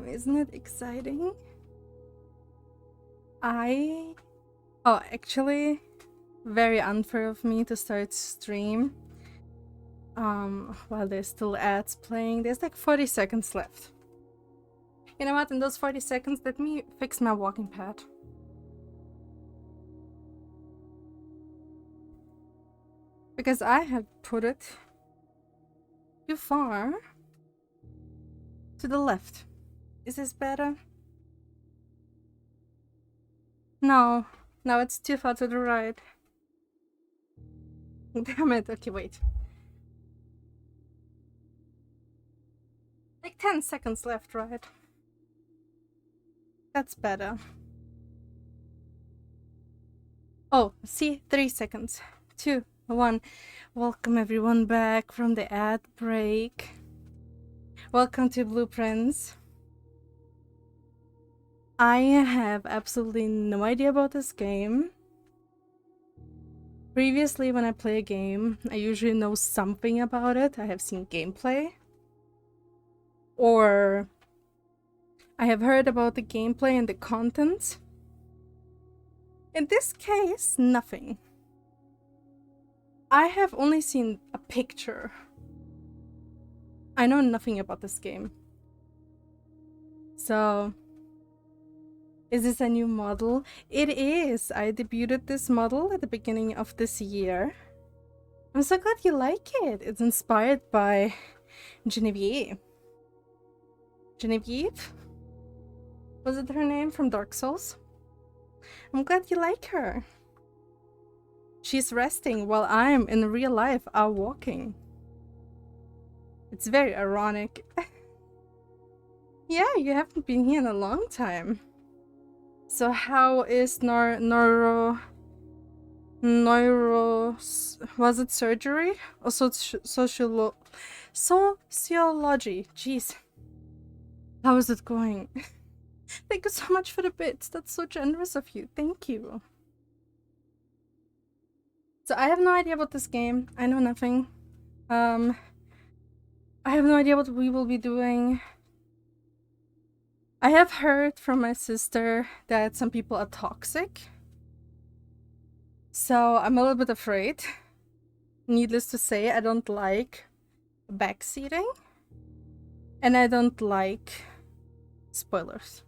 Isn't it exciting? Actually, very unfair of me to start stream. While there's still ads playing, there's like 40 seconds left. You know what? In those 40 seconds, let me fix my walking pad. Because I had put it too far to the left. Is this better? No. No, it's too far to the right. Damn it. Okay, wait. Like 10 seconds left, right? That's better. Oh, see? 3 seconds. 2, 1. Welcome everyone back from the ad break. Welcome to Blueprints. I have absolutely no idea about this game. Previously, when I play a game, I usually know something about it. I have seen gameplay. Or I have heard about the gameplay and the content. In this case, nothing. I have only seen a picture. I know nothing about this game. So, is this a new model? It is! I debuted this model at the beginning of this year. I'm so glad you like it. It's inspired by Genevieve. Genevieve? Was it her name from Dark Souls? I'm glad you like her. She's resting while I'm in real life out walking. It's very ironic. Yeah, you haven't been here in a long time. So how is was it surgery or sociology? Jeez, how is it going? Thank you so much for the bits. That's so generous of you. Thank you. So I have no idea about this game. I know nothing. I have no idea what we will be doing. I have heard from my sister that some people are toxic. So I'm a little bit afraid. Needless to say, I don't like backseating. And I don't like spoilers.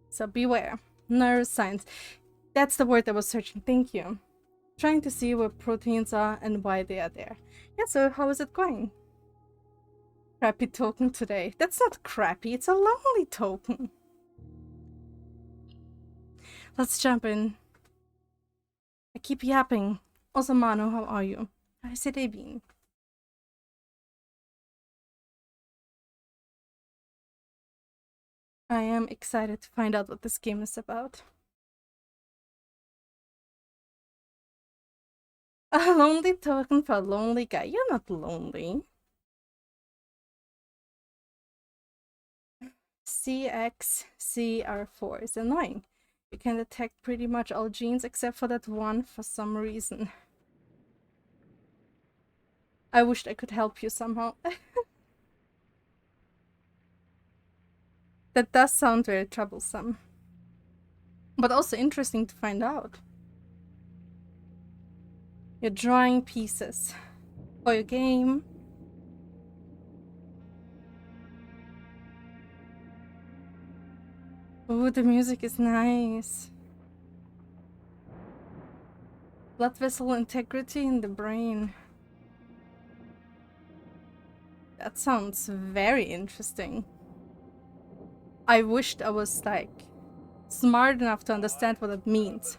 So beware. Neuroscience. That's the word I was searching. Thank you. Trying to see what proteins are and why they are there. Yeah, so how is it going? Crappy token today. That's not crappy, it's a lonely token. Let's jump in. I keep yapping. Also, Manu, how are you? How's your day been? I am excited to find out what this game is about. A lonely token for a lonely guy. You're not lonely. CXCR4 is annoying. You can detect pretty much all genes except for that one for some reason. I wished I could help you somehow. That does sound very troublesome. But also interesting to find out. You're drawing pieces for your game. Ooh, the music is nice. Blood vessel integrity in the brain. That sounds very interesting. I wished I was, like, smart enough to understand what it means.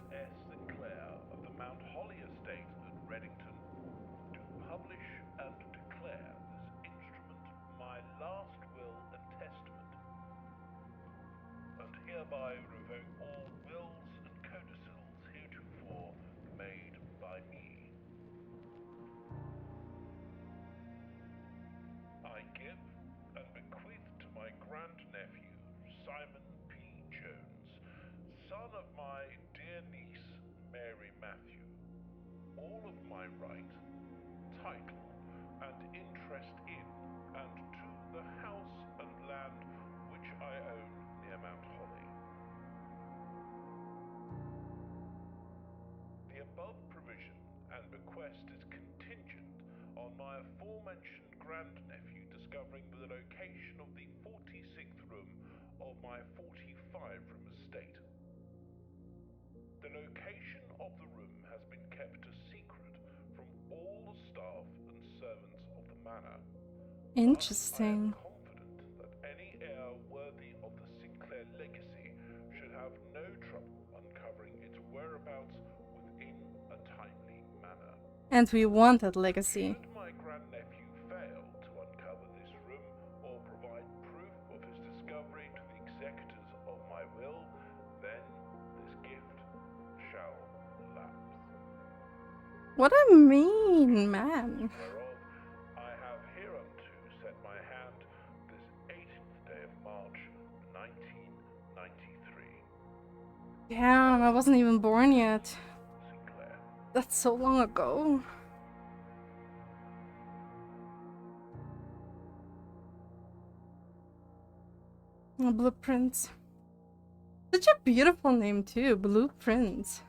request is contingent on my aforementioned grandnephew discovering the location of the 46th room of my 45-room estate. The location of the room has been kept a secret from all the staff and servants of the manor. Interesting. Thus, I am confident that any heir worthy of the Sinclair legacy should have no trouble uncovering its whereabouts within a timely manner. And we want that legacy. Should my grandnephew fail to uncover this room or provide proof of his discovery to the executors of my will, then this gift shall lapse. What a mean man. Whereof I have hereunto set my hand this 18th day of March, 1993. Damn, I wasn't even born yet. Sinclair. That's so long ago. Blueprints. Such a beautiful name too, Blueprints.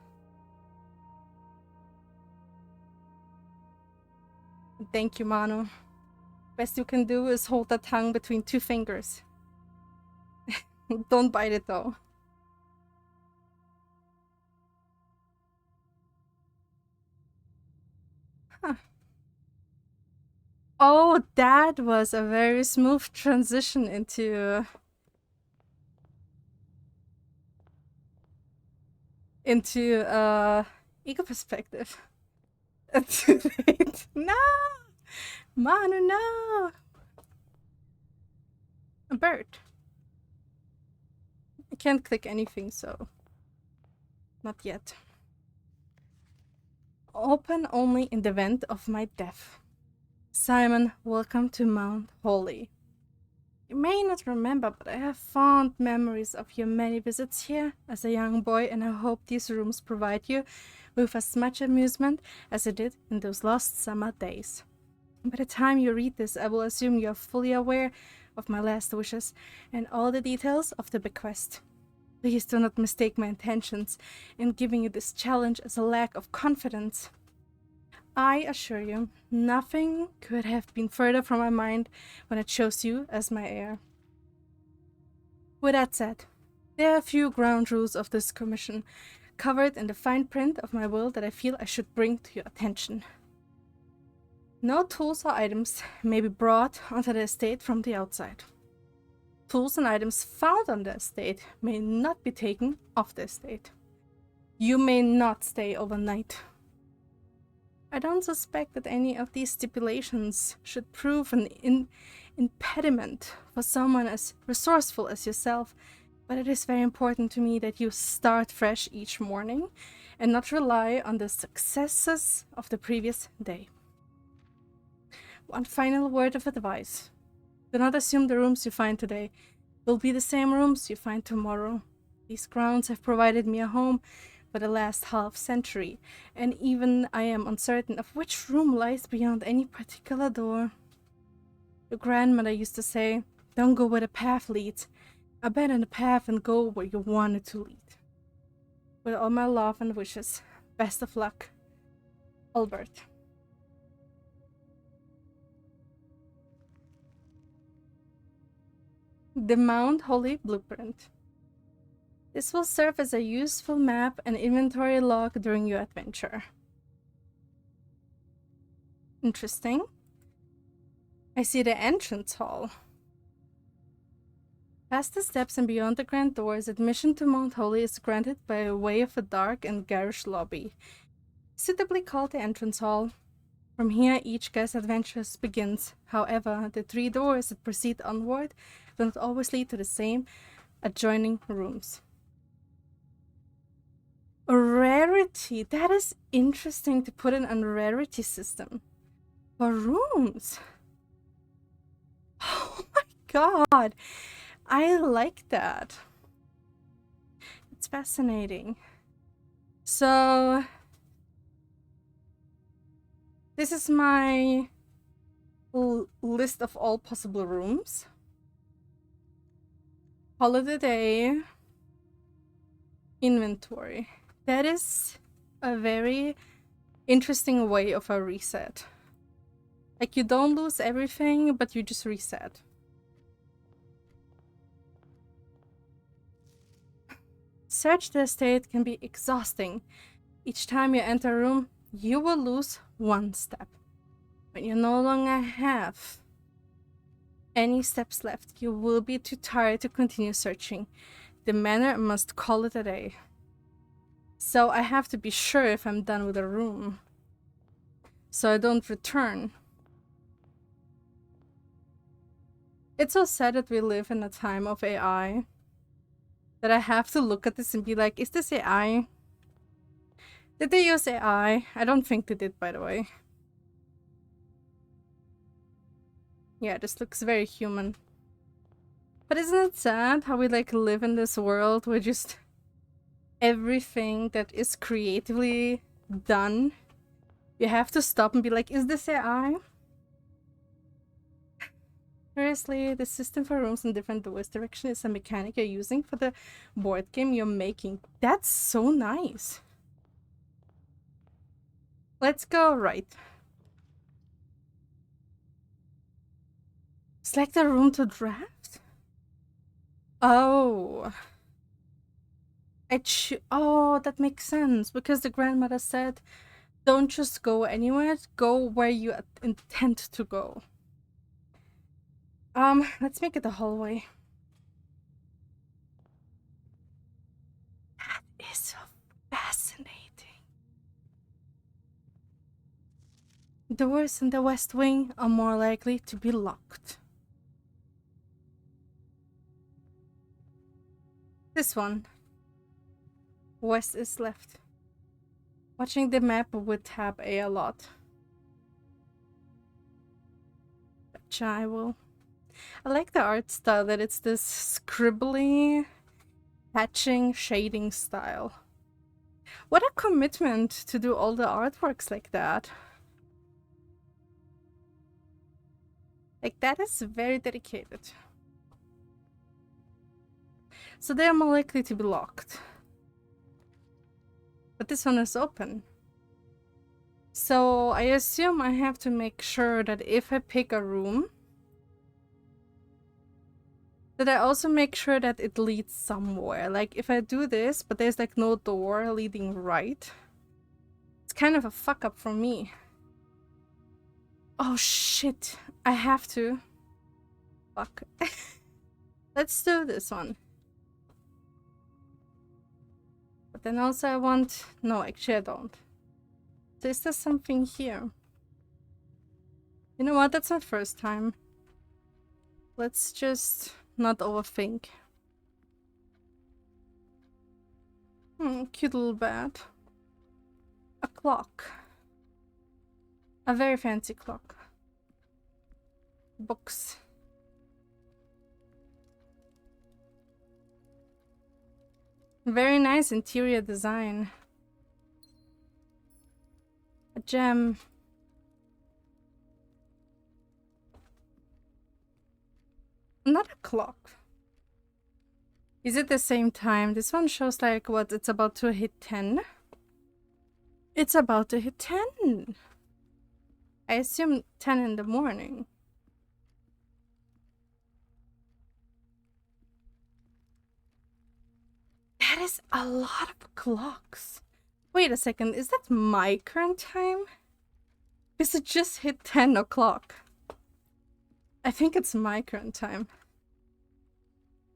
Thank you, Manu. Best you can do is hold that tongue between two fingers. Don't bite it though. Huh. Oh, that was a very smooth transition into ego perspective. Too late. No! Manu, no! A bird. I can't click anything, so... Not yet. Open only in the event of my death. Simon, welcome to Mount Holy. You may not remember, but I have fond memories of your many visits here as a young boy, and I hope these rooms provide you with as much amusement as it did in those lost summer days. By the time you read this, I will assume you are fully aware of my last wishes and all the details of the bequest. Please do not mistake my intentions in giving you this challenge as a lack of confidence. I assure you, nothing could have been further from my mind when I chose you as my heir. With that said, there are a few ground rules of this commission, covered in the fine print of my will, that I feel I should bring to your attention. No tools or items may be brought onto the estate from the outside. Tools and items found on the estate may not be taken off the estate. You may not stay overnight. I don't suspect that any of these stipulations should prove an impediment for someone as resourceful as yourself, but it is very important to me that you start fresh each morning and not rely on the successes of the previous day. One final word of advice. Do not assume the rooms you find today will be the same rooms you find tomorrow. These grounds have provided me a home for the last half-century, and even I am uncertain of which room lies beyond any particular door. Your grandmother used to say, "Don't go where the path leads. Abandon the path and go where you want it to lead." With all my love and wishes, best of luck, Albert. The Mount Holy Blueprint. This will serve as a useful map and inventory log during your adventure. Interesting. I see the entrance hall. Past the steps and beyond the grand doors, admission to Mount Holy is granted by way of a dark and garish lobby, suitably called the entrance hall. From here, each guest's adventure begins. However, the 3 doors that proceed onward do not always lead to the same adjoining rooms. A rarity. That is interesting to put in a rarity system for rooms. Oh my god. I like that. It's fascinating. So this is my list of all possible rooms. Holiday day. Inventory. That is a very interesting way of a reset. Like, you don't lose everything, but you just reset. Search the estate can be exhausting. Each time you enter a room, you will lose one step. When you no longer have any steps left, you will be too tired to continue searching. The manor must call it a day. So I have to be sure if I'm done with a room, so I don't return. It's so sad that we live in a time of AI, that I have to look at this and be like, is this AI? Did they use AI? I don't think they did, by the way. Yeah, this looks very human. But isn't it sad how we like live in this world where just everything that is creatively done, you have to stop and be like, is this AI? Seriously, the system for rooms in different doors direction is a mechanic you're using for the board game you're making. That's so nice. Let's go right. Select a room to draft? Oh. Oh, that makes sense, because the grandmother said, don't just go anywhere, go where you intend to go. Let's make it a hallway. That is so fascinating. Doors in the west wing are more likely to be locked. This one. West is left. Watching the map with tab A a lot. Gotcha, I will. I like the art style, that it's this scribbly, hatching, shading style. What a commitment to do all the artworks like that. Like, that is very dedicated. So they are more likely to be locked. But this one is open. So I assume I have to make sure that if I pick a room, that I also make sure that it leads somewhere. Like, if I do this, but there's like no door leading right, it's kind of a fuck up for me. Oh shit, I have to. Fuck. Let's do this one. But then also I want... No, actually I don't. So is there something here? You know what, that's my first time. Let's just not overthink. Cute little bat. A clock. A very fancy clock. Books. Very nice interior design. A gem. Not a clock. Is it the same time? This one shows like what, it's about to hit 10. It's about to hit 10. I assume 10 in the morning. That is a lot of clocks. Wait a second, is that my current time? Because it just hit 10 o'clock. I think it's my current time.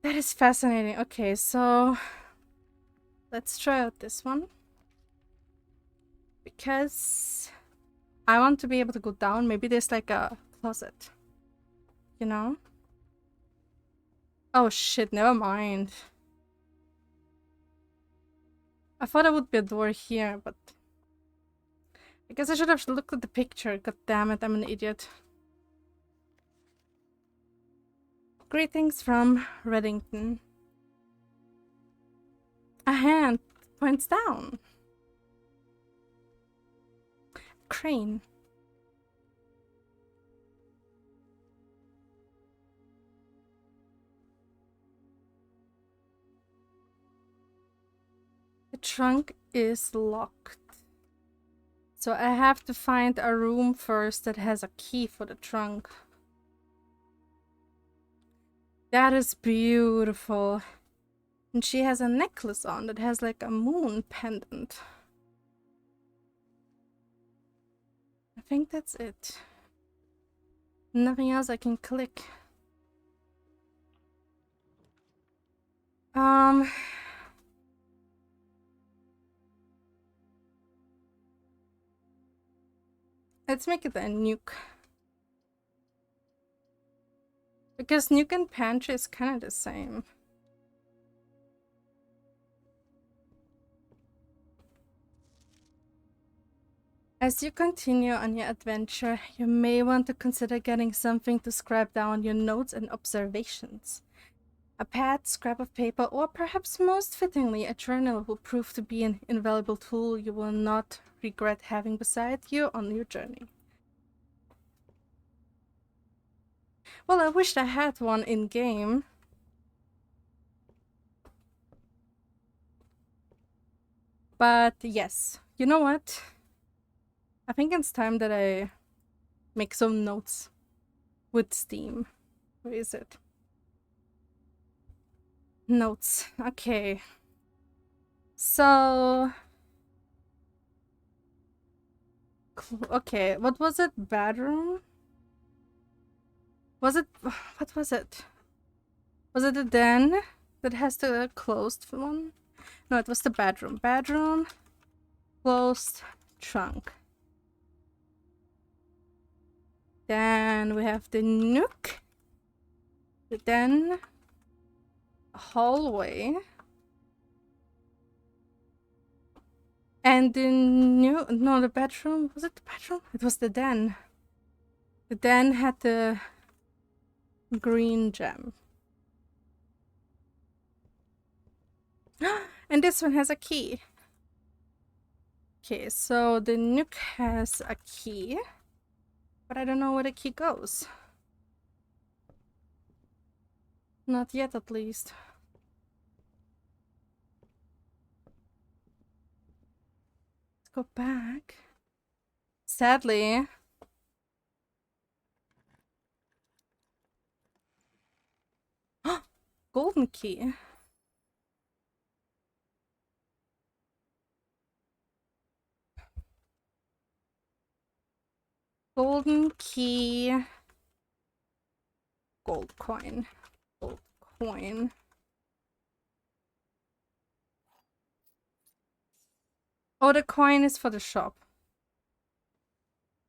That is fascinating. Okay, so let's try out this one. Because I want to be able to go down. Maybe there's like a closet. You know? Oh shit, never mind. I thought it would be a door here, but I guess I should have looked at the picture. God damn it, I'm an idiot. Greetings from Reddington. A hand points down. Crane. The trunk is locked. So I have to find a room first that has a key for the trunk. That is beautiful. And she has a necklace on that has like a moon pendant. I think that's it. Nothing else I can click. Let's make it a nuke. Because nuke and pantry is kind of the same. As you continue on your adventure, you may want to consider getting something to scribe down your notes and observations. A pad, scrap of paper, or perhaps most fittingly, a journal will prove to be an invaluable tool you will not regret having beside you on your journey. Well, I wished I had one in-game. But yes, you know what? I think it's time that I make some notes with Steam. Where is it? Notes. Okay. So... okay, what was it? Bedroom? Was it... what was it? Was it the den that has the closed one? No, it was the bedroom. Bedroom, closed, trunk. Then we have the nook. The den, hallway. And the no, the bedroom. Was it the bedroom? It was the den. The den had the green gem. And this one has a key. Okay, so the nook has a key. But I don't know where the key goes. Not yet, at least. Let's go back. Sadly... golden key. Golden key. Gold coin. Gold coin. Oh, the coin is for the shop.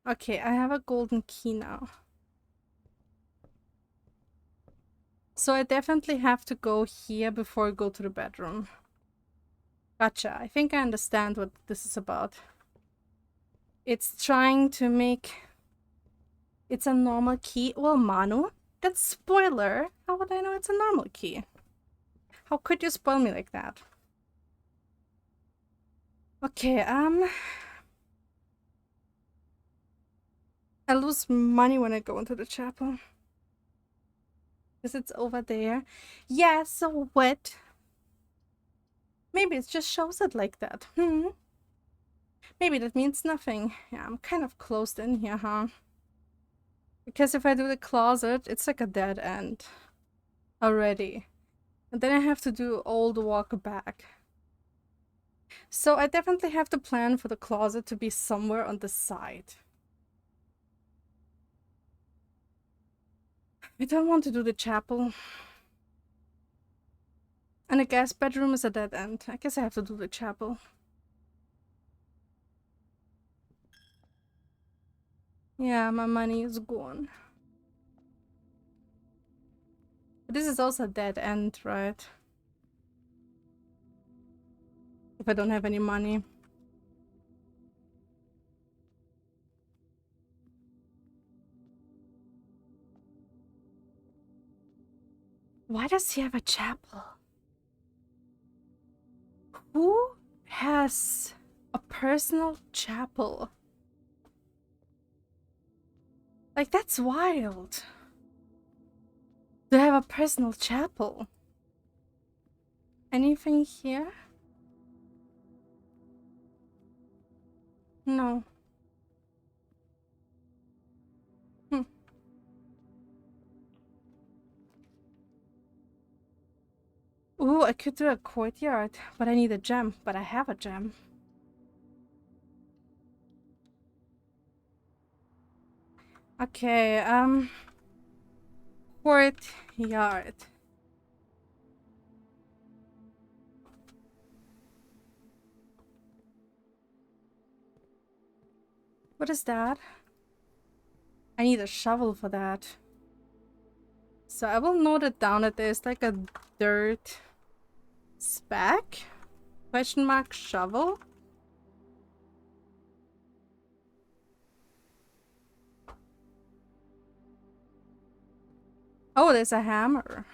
Okay, I have a golden key now. So I definitely have to go here before I go to the bedroom. Gotcha. I think I understand what this is about. It's trying to make... it's a normal key. Well, Manu, that's spoiler. How would I know it's a normal key? How could you spoil me like that? Okay, I lose money when I go into the chapel. Because it's over there. Yeah, so what? Maybe it just shows it like that. Maybe that means nothing. Yeah, I'm kind of closed in here, huh? Because if I do the closet, it's like a dead end. Already. And then I have to do all the walk back. So I definitely have to plan for the closet to be somewhere on the side. I don't want to do the chapel. And I guess bedroom is a dead end. I guess I have to do the chapel. Yeah, my money is gone. But this is also a dead end, right? If I don't have any money. Why does he have a chapel? Who has a personal chapel? Like, that's wild. To have a personal chapel. Anything here? No. I could do a courtyard, but I need a gem. But I have a gem. Okay, courtyard. What is that? I need a shovel for that. So I will note it down that there's like a dirt speck? Question mark shovel? Oh, there's a hammer.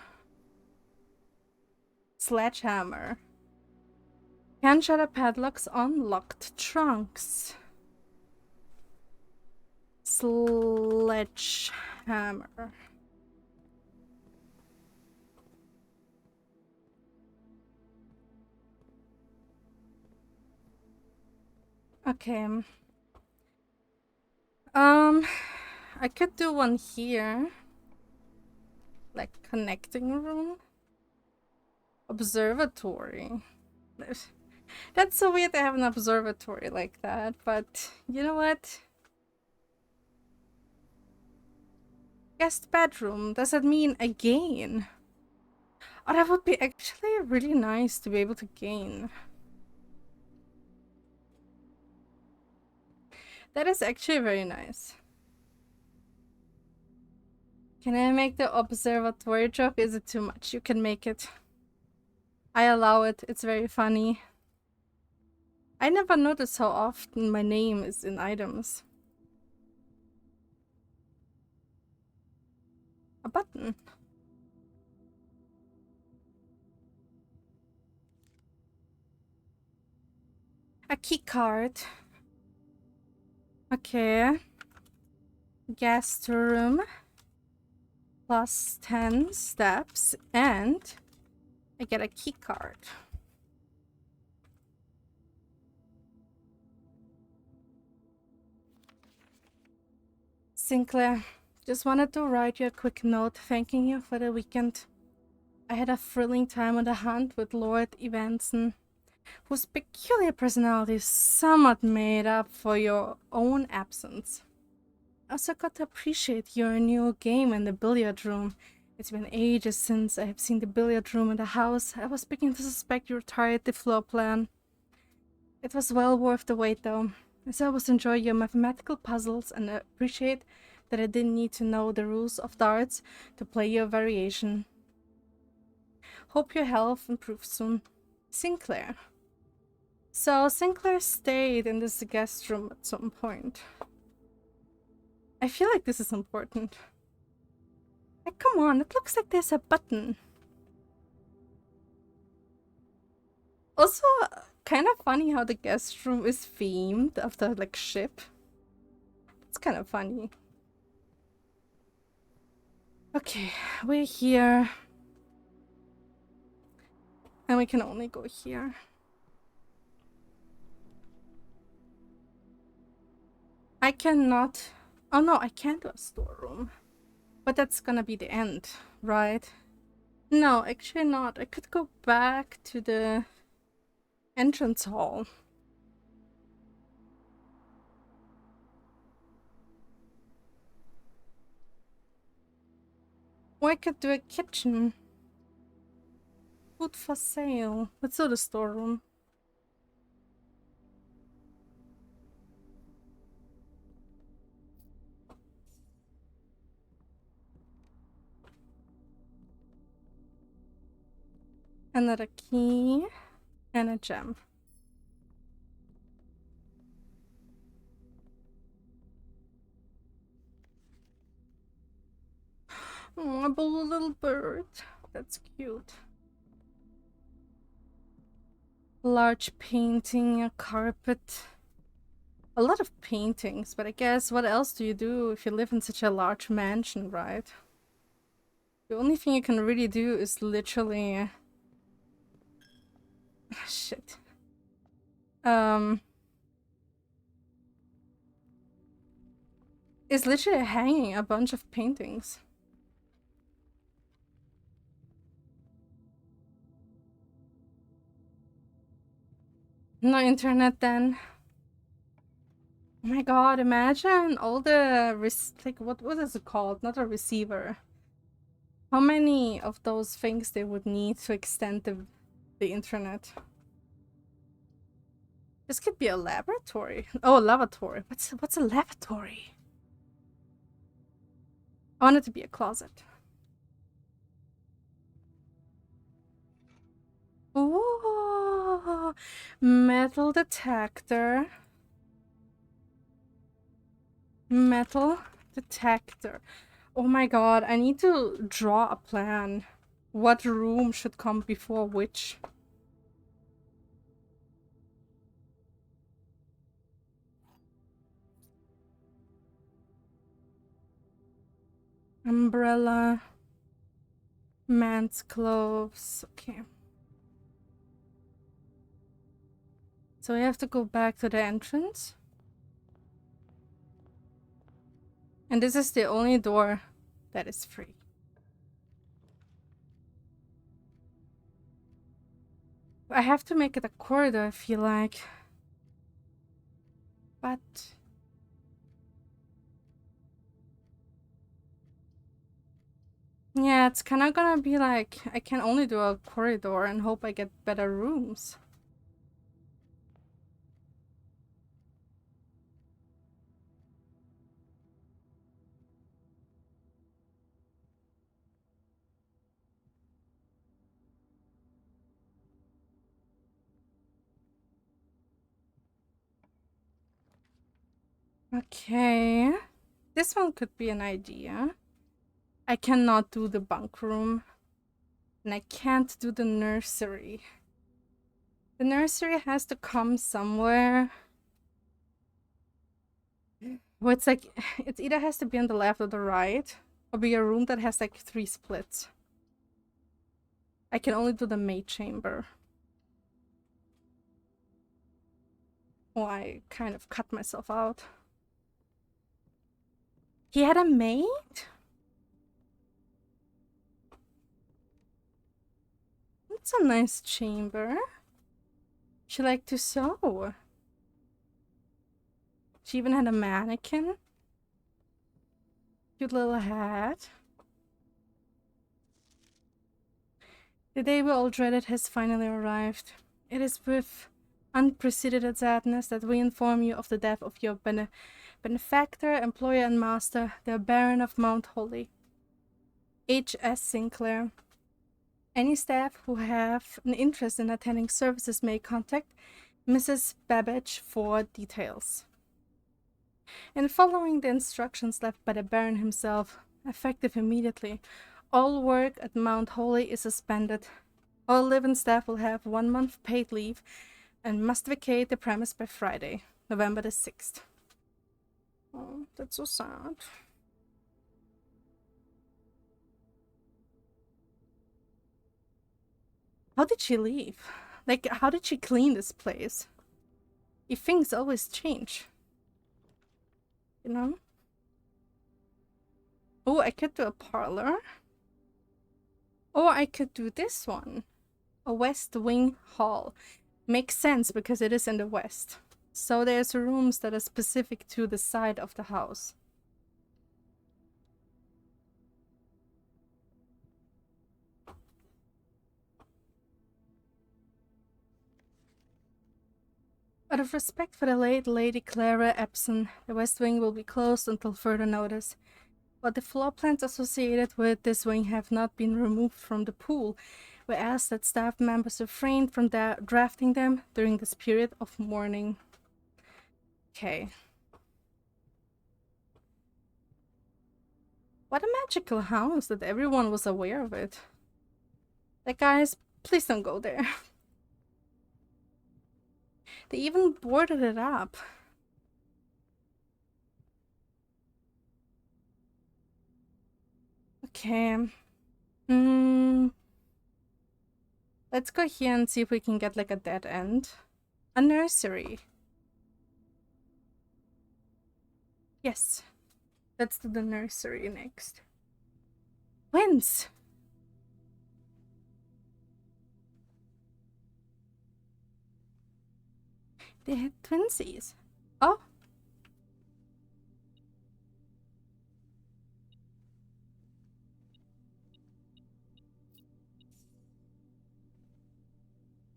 Sledgehammer. Can shatter padlocks on locked trunks. Sledgehammer. Okay. I could do one here. Like connecting room. Observatory. That's so weird to have an observatory like that, but you know what? Guest bedroom. Does that mean a gain? Oh, that would be actually really nice to be able to gain. That is actually very nice. Can I make the observatory joke? Is it too much? You can make it. I allow it. It's very funny. I never notice how often my name is in items. A button. A key card. Okay. Guest room. Plus 10 steps. And I get a key card. Sinclair, just wanted to write you a quick note thanking you for the weekend. I had a thrilling time on the hunt with Lord Evanson, whose peculiar personality somewhat made up for your own absence. I also got to appreciate your new game in the billiard room. It's been ages since I have seen the billiard room in the house. I was beginning to suspect you retired the floor plan. It was well worth the wait though, as I always enjoy your mathematical puzzles and appreciate that I didn't need to know the rules of darts to play your variation. Hope your health improves soon. Sinclair. So Sinclair stayed in this guest room at some point. I feel like this is important. Like, come on, it looks like there's a button. Also, kind of funny how the guest room is themed after like ship. It's kind of funny. Okay, we're here. And we can only go here. I cannot... Oh no, I can do a storeroom. But that's gonna be the end, right? No, actually not. I could go back to the entrance hall. Or I could do a kitchen. Food for sale. Let's do the storeroom. Another key and a gem. Oh, a blue little bird. That's cute. Large painting, a carpet. A lot of paintings, but I guess what else do you do if you live in such a large mansion, right? The only thing you can really do is literally... Shit. Is literally hanging a bunch of paintings. No internet then. Oh my god, imagine all the like what is it called? Not a receiver. How many of those things they would need to extend the internet? This could be a laboratory. Oh, a lavatory. What's a lavatory? I want it to be a closet. Ooh, metal detector. Metal detector. Oh my god, I need to draw a plan. What room should come before which? Umbrella. Man's clothes. Okay. So we have to go back to the entrance. And this is the only door that is free. I have to make it a corridor, I feel like. But... yeah, it's kind of gonna be like, I can only do a corridor and hope I get better rooms. Okay. This one could be an idea. I cannot do the bunk room. And I can't do the nursery. The nursery has to come somewhere. Well, it's like, it either has to be on the left or the right, or be a room that has like 3 splits. I can only do the maid chamber. Oh, I kind of cut myself out. He had a maid? That's a nice chamber. She liked to sew. She even had a mannequin. Cute little hat. The day we all dreaded has finally arrived. It is with unprecedented sadness that we inform you of the death of your benefactor, employer, and master, the Baron of Mount Holly, H.S. Sinclair. Any staff who have an interest in attending services may contact Mrs. Babbage for details. In following the instructions left by the Baron himself, effective immediately, all work at Mount Holly is suspended. All living staff will have 1 month paid leave and must vacate the premise by Friday, November the 6th. Oh, that's so sad. How did she leave? Like, how did she clean this place? If things always change. You know? Oh, I could do a parlor. Or I could do this one. A West Wing Hall. Makes sense because it is in the west. So there's rooms that are specific to the side of the house. Out of respect for the late Lady Clara Epson, the West Wing will be closed until further notice. But the floor plans associated with this wing have not been removed from the pool. We ask that staff members refrain from drafting them during this period of mourning. Okay. What a magical house that everyone was aware of it. Like, guys, please don't go there. They even boarded it up. Okay. Let's go here and see if we can get like a dead end. A nursery. Yes. Let's do the nursery next. Wins! They had twinsies. Oh.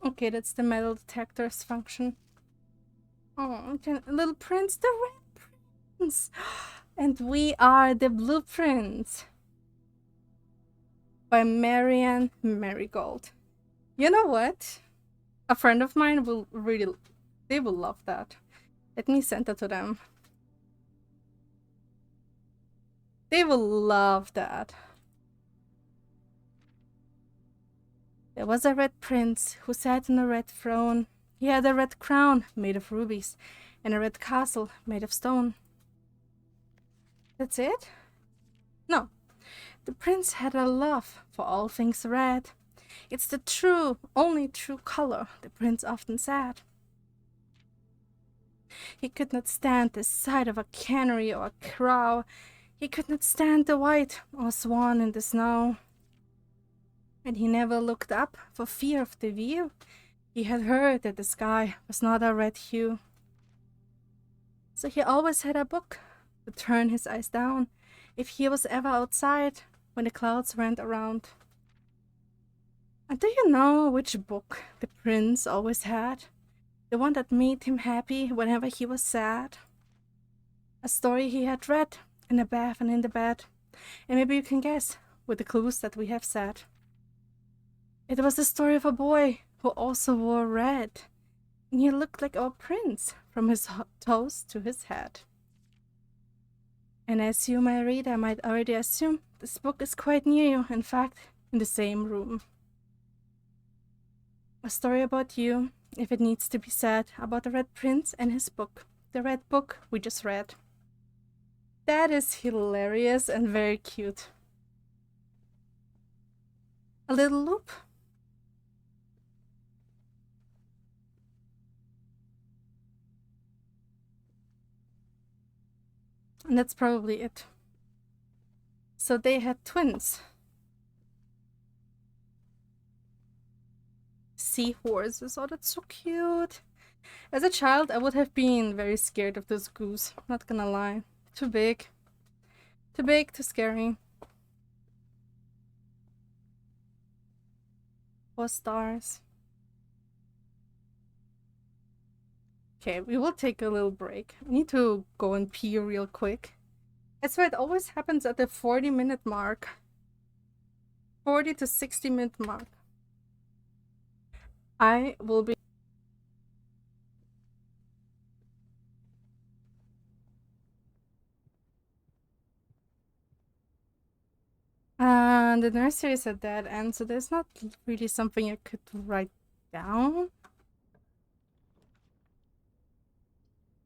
Okay, that's the metal detector's function. Oh, little prince, the red prince. And we are the blueprints. By Marianne Marigold. You know what? A friend of mine will really, they will love that. Let me send that to them. They will love that. There was a red prince who sat on a red throne. He had a red crown made of rubies and a red castle made of stone. That's it? No. The prince had a love for all things red. It's the true, only true color, the prince often said. He could not stand the sight of a canary or a crow. He could not stand the white or swan in the snow. And he never looked up for fear of the view. He had heard that the sky was not a red hue. So he always had a book to turn his eyes down if he was ever outside when the clouds went around. And do you know which book the prince always had? The one that made him happy whenever he was sad. A story he had read in the bath and in the bed. And maybe you can guess with the clues that we have said. It was the story of a boy who also wore red. And he looked like our prince from his toes to his head. And as you, my reader, might already assume, this book is quite near you, in fact, in the same room. A story about you, if it needs to be said, about the Red Prince and his book. The red book we just read. That is hilarious and very cute. A little loop. And that's probably it. So they had twins. Seahorses. Oh, that's so cute. As a child, I would have been very scared of those goose. Not gonna lie. Too big. Too big, too scary. 4 stars. Okay, we will take a little break. I need to go and pee real quick. That's why it always happens at the 40-minute mark. 40 to 60-minute mark. I will be... the nursery is at that end, so there's not really something I could write down.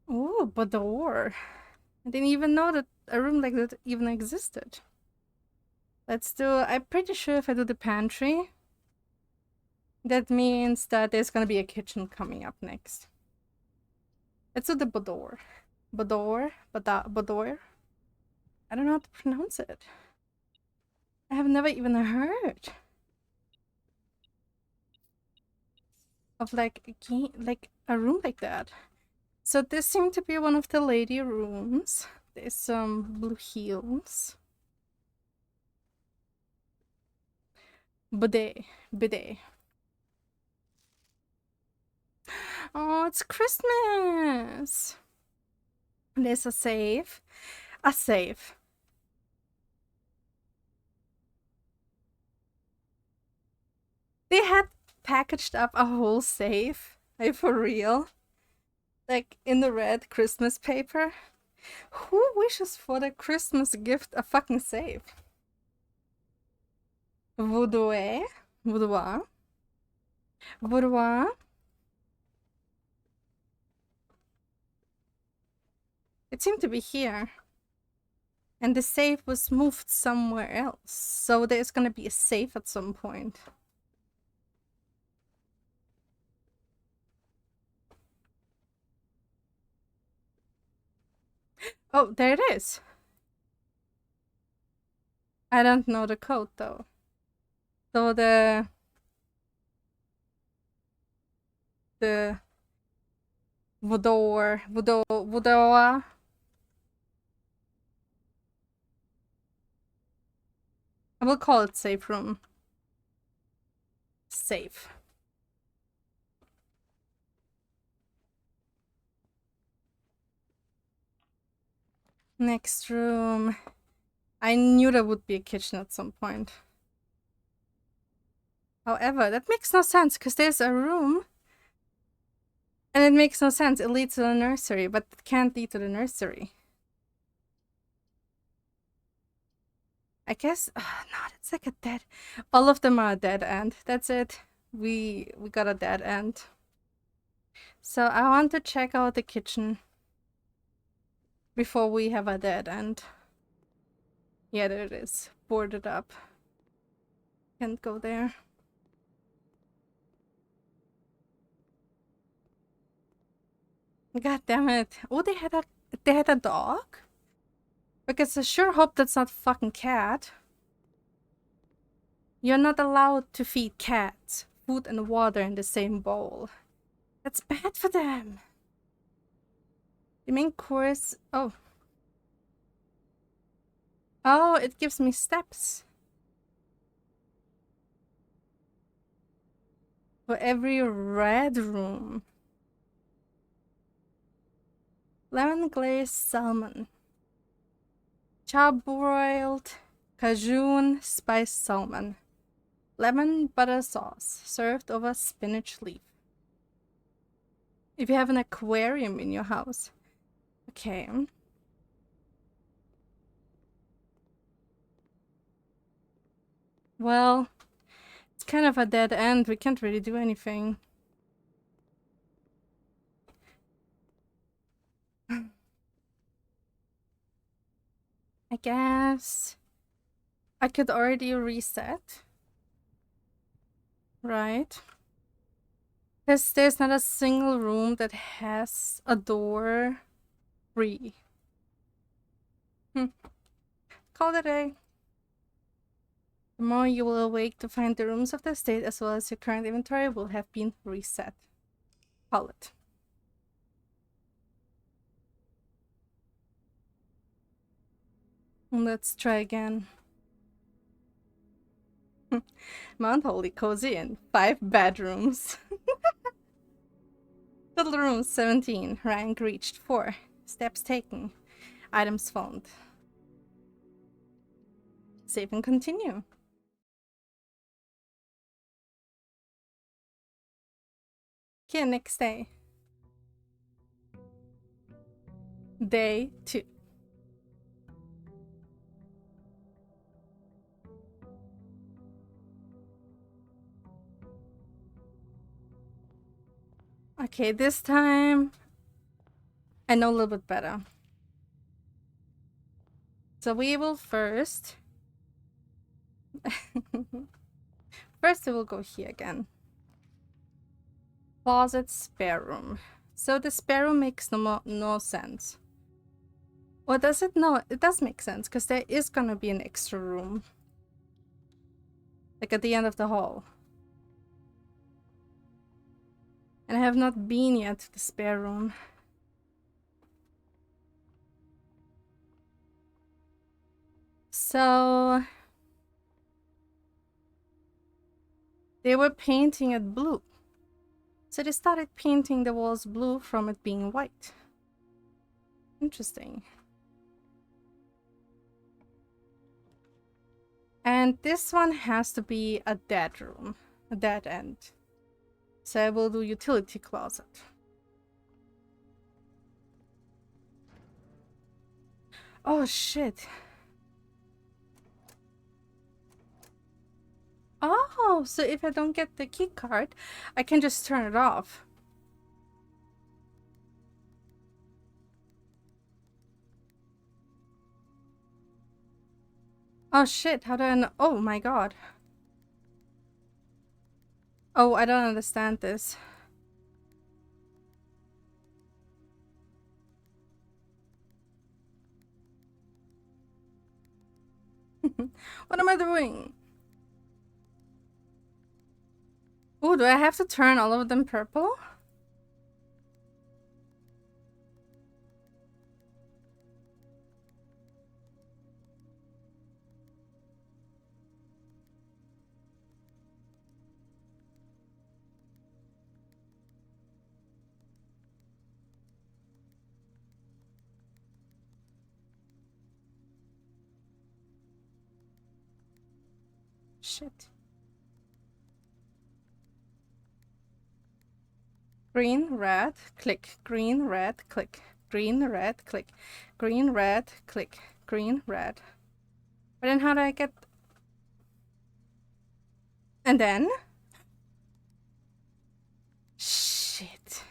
Oh, boudoir. I didn't even know that a room like that even existed. Let's do... I'm pretty sure if I do the pantry, that means that there's gonna be a kitchen coming up next. Let's do the boudoir. Boudoir? Boudoir? I don't know how to pronounce it. I have never even heard of like a room like that. So this seemed to be one of the lady rooms. There's some blue heels. Bidet. Bidet. Oh, it's Christmas! There's a safe. A safe. They had packaged up a whole safe. Like, for real? Like, in the red Christmas paper? Who wishes for the Christmas gift a fucking safe? Boudoir? Boudoir? Boudoir? It seemed to be here. And the safe was moved somewhere else. So there's gonna be a safe at some point. Oh, there it is. I don't know the code though. So the Wudoa. I will call it safe room. Safe. Next room. I knew there would be a kitchen at some point. However, that makes no sense because there's a room. And it makes no sense. It leads to the nursery, but it can't lead to the nursery. I guess no, it's like a dead. All of them are a dead end. That's it. We got a dead end. So I want to check out the kitchen before we have a dead end. Yeah, there it is. Boarded up. Can't go there. God damn it. Oh, they had a dog? Because I sure hope that's not fucking cat. You're not allowed to feed cats food and water in the same bowl. That's bad for them. The main course... Oh. Oh, it gives me steps. For every red room. Lemon glazed salmon. Charbroiled Cajun spiced salmon. Lemon butter sauce served over spinach leaf. If you have an aquarium in your house. Okay. Well, it's kind of a dead end. We can't really do anything. I guess I could already reset. Right? Because there's not a single room that has a door free. Call it a day. Tomorrow you will awake to find the rooms of the estate as well as your current inventory will have been reset. Call it. Let's try again. Mount Holy Cozy Inn. 5 bedrooms. Total rooms 17. Rank reached 4. Steps taken. Items found. Save and continue. Okay, next day. Day 2. Okay, this time I know a little bit better. So we will first... First we will go here again. Closet spare room. So the spare room makes no sense. Or does it? No, it does make sense because there is gonna be an extra room. Like at the end of the hall. And I have not been yet to the spare room. So... They were painting it blue. So they started painting the walls blue from it being white. Interesting. And this one has to be a dead room. A dead end. So I will do utility closet. Oh shit. Oh, so if I don't get the key card, I can just turn it off. Oh shit, how do I know? Oh my god. Oh, I don't understand this. What am I doing? Oh, do I have to turn all of them purple? Shit. Green, red, click. Green, red, click. Green, red, click. Green, red, click. Green, red. But then how do I get... And then... Shit.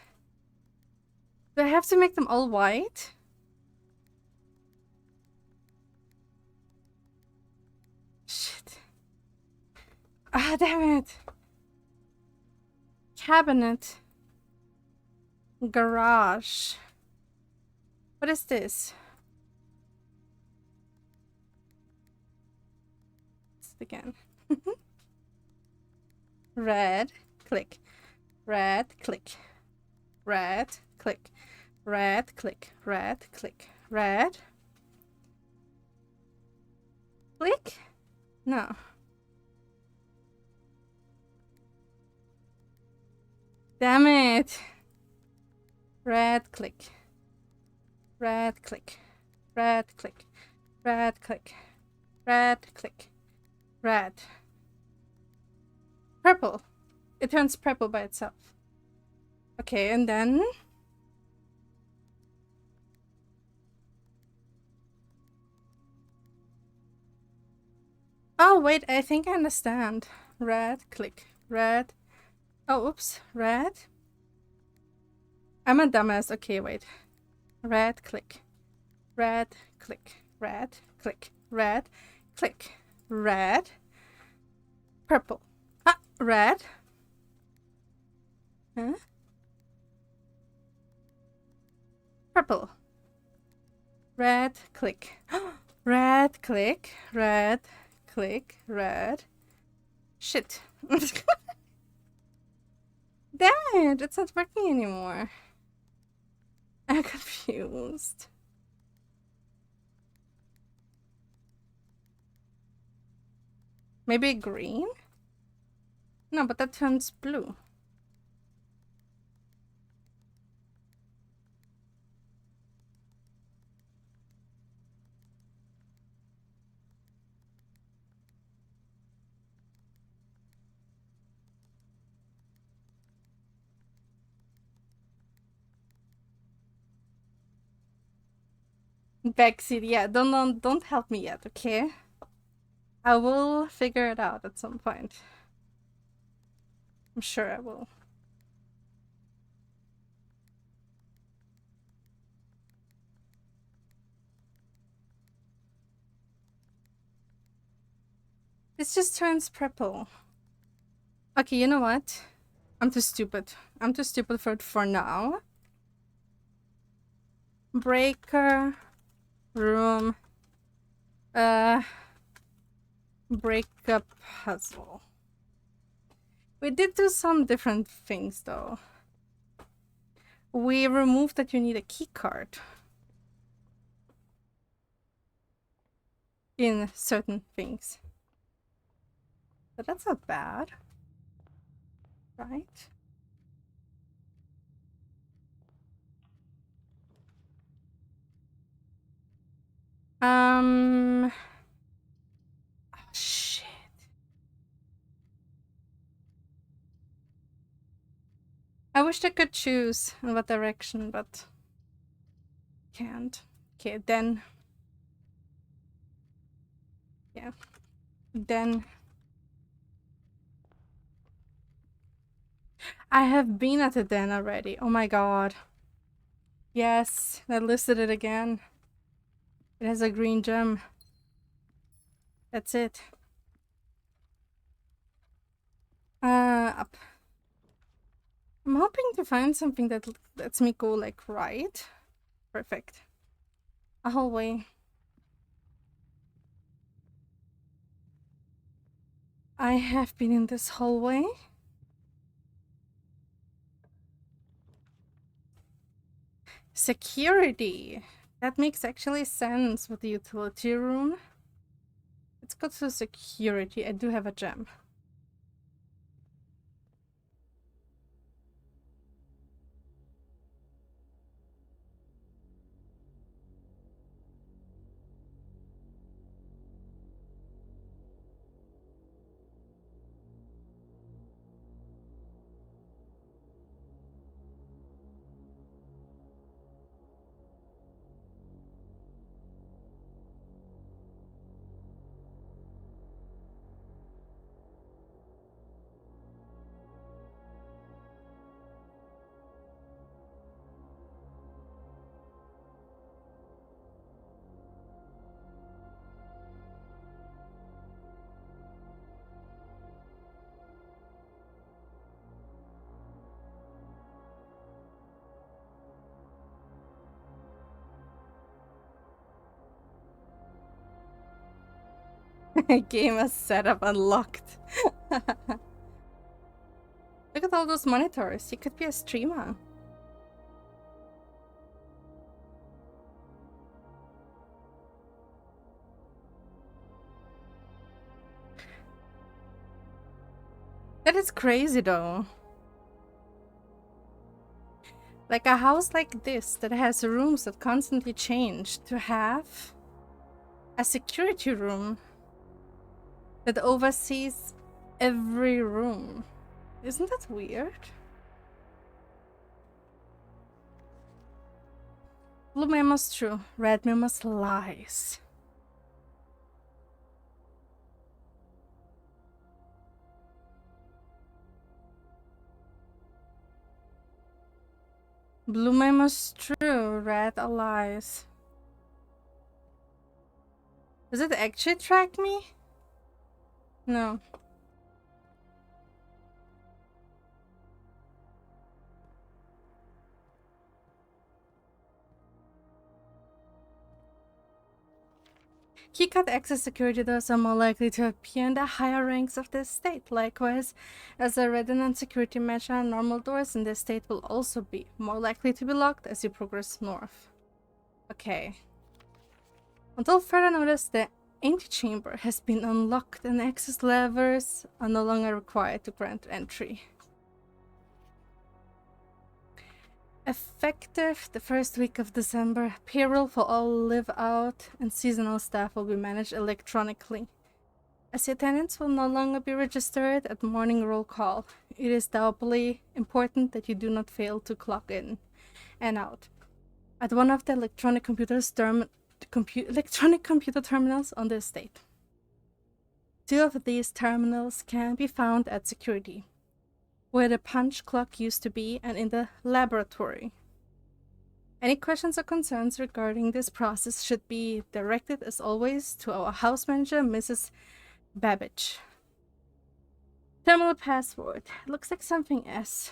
Do I have to make them all white? Shit. Ah, damn it. Cabinet. Garage. What is this? Let's again. Red, click. Red, click. Red, click. Red, click. Red, click. Red. Click? No. Damn it. Red, click. Red, click. Red, click. Red, click. Red, click. Red. Purple. It turns purple by itself. Okay, and then... Oh, wait, I think I understand. Red, click. Red. Oh, oops. Red. I'm a dumbass. Okay, wait. Red, click. Red, click. Red, click. Red, click. Red. Purple. Ah, red. Huh? Purple. Red, click. Red, click. Red, click. Red. Shit. Damn it, it's not working anymore. I'm confused. Maybe green? No, but that turns blue. Backseat, yeah, don't help me yet, okay? I will figure it out at some point. I'm sure I will. This just turns purple. Okay, you know what? I'm too stupid. I'm too stupid for it for now. Breaker room. Breakup puzzle. We did do some different things though. We removed that you need a key card in certain things. But that's not bad. Right? Oh, shit. I wish I could choose in what direction, but can't. Okay, then. Yeah. Then. I have been at the den already. Oh my god. Yes, I listed it again. It has a green gem. That's it. Up. I'm hoping to find something that lets me go like right. Perfect. A hallway. I have been in this hallway. Security. That makes actually sense with the utility room. Let's go to security. I do have a gem. Gamer setup unlocked. Look at all those monitors. You could be a streamer. That is crazy though. Like a house like this that has rooms that constantly change, to have a security room that oversees every room. Isn't that weird? Blue Memos true, Red Memos lies. Blue Memos true, Red lies. Does it actually track me? No. Keycard access security doors are more likely to appear in the higher ranks of the estate. Likewise, as a redundant security measure, normal doors in the estate will also be more likely to be locked as you progress north. Okay. Until further notice, the antechamber has been unlocked and access levers are no longer required to grant entry. Effective the first week of December, payroll for all live-out and seasonal staff will be managed electronically. As your tenants will no longer be registered at morning roll call, it is doubly important that you do not fail to clock in and out at one of the electronic computer terminals on the estate. 2 of these terminals can be found at security, where the punch clock used to be, and in the laboratory. Any questions or concerns regarding this process should be directed, as always, to our house manager, Mrs. Babbage. Terminal password. It looks like something S.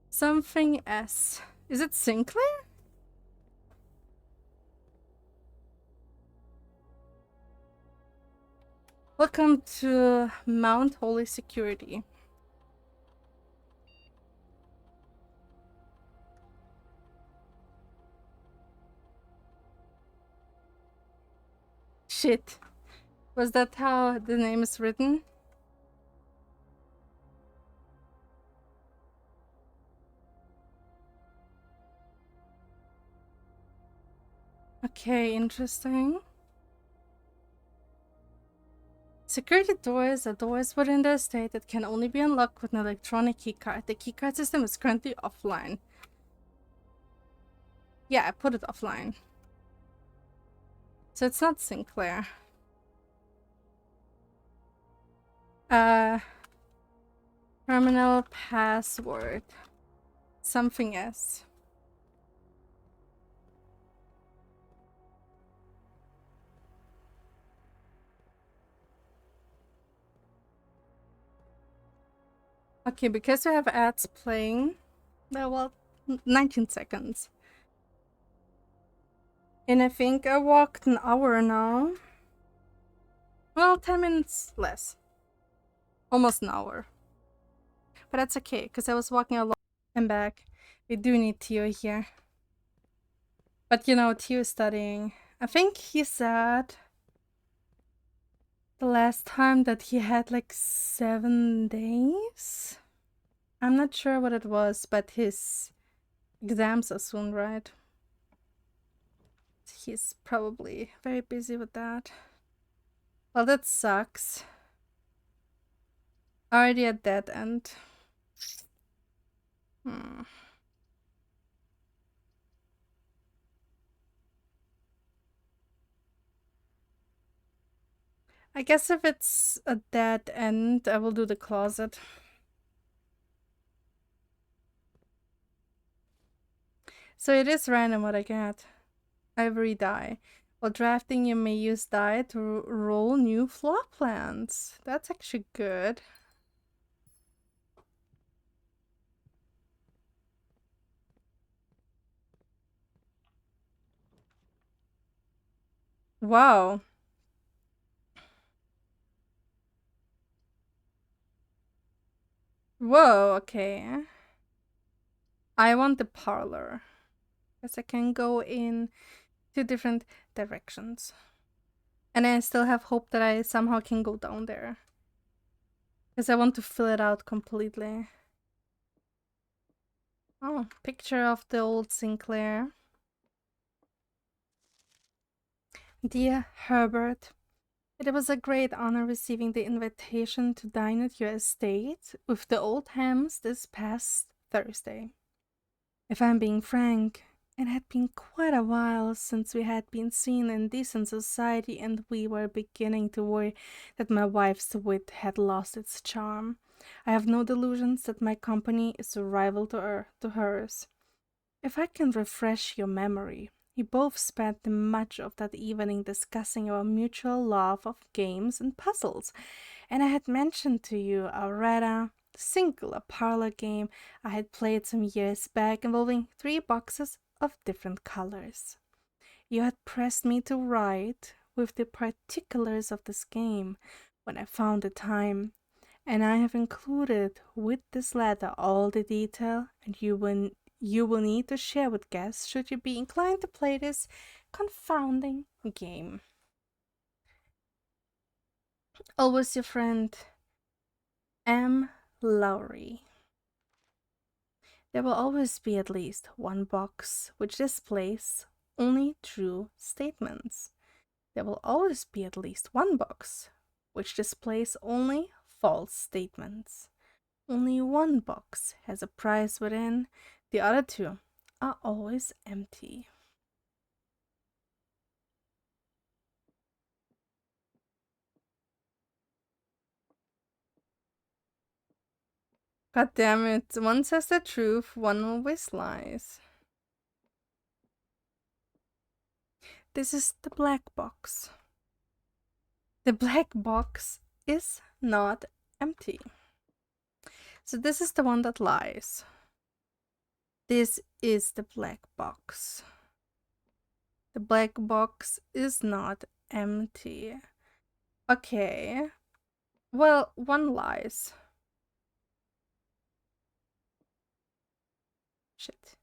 Something S. Is it Sinclair? Welcome to Mount Holy Security. Shit. Was that how the name is written? Okay, interesting. Security doors are doors within the estate that can only be unlocked with an electronic keycard. The keycard system is currently offline. Yeah, I put it offline. So it's not Sinclair. Terminal password. Something S. Okay, because we have ads playing, well, 19 seconds. And I think I walked an hour now. Well, 10 minutes less. Almost an hour. But that's okay, because I was walking a lot. I'm back. We do need Tio here. But you know, Tio is studying. I think he said the last time that he had like 7 days. I'm not sure what it was, but his exams are soon, right? He's probably very busy with that. Well, that sucks. Already at dead end. I guess if it's a dead end, I will do the closet. So it is random what I get. Ivory die. While drafting, you may use die to roll new floor plans. That's actually good. Wow. Whoa, okay. I want the parlor. Because I can go in two different directions. And I still have hope that I somehow can go down there. Because I want to fill it out completely. Oh, picture of the old Sinclair. Dear Herbert, it was a great honor receiving the invitation to dine at your estate with the Oldhams this past Thursday. If I'm being frank, it had been quite a while since we had been seen in decent society, and we were beginning to worry that my wife's wit had lost its charm. I have no delusions that my company is a rival to hers. If I can refresh your memory, we both spent much of that evening discussing our mutual love of games and puzzles, and I had mentioned to you a rather singular parlor game I had played some years back involving 3 boxes of different colors. You had pressed me to write with the particulars of this game when I found the time, and I have included with this letter all the detail and you will need to share with guests should you be inclined to play this confounding game. Always your friend, M. Lowry. There will always be at least one box which displays only true statements. There will always be at least one box which displays only false statements. Only one box has a prize within, the other two are always empty. God damn it, one says the truth, one always lies. This is the black box. The black box is not empty. So this is the one that lies. This is the black box. The black box is not empty. Okay. Well, one lies. Shit.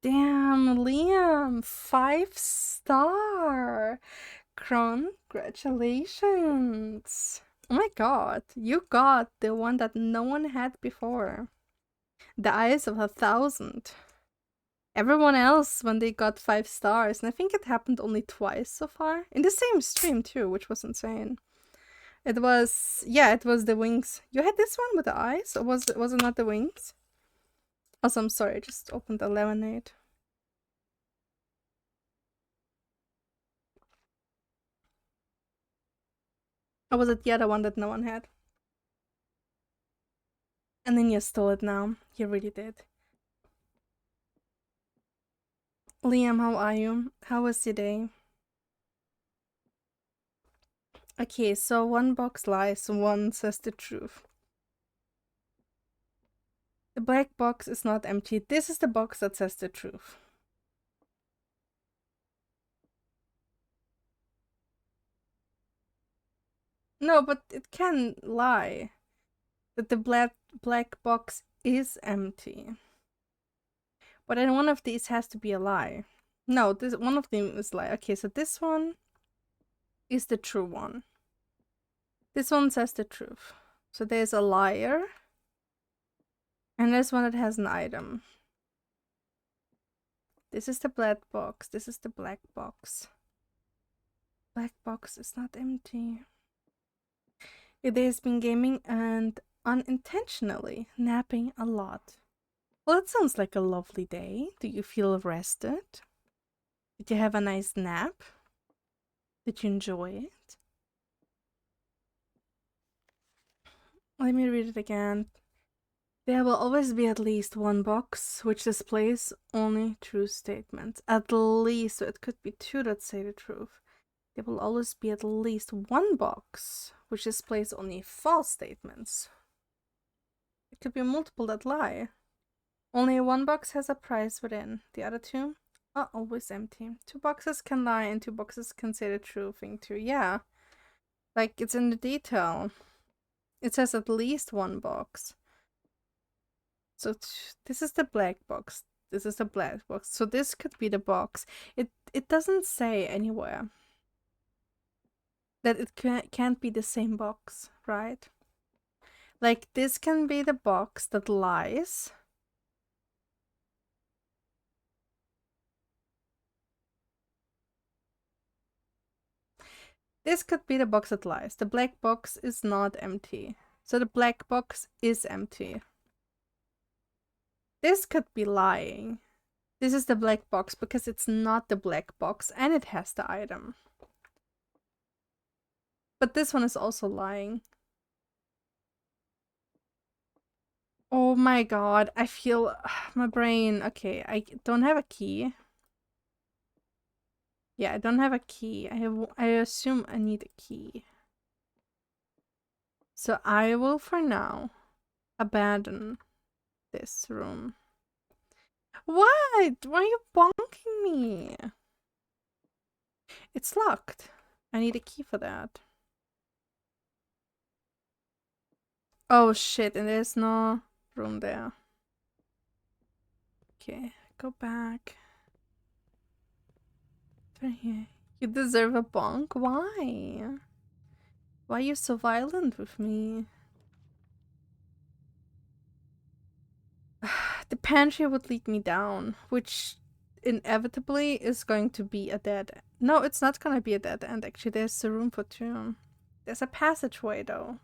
Damn, Liam, 5-star. Congratulations. Oh my god, you got the one that no one had before. The Eyes of 1,000. Everyone else, when they got 5 stars, and I think it happened only twice so far, in the same stream too, which was insane. It was, yeah, it was the wings. You had this one with the eyes, or was it not the wings? Also, I'm sorry, I just opened the lemonade. Or was it the other one that no one had? And then you stole it now. You really did. Liam, how are you? How was your day? Okay, so one box lies, one says the truth. The black box is not empty. This is the box that says the truth. No, but it can lie. That the black box is empty. But then one of these has to be a lie. No, this one of them is lie. Okay, so this one is the true one. This one says the truth. So there's a liar. And there's one that has an item. This is the black box. This is the black box. Black box is not empty. It has been gaming and unintentionally napping a lot. Well, it sounds like a lovely day. Do you feel rested? Did you have a nice nap? Did you enjoy it? Let me read it again. There will always be at least one box which displays only true statements. At least, so it could be two that say the truth. There will always be at least one box which displays only false statements. It could be multiple that lie. Only one box has a prize within. The other two are always empty. 2 boxes can lie and 2 boxes can say the true thing too. Yeah. Like, it's in the detail. It says at least 1 box. So this is the black box. This is the black box. So this could be the box. It doesn't say anywhere that it can't be the same box, right? Like, this can be the box that lies. This could be the box that lies. The black box is not empty. So the black box is empty. This could be lying. This is the black box because it's not the black box and it has the item. But this one is also lying. Oh my god, I feel my brain. Okay, I don't have a key. Yeah, I don't have a key. I assume I need a key. So I will for now abandon this room. What? Why are you bonking me? It's locked. I need a key for that. Oh shit, and there's no room there. Okay, go back. Right here. You deserve a bonk? Why? Why are you so violent with me? The pantry would lead me down, which inevitably is going to be a dead end. No, it's not gonna be a dead end, actually. There's a room for 2. There's a passageway, though.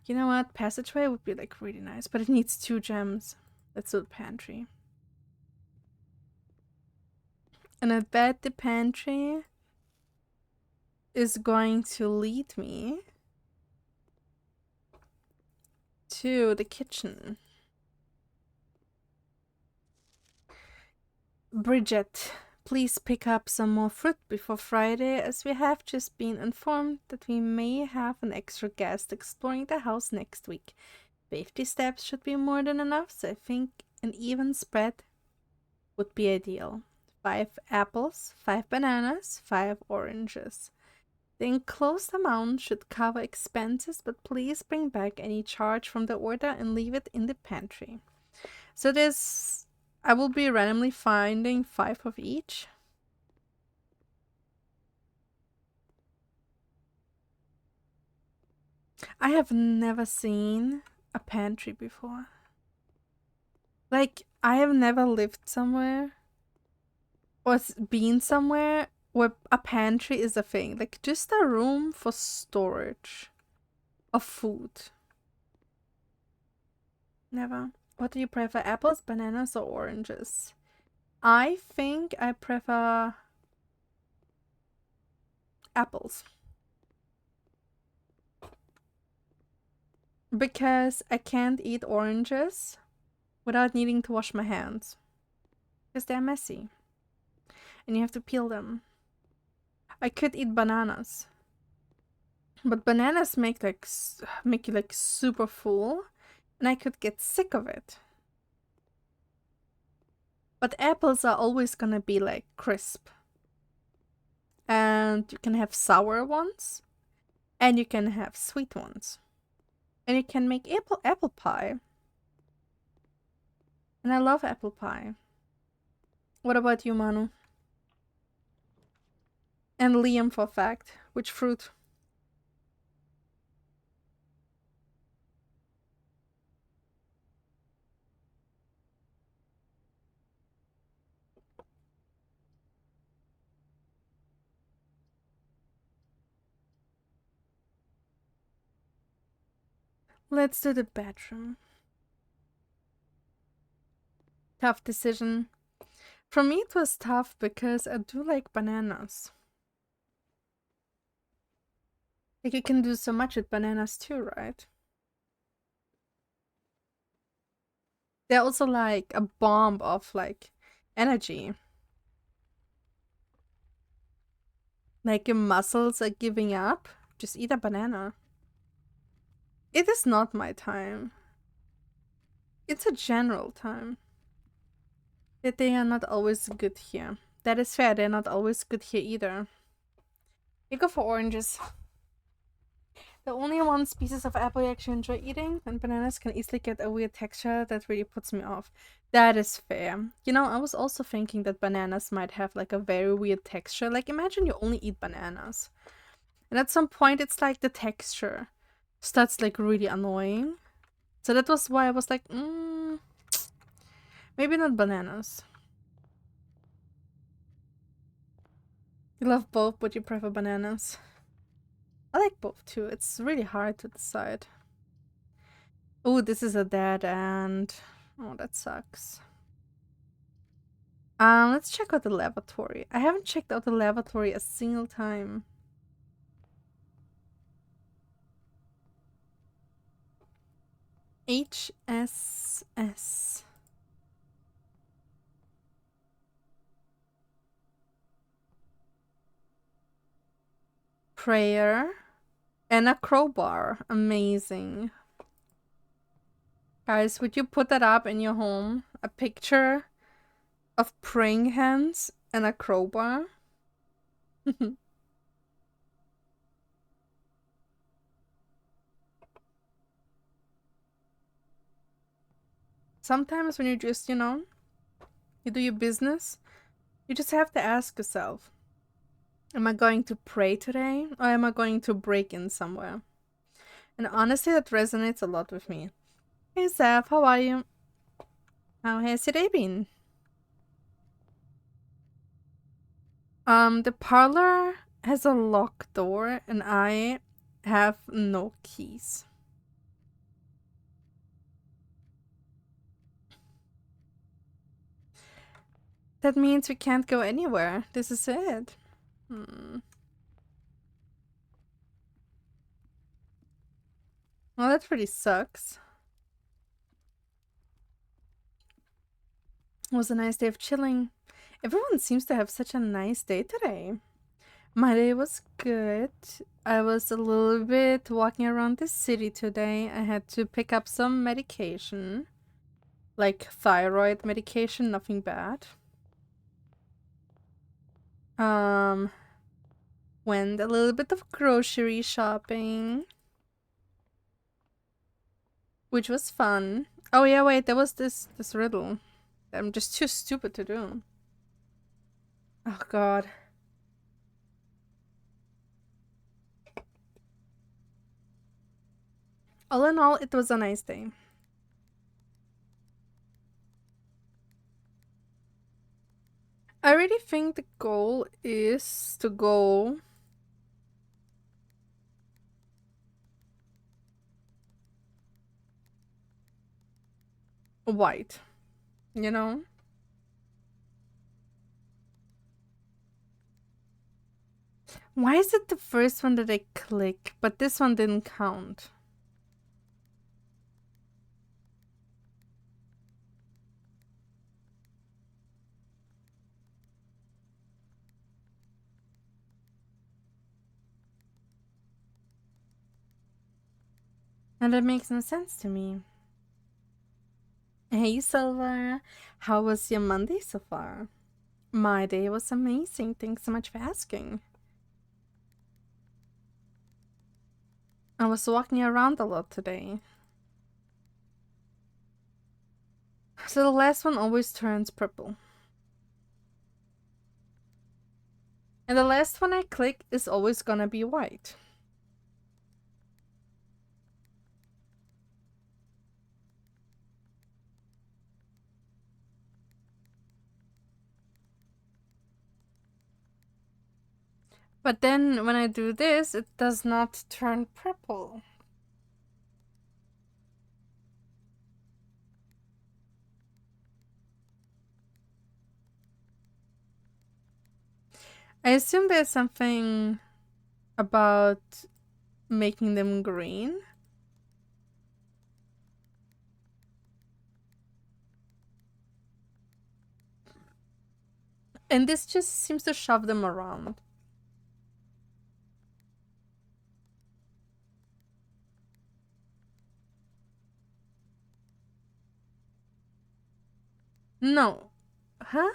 You know what? Passageway would be, like, really nice, but it needs 2 gems. Let's do the pantry. And I bet the pantry is going to lead me to the kitchen. Bridget, please pick up some more fruit before Friday, as we have just been informed that we may have an extra guest exploring the house next week. 50 steps should be more than enough, so I think an even spread would be ideal. 5 apples, 5 bananas, 5 oranges. The enclosed amount should cover expenses, but please bring back any charge from the order and leave it in the pantry. So this, I will be randomly finding 5 of each. I have never seen a pantry before. Like, I have never lived somewhere or been somewhere where a pantry is a thing. Like, just a room for storage of food. Never. What do you prefer, apples, bananas, or oranges? I think I prefer apples. Because I can't eat oranges without needing to wash my hands. Because they're messy. And you have to peel them. I could eat bananas. But bananas make you like super full. And I could get sick of it. But apples are always gonna be like crisp. And you can have sour ones. And you can have sweet ones. And you can make apple pie. And I love apple pie. What about you, Manu? And Liam, for fact. Which fruit? Let's do the bedroom. Tough decision. For me, it was tough because I do like bananas. Like, you can do so much with bananas too, right? They're also like a bomb of like energy. Like your muscles are giving up. Just eat a banana. It is not my time. It's a general time. That they are not always good here. That is fair, they're not always good here either. You go for oranges. The only one species of apple I actually enjoy eating, and bananas can easily get a weird texture that really puts me off. That is fair. You know, I was also thinking that bananas might have like a very weird texture. Like, imagine you only eat bananas. And at some point, it's like the texture starts like really annoying. So that was why I was like, maybe not bananas. You love both, but you prefer bananas. I like both too. It's really hard to decide. Oh, this is a dead end. Oh, that sucks. Let's check out the lavatory. I haven't checked out the lavatory a single time. HSS. Prayer and a crowbar. Amazing. Guys, would you put that up in your home? A picture of praying hands and a crowbar? Sometimes when you just, you know, you do your business, you just have to ask yourself, am I going to pray today or am I going to break in somewhere? And honestly, that resonates a lot with me. Hey Zeph, how are you? How has your day been? The parlor has a locked door and I have no keys. That means we can't go anywhere. This is it. Well, that really sucks. It was a nice day of chilling. Everyone seems to have such a nice day today. My day was good. I was a little bit walking around the city today. I had to pick up some medication. Like thyroid medication, nothing bad. Went a little bit of grocery shopping, which was fun. Oh yeah, wait, there was this riddle. I'm just too stupid to do. Oh god. All in all, it was a nice day. I really think the goal is to go white, you know? Why is it the first one that I click, but this one didn't count? And that makes no sense to me. Hey Silver, how was your Monday so far? My day was amazing. Thanks so much for asking. I was walking around a lot today. So the last one always turns purple. And the last one I click is always gonna be white. But then when I do this, it does not turn purple. I assume there's something about making them green. And this just seems to shove them around. No. Huh?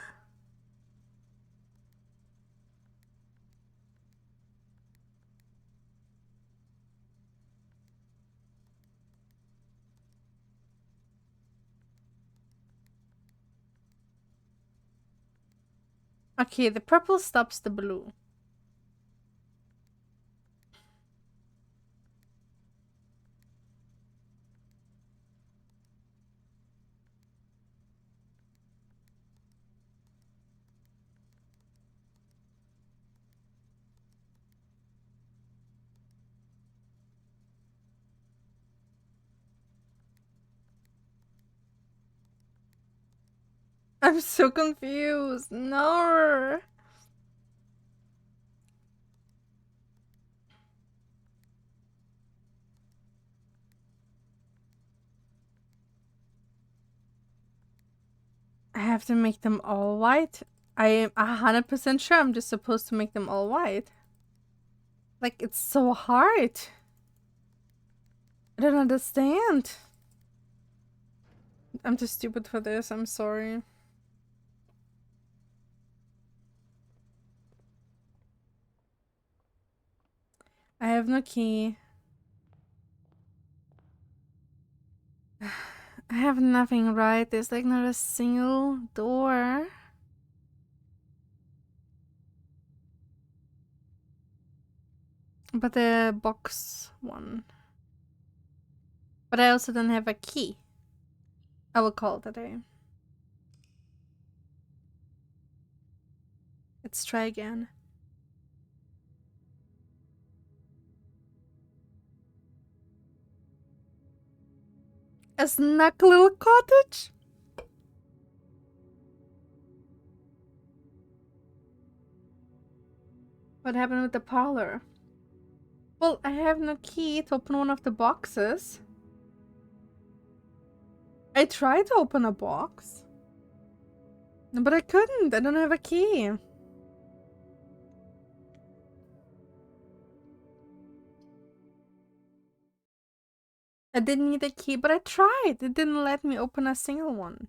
Okay, the purple stops the blue. I'm so confused. No. I have to make them all white? I am 100% sure I'm just supposed to make them all white. Like, it's so hard. I don't understand. I'm too stupid for this. I'm sorry. I have no key. I have nothing right. There's like not a single door. But the box one. But I also don't have a key. I will call it a day. Let's try again. A snug little cottage? What happened with the parlor? Well, I have no key to open one of the boxes. I tried to open a box. But I couldn't. I don't have a key. I didn't need a key, but I tried. It didn't let me open a single one.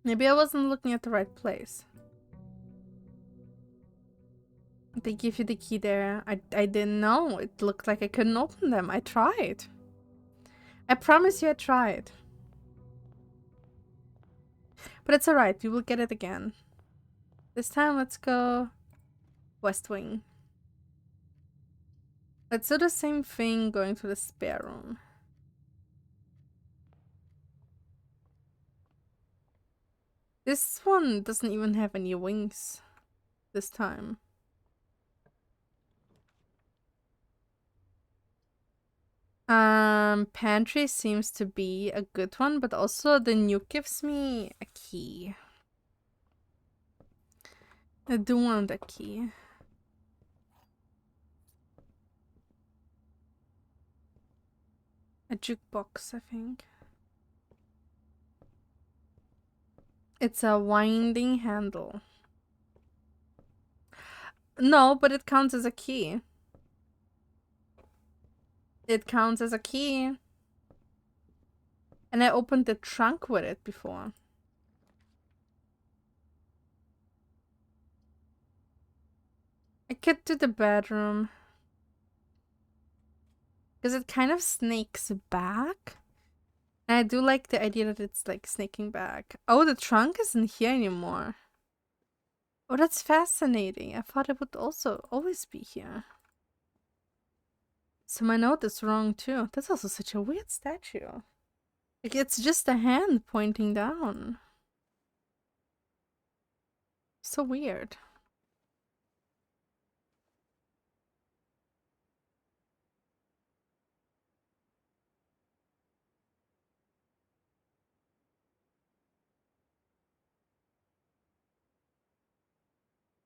Maybe I wasn't looking at the right place. They give you the key there. I didn't know. It looked like I couldn't open them. I tried. I promise you I tried. But it's alright. We will get it again. This time, let's go West Wing. Let's do the same thing going to the spare room. This one doesn't even have any wings this time. Pantry seems to be a good one, but also the nuke gives me a key. I do want a key. A jukebox, I think. It's a winding handle. No, but it counts as a key. It counts as a key. And I opened the trunk with it before. I get to the bedroom. Because it kind of snakes back. And I do like the idea that it's like snaking back. Oh, the trunk isn't here anymore. Oh, that's fascinating. I thought it would also always be here. So my note is wrong too. That's also such a weird statue. Like, it's just a hand pointing down. So weird.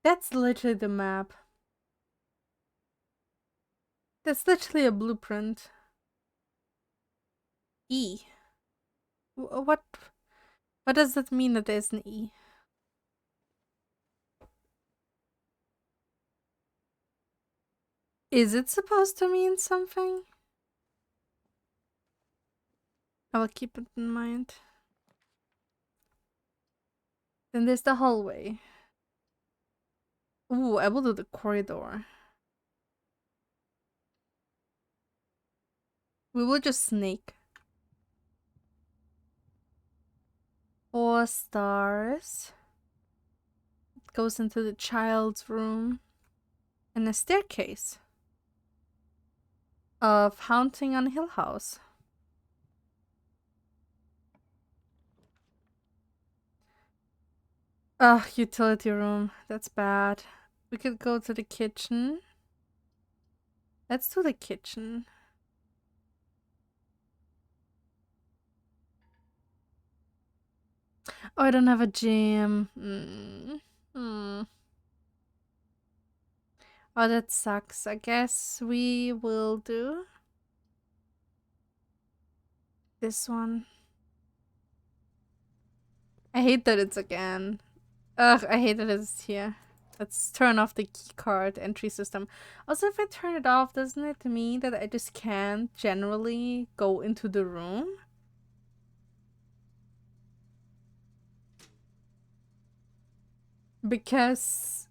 That's literally the map. That's literally a blueprint. E. What does that mean that there's an E? Is it supposed to mean something? I will keep it in mind. Then there's the hallway. Ooh, I will do the corridor. We will just sneak. 4 stars. It goes into the child's room. And a staircase. Of Haunting on Hill House. Ugh, utility room. That's bad. We could go to the kitchen. Let's do the kitchen. Oh, I don't have a gym. Oh, that sucks. I guess we will do this one. I hate that it's again. Ugh, I hate that it's here. Let's turn off the keycard entry system. Also, if I turn it off, doesn't it mean that I just can't generally go into the room? Because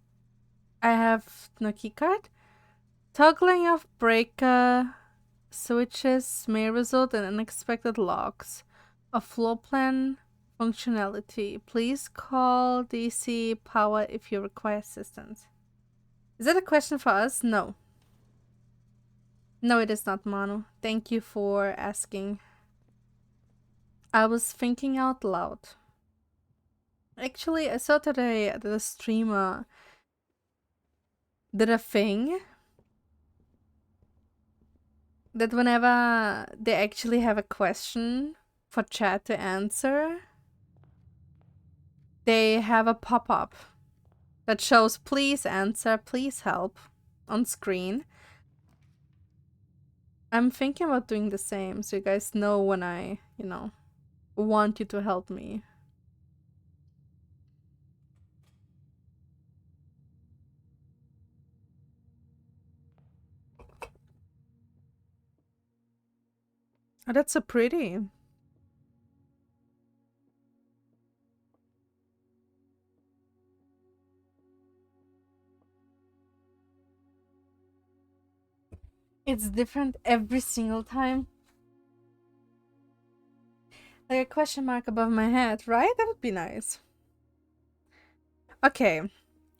I have no keycard? Toggling of breaker switches may result in unexpected locks of floor plan functionality. Please call DC Power if you require assistance. Is that a question for us? No. No, it is not, Manu. Thank you for asking. I was thinking out loud. Actually, I saw today that a streamer did a thing that whenever they actually have a question for chat to answer, they have a pop-up that shows please answer, please help on screen. I'm thinking about doing the same so you guys know when I, want you to help me. Oh, that's so pretty. It's different every single time. Like a question mark above my head, right? That would be nice. Okay.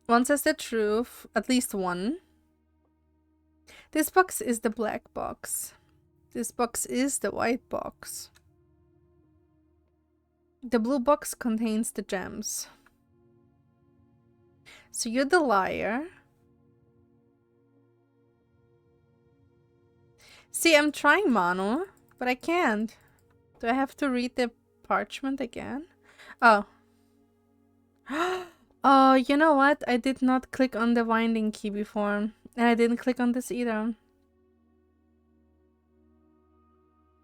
One says the truth, at least one. This box is the black box. This box is the white box. The blue box contains the gems. So you're the liar. See, I'm trying, Manu, but I can't. Do I have to read the parchment again? Oh. Oh, you know what? I did not click on the winding key before. And I didn't click on this either.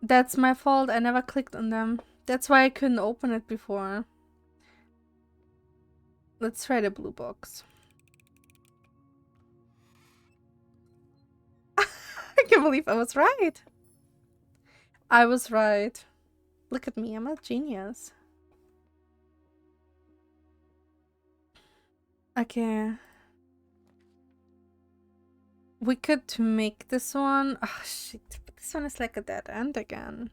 That's my fault. I never clicked on them. That's why I couldn't open it before. Let's try the blue box. I can't believe I was right. I was right. Look at me, I'm a genius. Okay. We could make this one. Oh shit. This one is like a dead end again.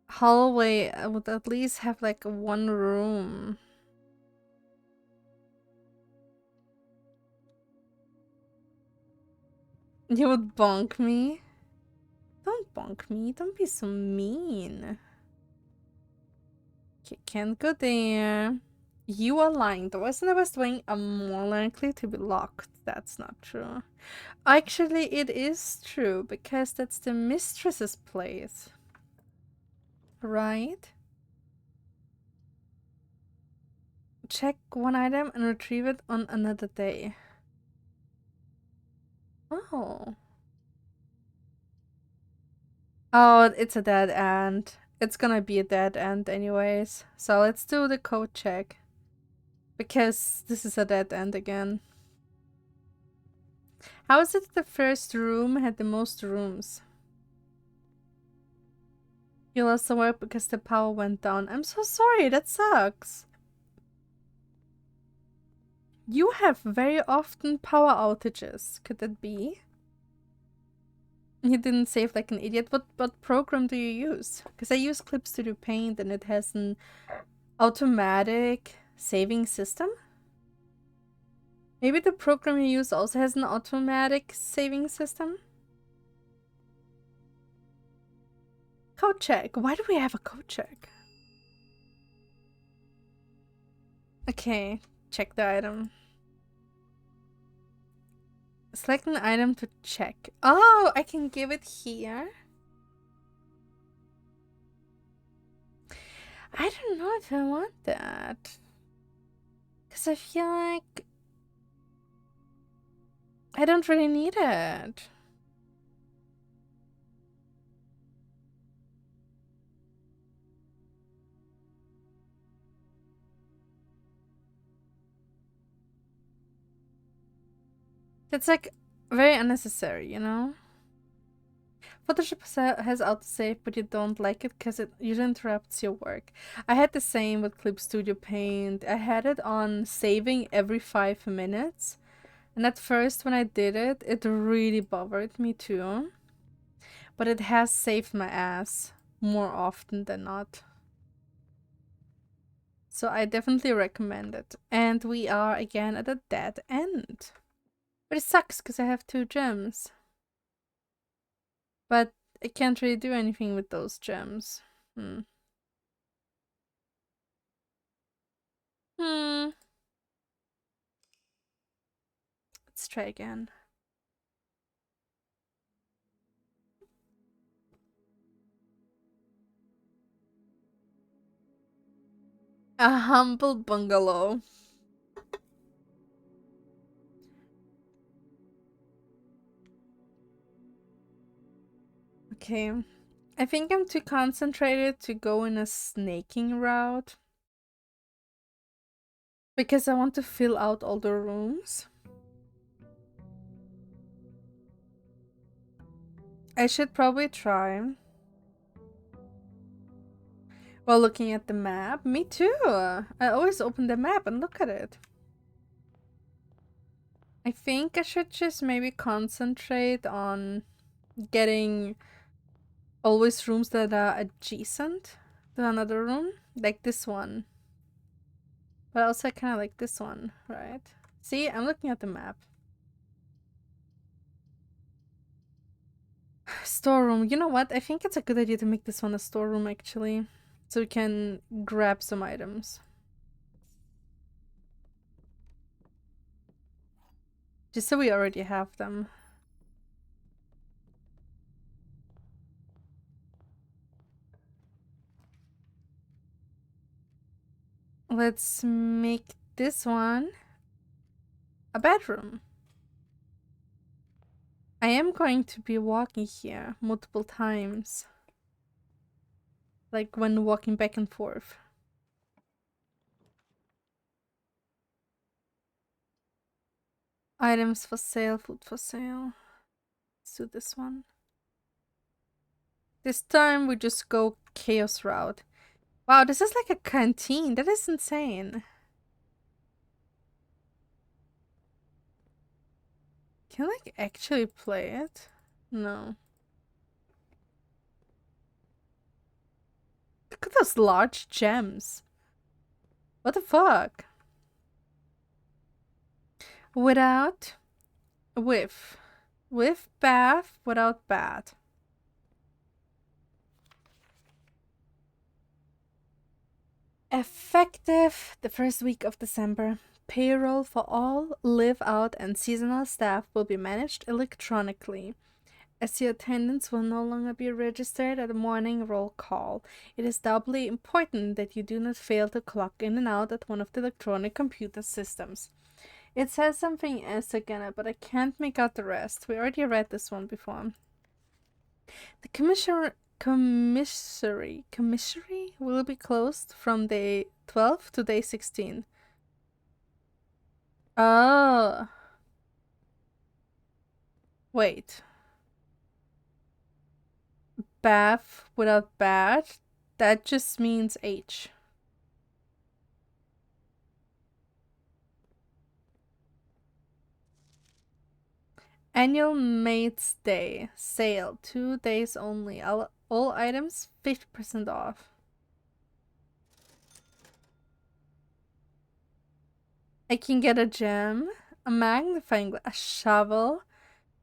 Hallway, I would at least have like one room. You would bonk me? Don't bonk me. Don't be so mean. Okay, can't go there. You are lying. The West and the West Wing are more likely to be locked. That's not true. Actually, it is true, because that's the mistress's place. Right? Check one item and retrieve it on another day. Oh. Oh, it's a dead end. It's gonna be a dead end anyways. So let's do the code check. Because this is a dead end again. How is it the first room had the most rooms? You lost the work because the power went down. I'm so sorry, that sucks. You have very often power outages. Could that be? You didn't save like an idiot. What program do you use? Because I use Clip Studio Paint and it has an automatic saving system. Maybe the program you use also has an automatic saving system? Code check. Why do we have a code check? Okay, check the item. Select an item to check. Oh, I can give it here. I don't know if I want that. Because I feel like I don't really need it. It's like very unnecessary, you know? Photoshop has autosave, but you don't like it because it usually interrupts your work. I had the same with Clip Studio Paint. I had it on saving every 5 minutes. And at first when I did it, it really bothered me too. But it has saved my ass more often than not. So I definitely recommend it. And we are again at a dead end. But it sucks because I have 2 gems. But I can't really do anything with those gems. Let's try again. A humble bungalow. Okay. I think I'm too concentrated to go in a snaking route. Because I want to fill out all the rooms. I should probably try. While looking at the map. Me too. I always open the map and look at it. I think I should just maybe concentrate on getting always rooms that are adjacent to another room. Like this one. But also I kind of like this one, right? See, I'm looking at the map. Storeroom. You know what? I think it's a good idea to make this one a storeroom, actually. So we can grab some items. Just so we already have them. Let's make this one a bedroom. I am going to be walking here multiple times. Like when walking back and forth. Items for sale, food for sale. Let's do this one. This time we just go chaos route. Wow, this is like a canteen. That is insane. Can I like actually play it? No. Look at those large gems. What the fuck? Without, with. With bath, without bath. Effective the first week of December. Payroll for all live out and seasonal staff will be managed electronically. As your attendance will no longer be registered at a morning roll call, it is doubly important that you do not fail to clock in and out at one of the electronic computer systems. It says something else again, but I can't make out the rest. We already read this one before. The commissary will be closed from day 12 to day 16. Oh. Wait. Bath without bath? That just means H. Annual Mates Day sale, 2 days only. All items 50% off. I can get a gem, a magnifying glass, a shovel,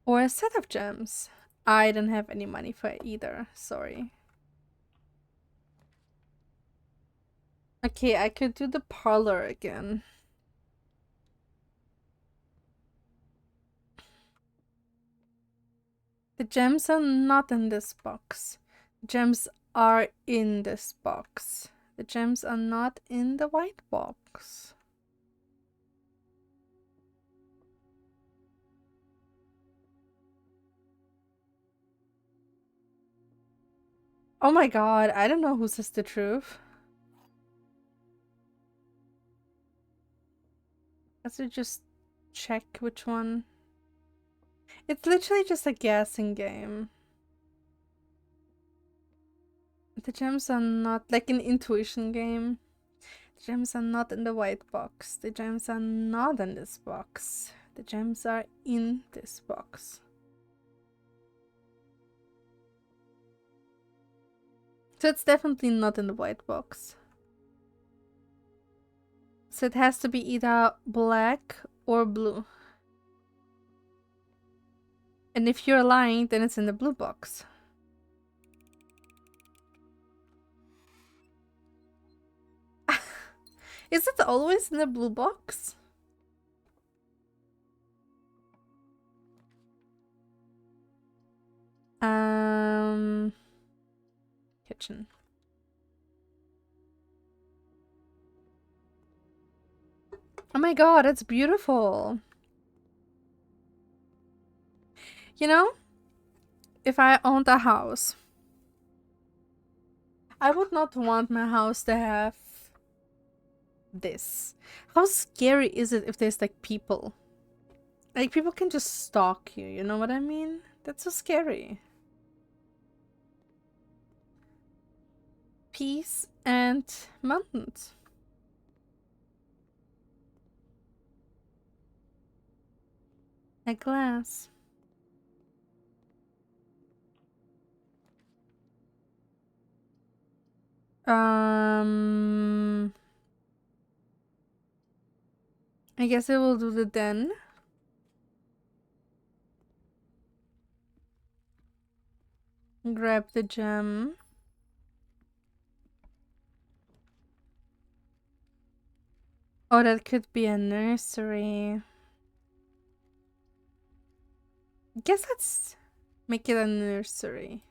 or a set of gems. I don't have any money for either, sorry. Okay, I could do the parlor again. The gems are not in this box. The gems are in this box. The gems are not in the white box. Oh my god, I don't know who says the truth. Let's just check which one. It's literally just a guessing game. The gems are not like an intuition game. The gems are not in the white box. The gems are not in this box. The gems are in this box. So it's definitely not in the white box. So it has to be either black or blue. And if you're lying, then it's in the blue box. Is it always in the blue box? Kitchen. Oh my god, it's beautiful. You know, if I owned a house, I would not want my house to have this. How scary is it if there's like people? Like people can just stalk you, you know what I mean? That's so scary. Peace and mountains. A glass. I guess I will do the den. Grab the gem. Oh, that could be a nursery. Guess let's make it a nursery.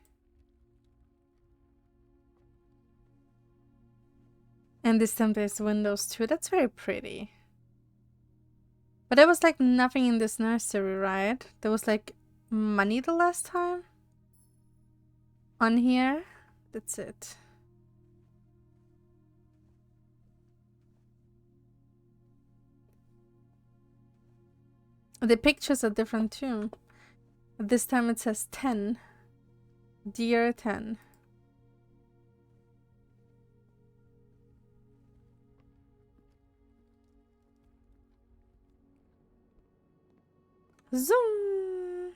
And this time there's windows too. That's very pretty. But there was like nothing in this nursery, right? There was like money the last time. On here. That's it. The pictures are different too. This time it says 10. Dear 10. Zoom!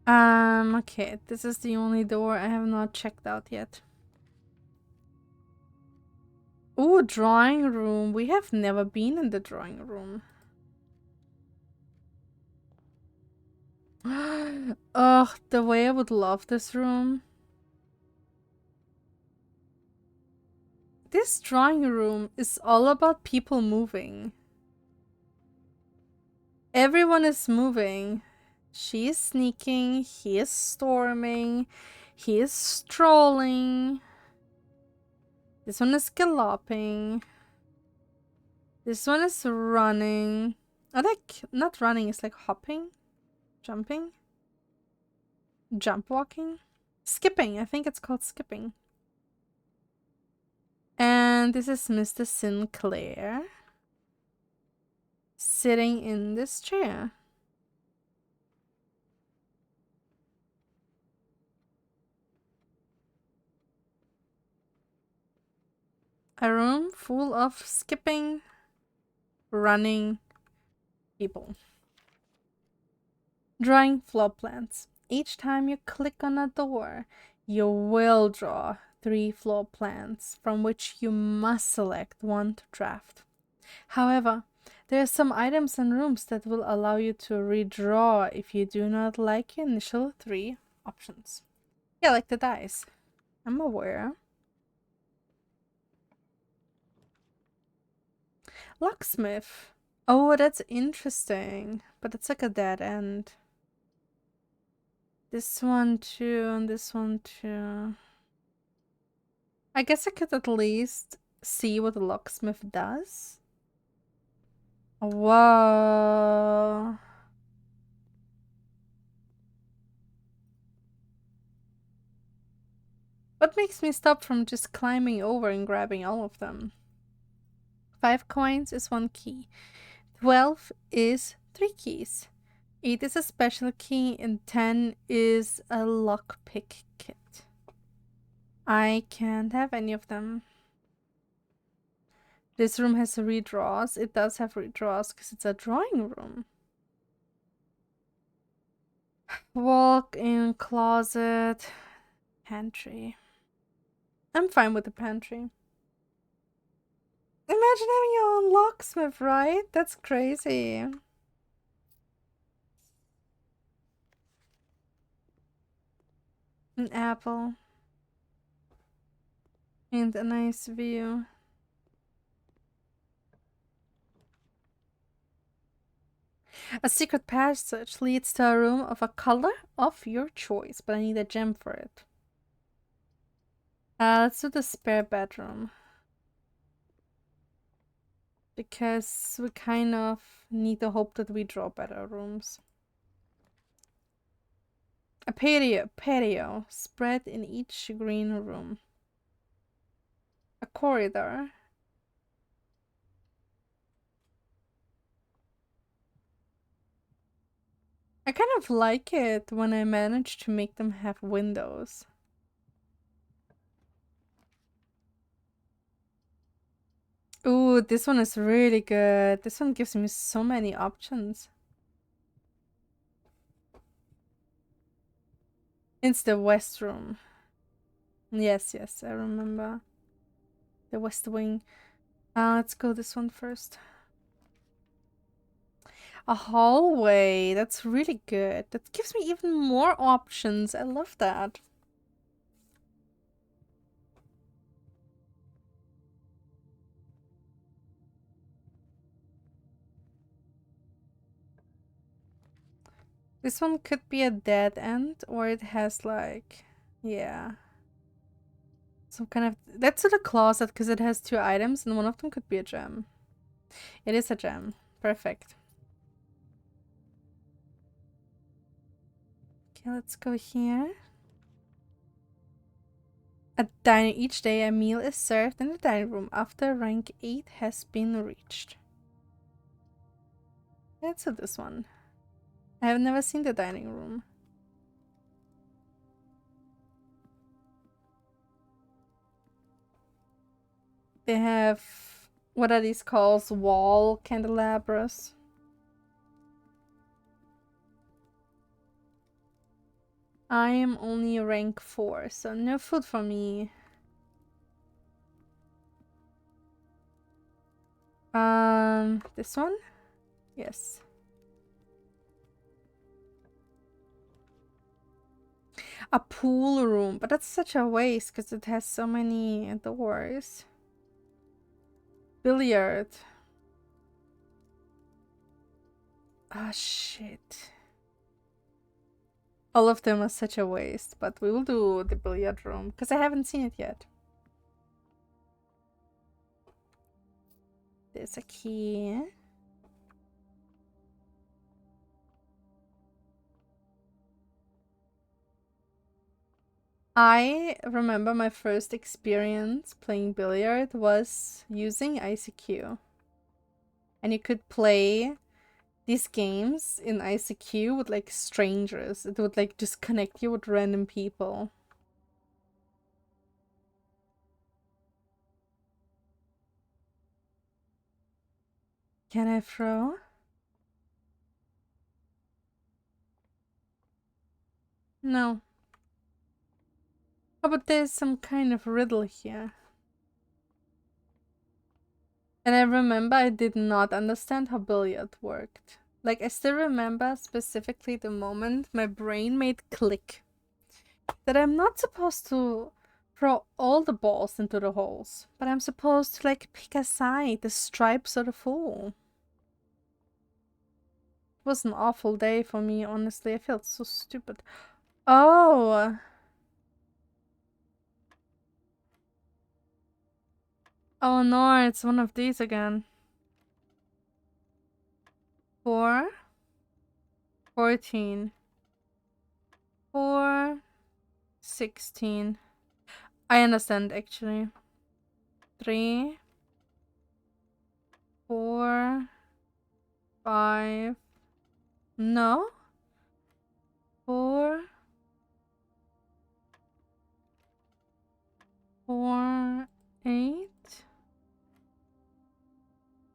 Okay, this is the only door I have not checked out yet. Ooh, drawing room. We have never been in the drawing room. Ugh, the way I would love this room. This drawing room is all about people moving. Everyone is moving. She is sneaking, he is storming, he is strolling. This one is galloping. This one is running. I like, not running, it's like hopping, jumping, jump walking, skipping. I think it's called skipping. And this is Mr. Sinclair sitting in this chair. A room full of skipping, running people. Drawing floor plans. Each time you click on a door, you will draw 3 floor plans from which you must select one to draft. However, there are some items and rooms that will allow you to redraw if you do not like your initial 3 options. Yeah, like the dice. I'm aware. Locksmith. Oh, that's interesting. But it's like a dead end. This one too, and this one too. I guess I could at least see what the locksmith does. Whoa. What makes me stop from just climbing over and grabbing all of them? 5 coins is 1 key. 12 is 3 keys. 8 is a special key and 10 is a lockpick kit. I can't have any of them. This room has redraws. It does have redraws because it's a drawing room. Walk-in closet. Pantry. I'm fine with the pantry. Imagine having your own locksmith, right? That's crazy. An apple. And a nice view. A secret passage leads to a room of a color of your choice, but I need a gem for it. Let's do the spare bedroom. Because we kind of need to hope that we draw better rooms. A patio spread in each green room. A corridor. I kind of like it when I manage to make them have windows. Ooh, this one is really good. This one gives me so many options. It's the West Room. Yes, I remember. The West Wing. Let's go this one first. A hallway. That's really good. That gives me even more options. I love that. This one could be a dead end, or it has like, yeah, some kind of. Let's do the closet because it has 2 items, and one of them could be a gem. It is a gem. Perfect. Okay, let's go here. Each day a meal is served in the dining room after rank 8 has been reached. Let's do this one. I have never seen the dining room. They have, what are these called? Wall candelabras. I am only rank 4, so no food for me. This one? Yes. A pool room, but that's such a waste because it has so many doors. Billiard. Ah, shit. All of them are such a waste, but we will do the billiard room because I haven't seen it yet. There's a key. I remember my first experience playing billiard was using ICQ. And you could play these games in ICQ with like strangers. It would like just connect you with random people. Can I throw? No. Oh, but there's some kind of riddle here. And I remember I did not understand how billiard worked. Like, I still remember specifically the moment my brain made click. That I'm not supposed to throw all the balls into the holes, but I'm supposed to, like, pick a side, the stripes or the full. It was an awful day for me, honestly. I felt so stupid. Oh! Oh no, it's one of these again. 4, 14, 4, 16. I understand actually. 3, 4, 5. No? 4, 4, 8.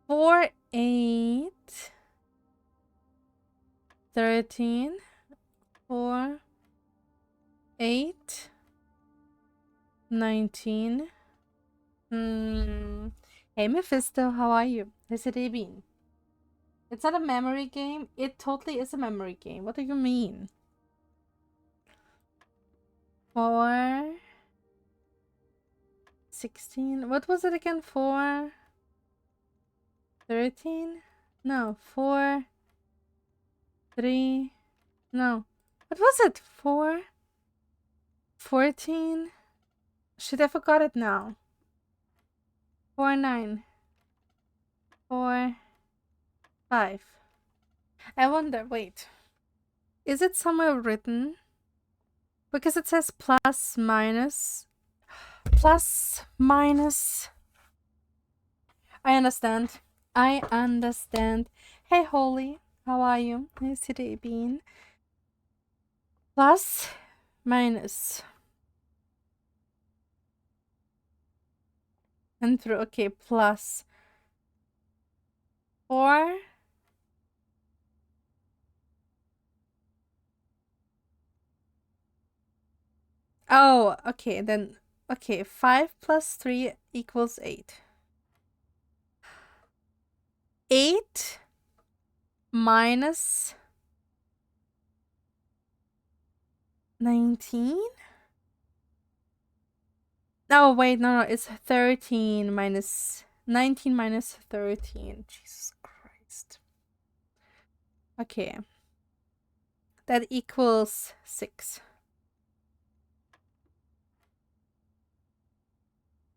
4, 8. 13, 4, 8, 19. Hey Mephisto, how are you? How's your day been? It's not a memory game. It totally is a memory game. What do you mean? 4, 16. What was it again? 4, 13? No, 4, 3. No. What was it? 4, 14? Shit, I forgot it now. 4, 9. 4, 5. I wonder, wait. Is it somewhere written? Because it says plus, minus. Plus, minus. I understand. I understand. Hey, Holly. How are you? How's today been? Plus, minus. And through. Okay, plus. 4. Oh, okay, then. Okay, 5 plus 3 equals 8. 8 minus 19? Oh, wait, no, it's 13 minus 19 minus 13. Jesus Christ. Okay. That equals 6.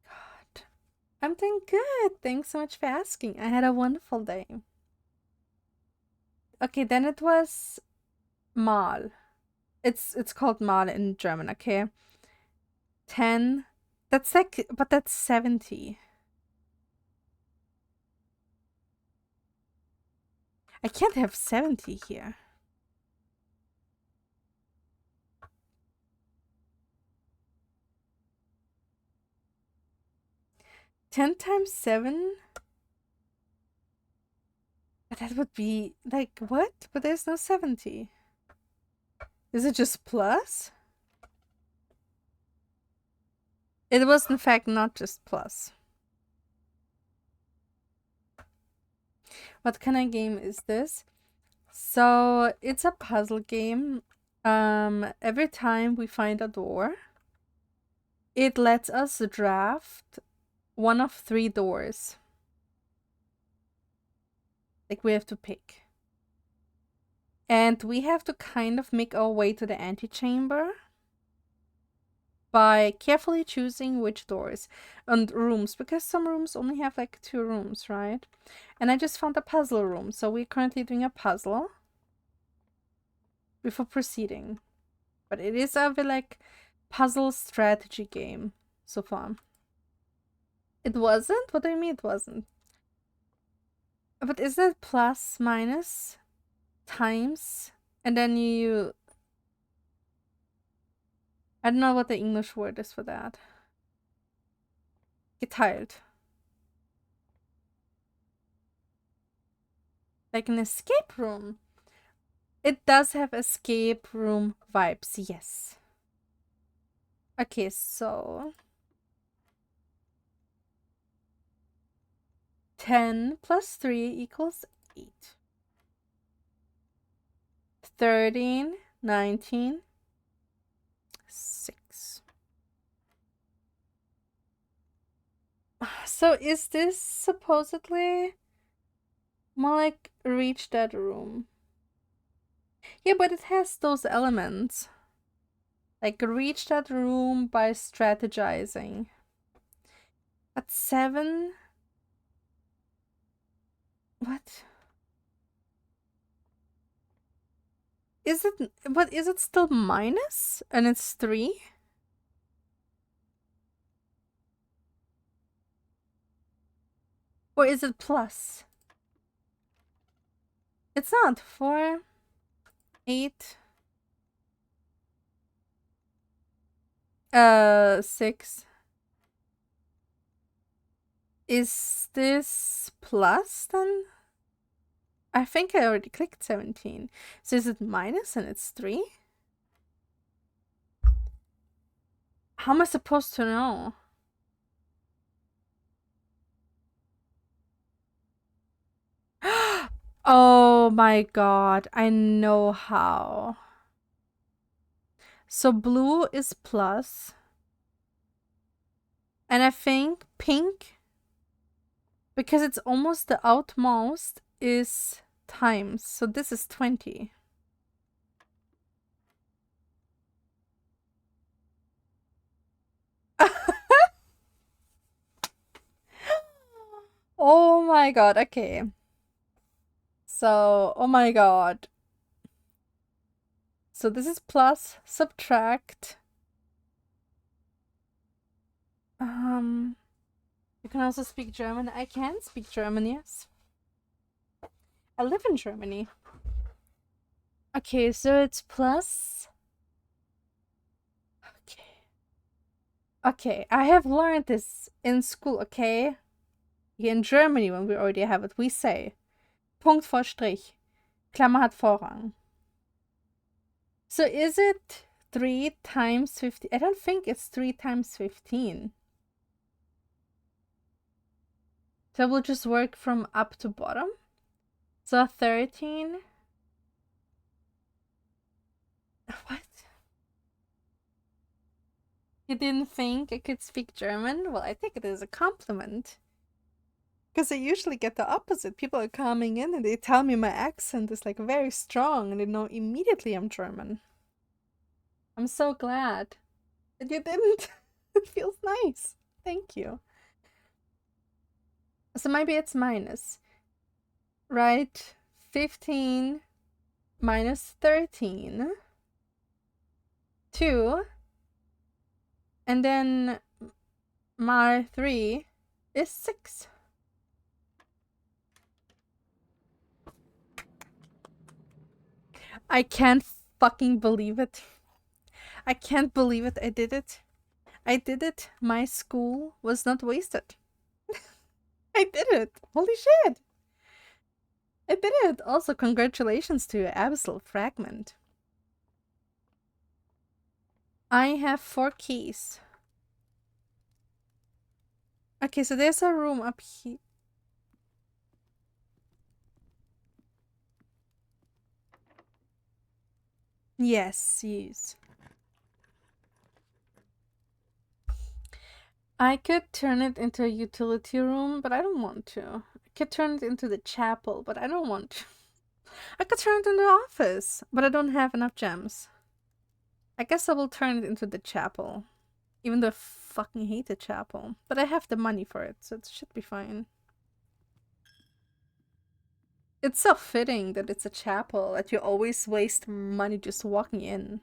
God. I'm doing good. Thanks so much for asking. I had a wonderful day. Okay, then it was Mal. It's called Mal in German, okay? 10. That's like, but that's 70. I can't have 70 here. Ten times 7? But that would be like what? But there's no 70. Is it just plus? It was in fact not just plus. What kind of game is this? So it's a puzzle game. Every time we find a door, it lets us draft one of 3 doors. Like we have to pick. And we have to kind of make our way to the antechamber by carefully choosing which doors and rooms, because some rooms only have like 2 rooms, right? And I just found a puzzle room, so we're currently doing a puzzle before proceeding. But it is a like puzzle strategy game so far. It wasn't? What do you mean it wasn't? But is it plus, minus, times, and then you... I don't know what the English word is for that. Geteilt. Like an escape room. It does have escape room vibes, yes. Okay, so 10 plus 3 equals 8. 13, 19, 6. So is this supposedly more like reach that room? Yeah, but it has those elements. Like reach that room by strategizing. At 7? What? Is it, but is it still minus? And it's 3? Or is it plus? It's not. 4, 8, 6. Is this plus then? I think I already clicked 17. So is it minus and it's 3? How am I supposed to know? Oh my god, I know how. So blue is plus. And I think pink, because it's almost the outmost, is times. So this is 20. Oh my god, okay. So, oh my god. So this is plus, subtract. You can also speak German. I can speak German, yes. I live in Germany. Okay, so it's plus. Okay, I have learned this in school, okay? Here in Germany, when we already have it, we say Punkt vor Strich. Klammer hat Vorrang. So is it 3 times 15? I don't think it's 3 times 15. So we'll just work from up to bottom. So 13. What? You didn't think I could speak German? Well, I think it is a compliment. Because I usually get the opposite. People are coming in and they tell me my accent is like very strong and they know immediately I'm German. I'm so glad that you didn't. It feels nice. Thank you. So maybe it's minus. Right? 15 minus 13. 2. And then my 3 is 6. I can't fucking believe it. I can't believe it. I did it. I did it. My school was not wasted. I did it. Holy shit. I did it. Also, congratulations to Abyssal Fragment. I have 4 keys. Okay, so there's a room up here. Yes, yes. I could turn it into a utility room, but I don't want to. I could turn it into the chapel, but I don't want to. I could turn it into the office, but I don't have enough gems. I guess I will turn it into the chapel. Even though I fucking hate the chapel. But I have the money for it, so it should be fine. It's so fitting that it's a chapel, that you always waste money just walking in.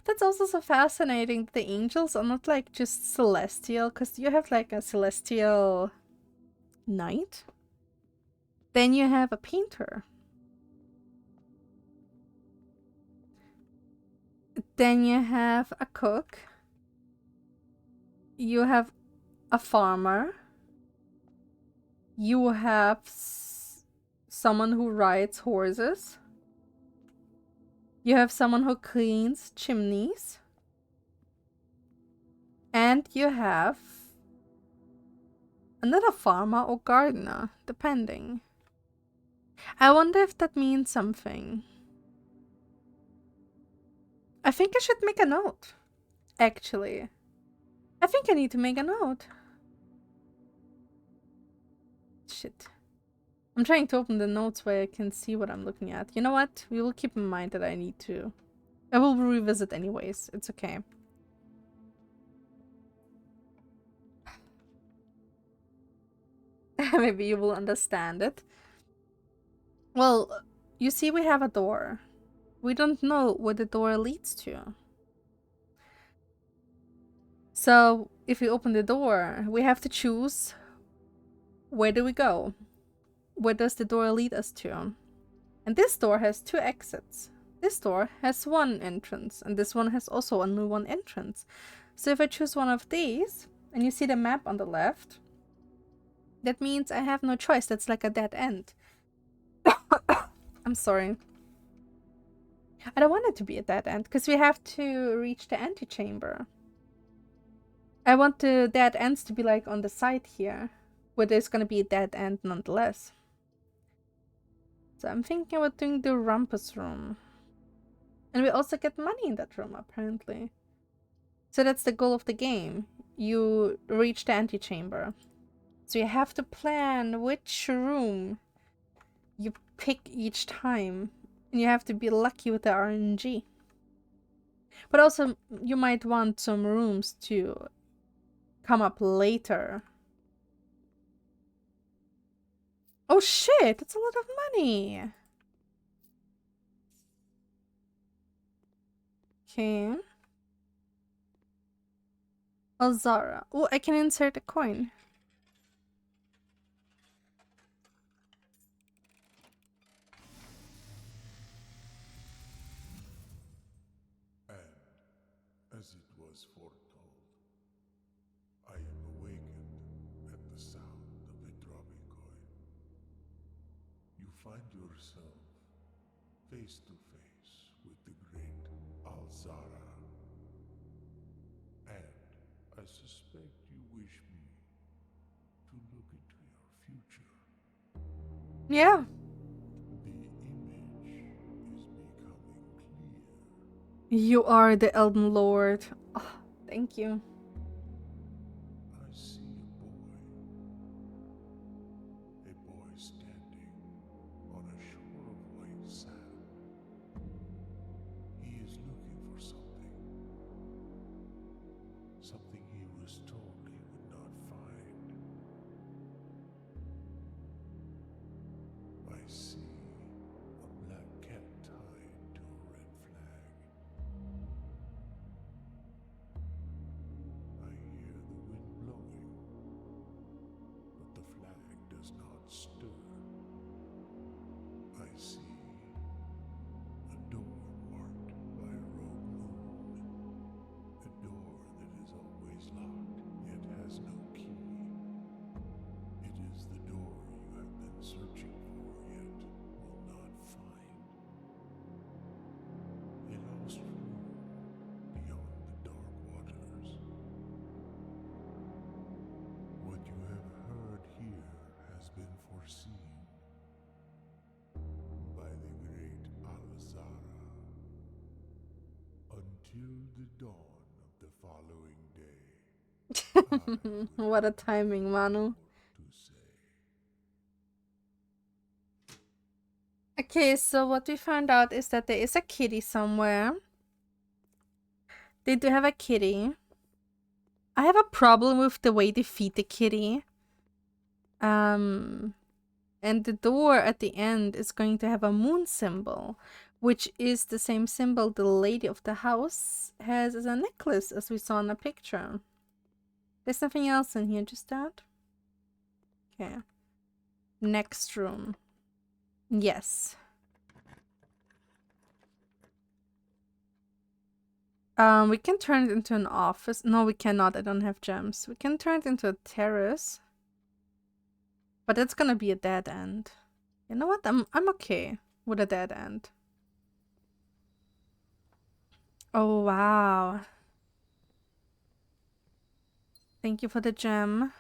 That's also so fascinating. The angels are not like just celestial, because you have like a celestial knight. Then you have a painter. Then you have a cook. You have a farmer. You have someone who rides horses. You have someone who cleans chimneys. And you have another farmer or gardener, depending. I wonder if that means something. I think I should make a note. Actually. I think I need to make a note. Shit. I'm trying to open the notes where I can see what I'm looking at. You know what? We will keep in mind that I need to. I will revisit anyways. It's okay. Maybe you will understand it. Well, you see we have a door. We don't know where the door leads to. So, if we open the door, we have to choose where do we go? Where does the door lead us to? And this door has 2 exits. This door has 1 entrance, and this one has also only 1 entrance. So if I choose one of these, and you see the map on the left, that means I have no choice. That's like a dead end. I'm sorry. I don't want it to be a dead end, because we have to reach the antechamber. I want the dead ends to be like on the side here, where there's gonna be a dead end nonetheless. So I'm thinking about doing the rumpus room. And we also get money in that room, apparently. So that's the goal of the game. You reach the antechamber. So you have to plan which room you pick each time. And you have to be lucky with the RNG. But also, you might want some rooms to come up later. Oh shit, that's a lot of money. Okay. Alzara. Oh, I can insert a coin. And as it was foretold, I am awakened at the sound of the dropping coin. You find yourself face to face with the great Alzara. And I suspect you wish me to look into your future. Yeah. The image is becoming clear. You are the Elden Lord. Oh, thank you. I see a boy standing on a shore of white sand. He is looking for something. Something he was told he would not find. I see a black cat tied to a red flag. I hear the wind blowing, but the flag does not stir. I see a door marked by a rogue moon. A door that is always locked, yet has no key. It is the door you have been searching for, yet will not find. A lost room beyond the dark waters. What you have heard here has been foreseen by the great Alzara. Until the dawn of the following day, I What a timing, Manu. to say. Okay, so what we found out is that there is a kitty somewhere. They do have a kitty. I have a problem with the way they feed the kitty. And the door at the end is going to have a moon symbol, which is the same symbol the lady of the house has as a necklace, as we saw in the picture. There's nothing else in here, just that? Okay. Next room. Yes. We can turn it into an office. No, we cannot. I don't have gems. We can turn it into a terrace. But that's gonna be a dead end. You know what? I'm okay with a dead end. Oh wow. Thank you for the gem.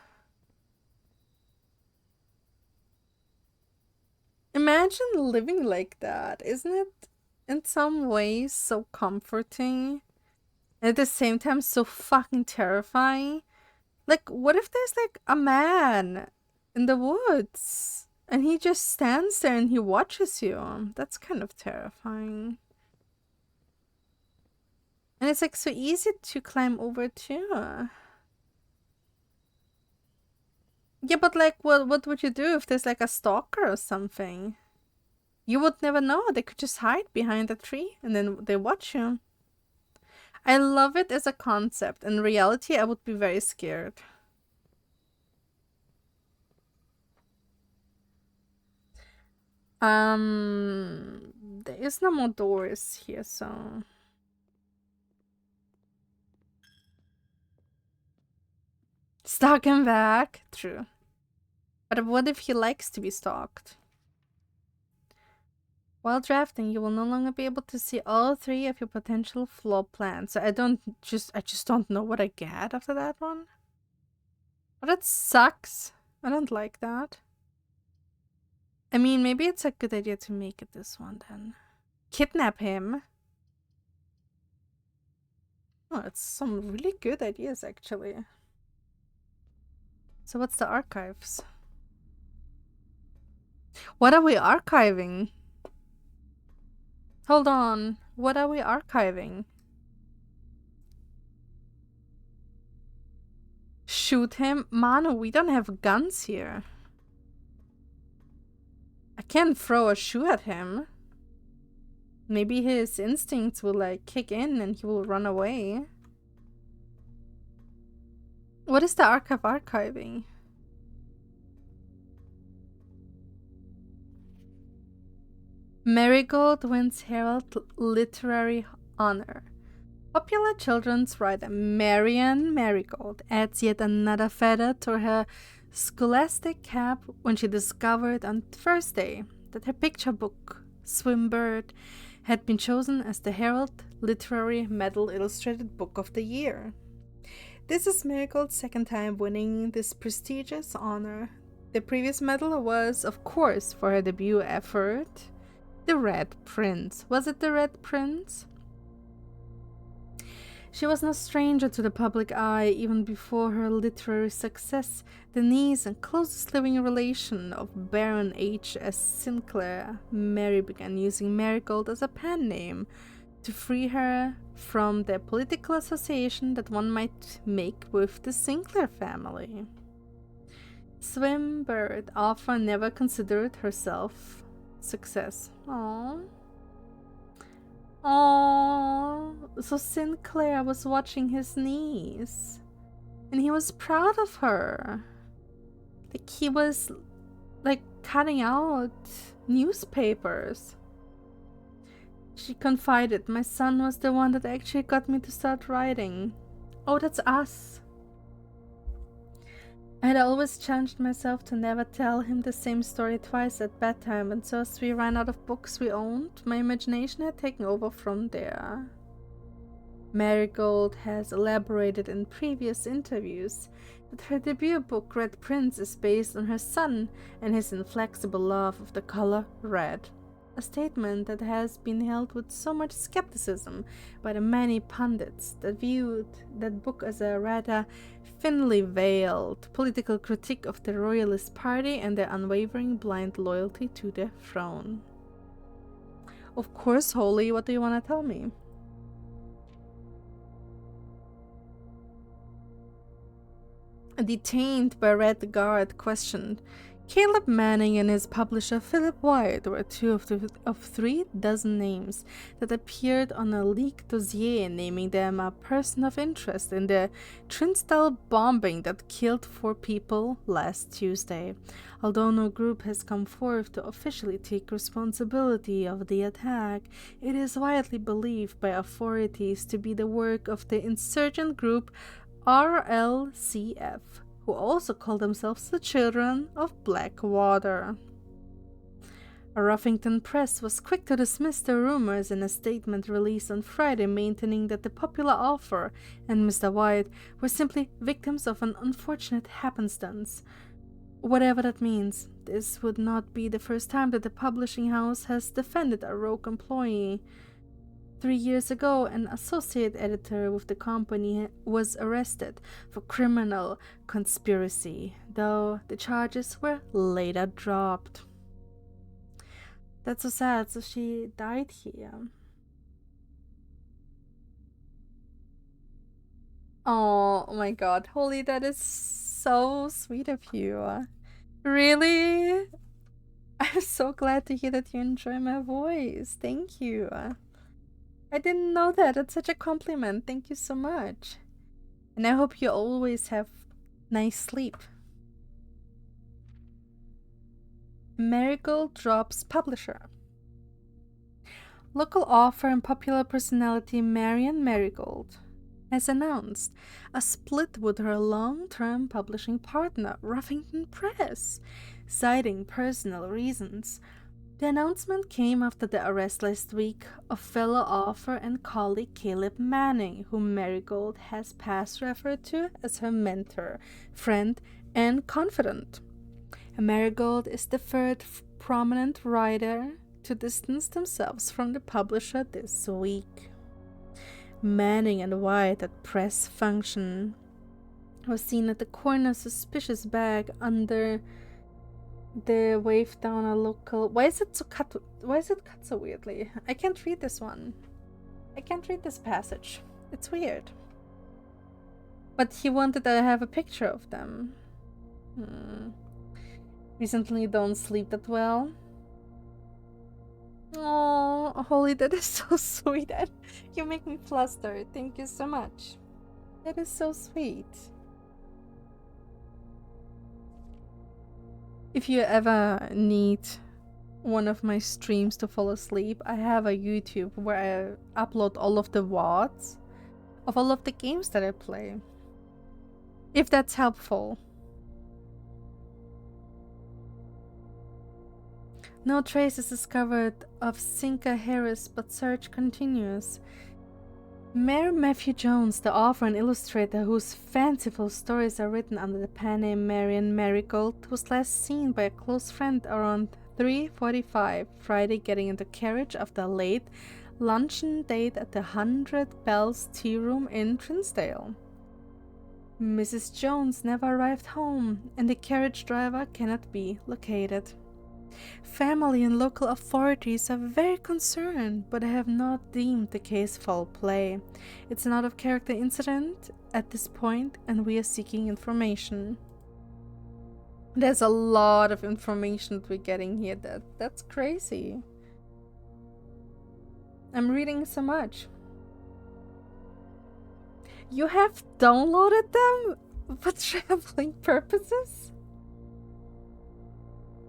Imagine living like that. Isn't it in some ways so comforting? And at the same time so fucking terrifying? Like, what if there's like a man in the woods and he just stands there and he watches you? That's kind of terrifying. And it's like so easy to climb over too. Yeah, but like, what would you do if there's like a stalker or something? You would never know. They could just hide behind a tree and then they watch you. I love it as a concept. In reality, I would be very scared. There is no more doors here, so... Stalk him back? True. But what if he likes to be stalked? While drafting, you will no longer be able to see all 3 of your potential floor plans. So I just don't know what I get after that one. But that sucks. I don't like that. I mean, maybe it's a good idea to make it this one then. Kidnap him. Oh, it's some really good ideas actually. So what's the archives? What are we archiving? Hold on. What are we archiving? Shoot him? Manu, we don't have guns here. I can't throw a shoe at him. Maybe his instincts will like kick in and he will run away. What is the archive archiving? Marigold wins Herald Literary Honor. Popular children's writer Marianne Marigold adds yet another feather to her scholastic cap when she discovered on Thursday that her picture book, Swimbird, had been chosen as the Herald Literary Medal Illustrated Book of the Year. This is Marigold's second time winning this prestigious honor. The previous medal was, of course, for her debut effort, The Red Prince. Was it The Red Prince? She was no stranger to the public eye even before her literary success. The niece and closest living relation of Baron H.S. Sinclair, Mary began using Marigold as a pen name to free her from the political association that one might make with the Sinclair family. Swimbird often never considered herself success. Aww. Oh, so Sinclair was watching his niece and he was proud of her. Like he was like cutting out newspapers. She confided, my son was the one that actually got me to start writing. Oh, that's us. I had always challenged myself to never tell him the same story twice at bedtime, and so as we ran out of books we owned, my imagination had taken over from there. Marigold has elaborated in previous interviews that her debut book, Red Prince, is based on her son and his inflexible love of the color red. A statement that has been held with so much skepticism by the many pundits that viewed that book as a rather thinly veiled political critique of the Royalist Party and their unwavering blind loyalty to the throne. Of course, Holy, what do you want to tell me? Detained by Red Guard questioned, Caleb Manning and his publisher Philip White were two of 3 dozen names that appeared on a leaked dossier naming them a person of interest in the Trinsdale bombing that killed 4 people last Tuesday. Although no group has come forth to officially take responsibility of the attack, it is widely believed by authorities to be the work of the insurgent group RLCF, who also call themselves the Children of Blackwater. A Ruffington Press was quick to dismiss the rumors in a statement released on Friday, maintaining that the popular author and Mr. White were simply victims of an unfortunate happenstance. Whatever that means, this would not be the first time that the publishing house has defended a rogue employee. 3 years ago, an associate editor with the company was arrested for criminal conspiracy, though the charges were later dropped. That's so sad. So she died here. Oh my god, Holly, that is so sweet of you. Really? I'm so glad to hear that you enjoy my voice. Thank you. I didn't know that. That's such a compliment. Thank you so much. And I hope you always have nice sleep. Marigold drops publisher. Local author and popular personality Marian Marigold has announced a split with her long-term publishing partner, Ruffington Press, citing personal reasons. The announcement came after the arrest last week of fellow author and colleague Caleb Manning, whom Marigold has past referred to as her mentor, friend, and confidant. Marigold is the third prominent writer to distance themselves from the publisher this week. Manning and White at press function was seen at the corner, suspicious bag under the wave down a local. Why is it cut so weirdly? I can't read this one. I can't read this passage. It's weird. But he wanted to have a picture of them. Recently don't sleep that well. Oh, Holly, that is so sweet. You make me fluster. Thank you so much. That is so sweet. If you ever need one of my streams to fall asleep, I have a YouTube where I upload all of the VODs of all of the games that I play. If that's helpful. No trace is discovered of Cinca Harris, but search continues. Mayor Matthew Jones, the author and illustrator whose fanciful stories are written under the pen name Marian Marigold, was last seen by a close friend around 3:45 Friday getting into carriage after a late luncheon date at the 100 Bells Tea Room in Trinsdale. Mrs. Jones never arrived home, and the carriage driver cannot be located. Family and local authorities are very concerned, but have not deemed the case foul play. It's an out-of-character incident at this point, and we are seeking information. There's a lot of information that we're getting here. That's crazy. I'm reading so much. You have downloaded them for traveling purposes?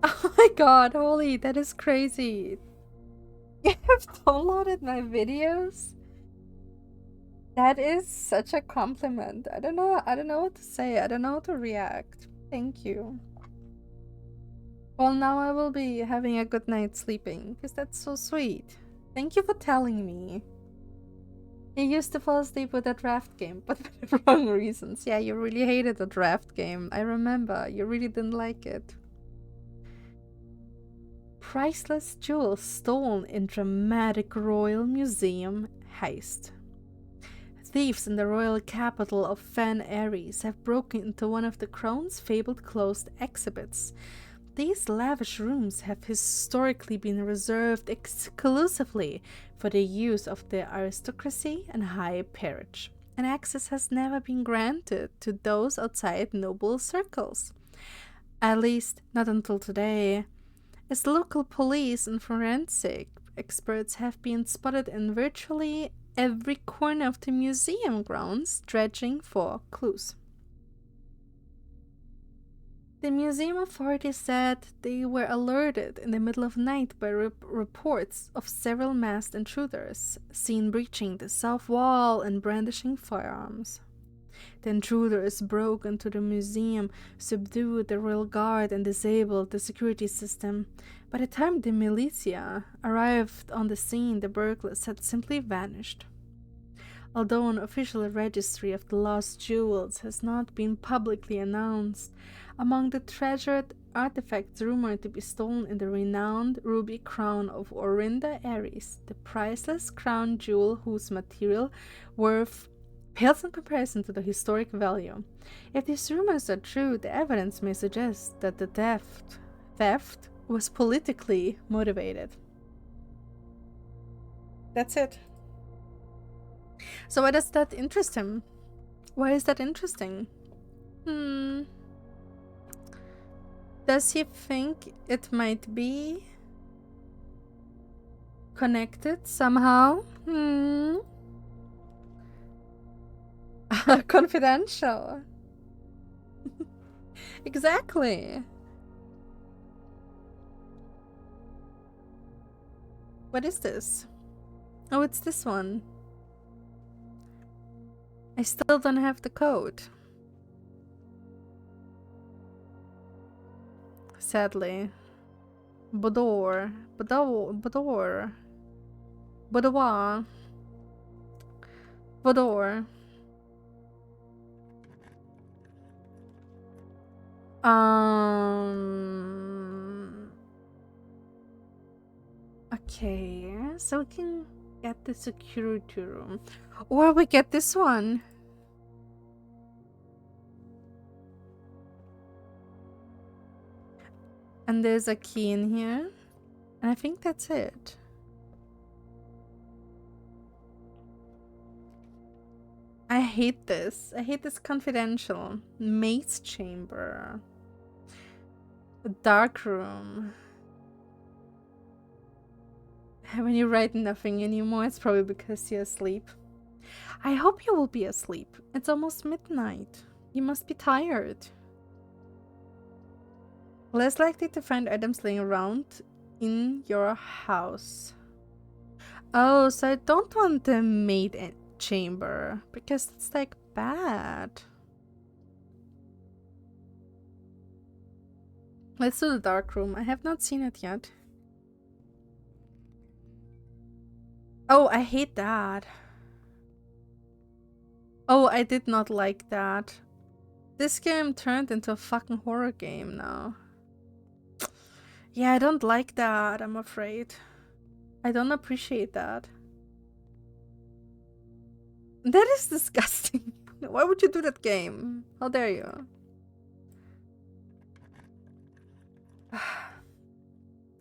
Oh my god, Holy, that is crazy. You have downloaded my videos? That is such a compliment. I don't know what to say. I don't know how to react. Thank you. Well, now I will be having a good night sleeping, because that's so sweet. Thank you for telling me. You used to fall asleep with a draft game, but for the wrong reasons. Yeah, you really hated the draft game. I remember. You really didn't like it. Priceless jewels stolen in dramatic Royal Museum heist. Thieves in the royal capital of Fan Aries have broken into one of the Crown's fabled closed exhibits. These lavish rooms have historically been reserved exclusively for the use of the aristocracy and high peerage, and access has never been granted to those outside noble circles. At least not until today, as local police and forensic experts have been spotted in virtually every corner of the museum grounds, dredging for clues. The museum authorities said they were alerted in the middle of night by reports of several masked intruders seen breaching the south wall and brandishing firearms. The intruders broke into the museum, subdued the royal guard, and disabled the security system. By the time the militia arrived on the scene, the burglars had simply vanished. Although an official registry of the lost jewels has not been publicly announced, among the treasured artifacts rumored to be stolen in the renowned ruby crown of Orinda Ares, the priceless crown jewel whose material worth pales in comparison to the historic value. If these rumors are true, the evidence may suggest that the theft was politically motivated. That's it. So why does that interest him? Why is that interesting? Does he think it might be connected somehow? Confidential. Exactly. What is this? Oh, it's this one. I still don't have the code. Sadly. Boudoir. Boudoir. Okay, so we can get the security room. Or we get this one. And there's a key in here. And I think that's it. I hate this. I hate this confidential. Maze chamber. A dark room. When you write nothing anymore, it's probably because you're asleep. I hope you will be asleep. It's almost midnight. You must be tired. Less likely to find items laying around in your house. Oh, so I don't want the maid chamber because it's like bad. Let's do the dark room. I have not seen it yet. Oh, I hate that. Oh, I did not like that. This game turned into a fucking horror game now. Yeah, I don't like that, I'm afraid. I don't appreciate that. That is disgusting. Why would you do that game? How dare you?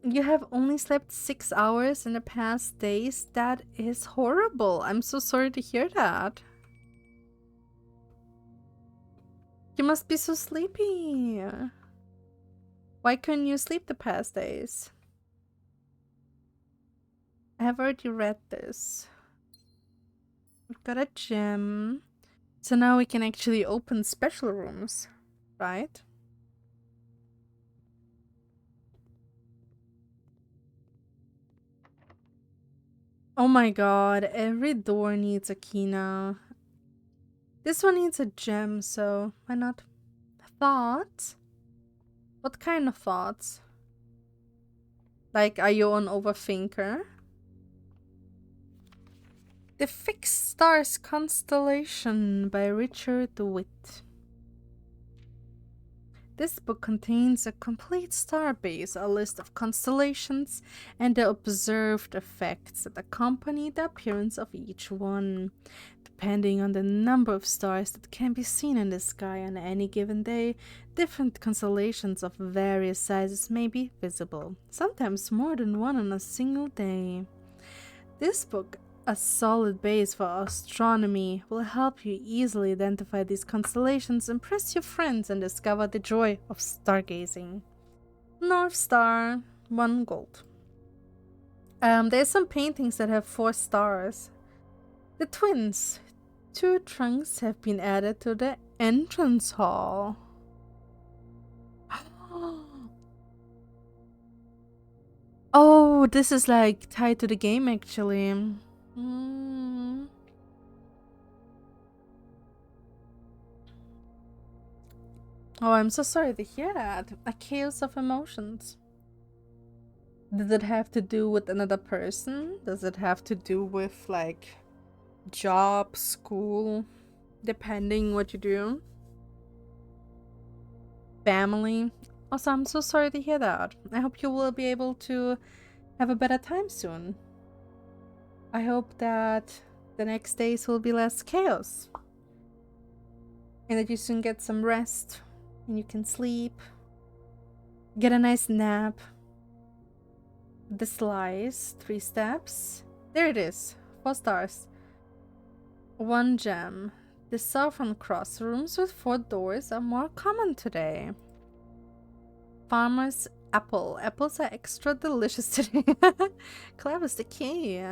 You have only slept 6 hours in the past days? That is horrible. I'm so sorry to hear that. You must be so sleepy. Why couldn't you sleep the past days? I have already read this. We've got a gem. So now we can actually open special rooms, right? Oh my god, every door needs a key now. This one needs a gem, so why not? Thoughts? What kind of thoughts? Like, are you an overthinker? The Fixed Stars Constellation by Richard Witt. This book contains a complete star base, a list of constellations, and the observed effects that accompany the appearance of each one. Depending on the number of stars that can be seen in the sky on any given day, different constellations of various sizes may be visible, sometimes more than one on a single day. This book, a solid base for astronomy, will help you easily identify these constellations, impress your friends, and discover the joy of stargazing. North Star, 1 gold. There's some paintings that have 4 stars. The twins. 2 trunks have been added to the entrance hall. Oh, this is like tied to the game actually. Oh, I'm so sorry to hear that. A chaos of emotions. Does it have to do with another person? Does it have to do with like job, school, depending what you do? Family? Also, I'm so sorry to hear that. I hope you will be able to have a better time soon. I hope that the next days will be less chaos. And that you soon get some rest and you can sleep. Get a nice nap. The slice, 3 steps. There it is. 4 stars. 1 gem. The Southern Cross rooms with 4 doors are more common today. Farmer's apple. Apples are extra delicious today. Clever's the key.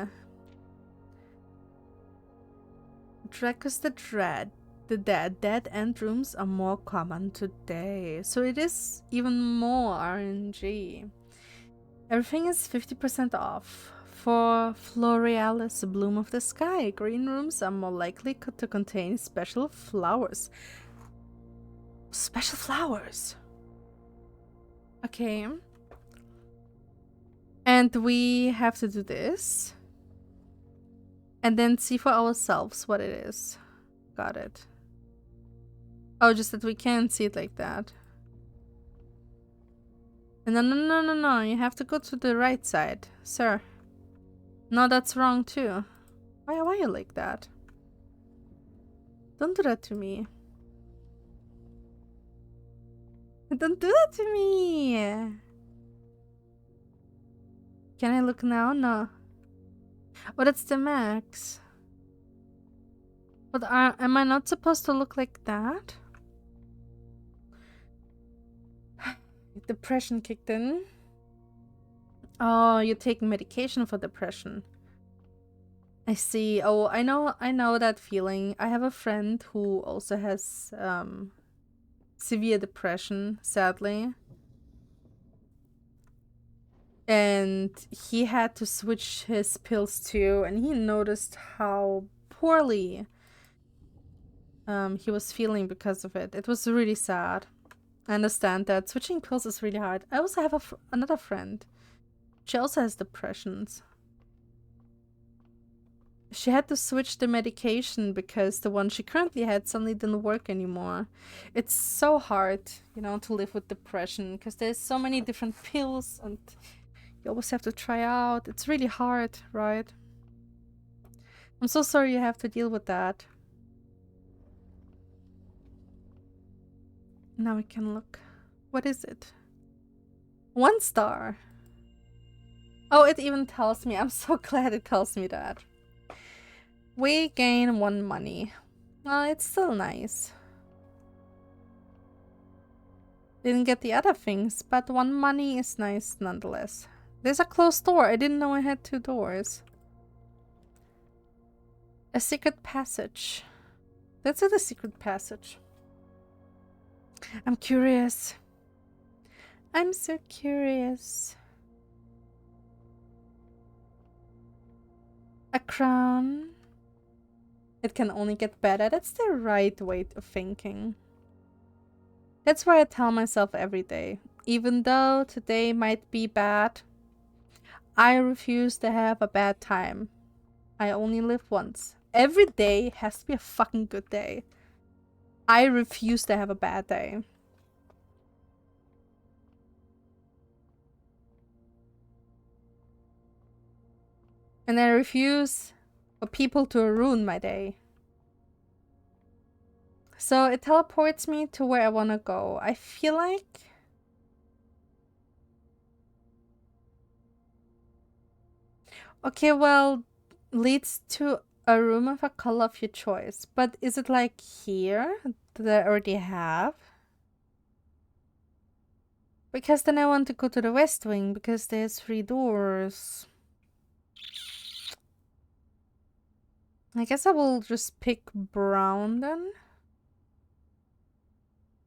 Dracus the Dread. The dead end rooms are more common today. So it is even more RNG. Everything is 50% off. For Florealis, Bloom of the Sky, green rooms are more likely to contain special flowers. Special flowers? Okay. And we have to do this. And then see for ourselves what it is. Got it. Oh, just that we can't see it like that. No. You have to go to the right side, sir. No, that's wrong too. Why are you like that? Don't do that to me. Don't do that to me! Can I look now? No. Oh, that's the max. But am I not supposed to look like that? Depression kicked in. Oh, you're taking medication for depression. I see. Oh, I know that feeling. I have a friend who also has severe depression, sadly. And he had to switch his pills too, and he noticed how poorly he was feeling because of it. It was really sad. I understand that switching pills is really hard. I also have another friend. She also has depressions. She had to switch the medication because the one she currently had suddenly didn't work anymore. It's so hard, you know, to live with depression because there's so many different pills and you always have to try out. It's really hard, right? I'm so sorry you have to deal with that. Now we can look. What is it? 1 star. Oh, it even tells me. I'm so glad it tells me that. We gain 1 money. Well, it's still nice. Didn't get the other things, but 1 money is nice nonetheless. There's a closed door. I didn't know I had 2 doors. A secret passage. That's it, a secret passage. I'm curious. I'm so curious. A crown. It can only get better. That's the right way of thinking. That's why I tell myself every day. Even though today might be bad, I refuse to have a bad time. I only live once. Every day has to be a fucking good day. I refuse to have a bad day. And I refuse for people to ruin my day. So it teleports me to where I want to go. I feel like... Okay, well, leads to a room of a color of your choice. But is it like here that I already have? Because then I want to go to the West Wing because there's 3 doors. I guess I will just pick brown then.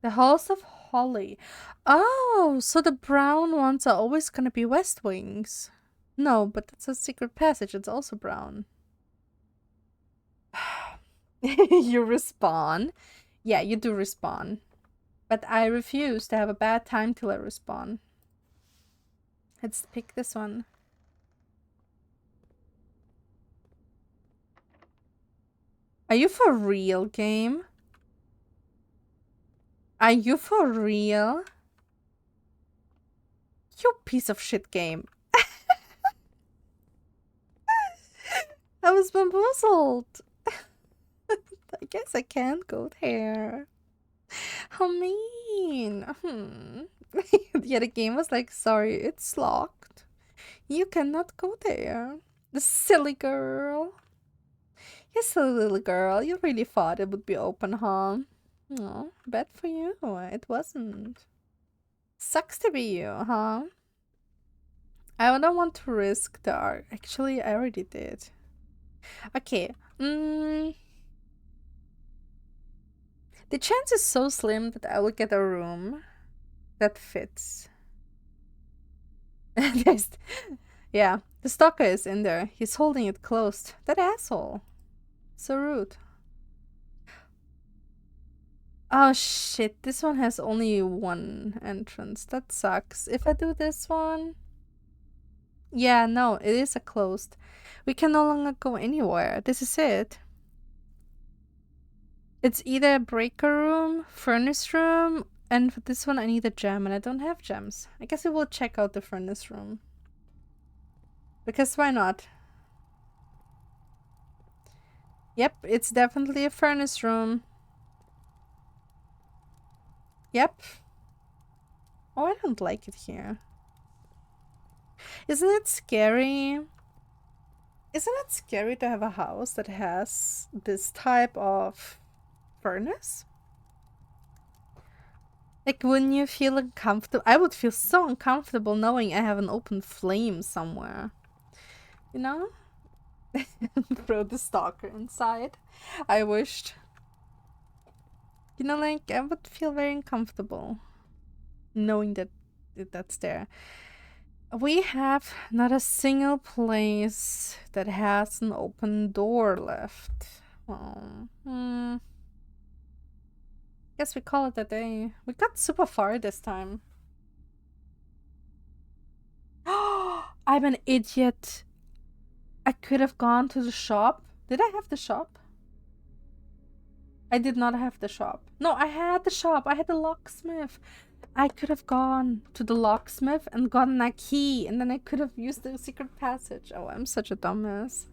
The Halls of Holly. Oh, so the brown ones are always gonna be West Wings. No, but it's a secret passage. It's also brown. You respawn. Yeah, you do respawn. But I refuse to have a bad time till I respawn. Let's pick this one. Are you for real, game? Are you for real? You piece of shit, game. I was bamboozled. I guess I can't go there. How mean. Yeah, the game was like, sorry, it's locked. You cannot go there. The silly girl. You silly little girl. You really thought it would be open, huh? Oh, bad for you. It wasn't. Sucks to be you, huh? I don't want to risk the arc. Actually, I already did. Okay. The chance is so slim that I will get a room that fits. Yeah, the stalker is in there. He's holding it closed. That asshole. So rude. Oh shit, this one has only one entrance. That sucks. If I do this one... Yeah, no, it is a closed. We can no longer go anywhere. This is it. It's either a breaker room, furnace room, and for this one I need a gem, and I don't have gems. I guess we will check out the furnace room. Because why not? Yep, it's definitely a furnace room. Yep. Oh, I don't like it here. Isn't it scary? Isn't it scary to have a house that has this type of furnace? Like, wouldn't you feel uncomfortable? I would feel so uncomfortable knowing I have an open flame somewhere. You know? Throw the stalker inside. I wished. You know, like, I would feel very uncomfortable knowing that that's there. We have not a single place that has an open door left. Oh, Guess we call it a day. We got super far this time. I'm an idiot. I could have gone to the shop. Did I have the shop? I did not have the shop. No, I had the shop. I had the locksmith. I could have gone to the locksmith and gotten a key, and then I could have used the secret passage. Oh, I'm such a dumbass.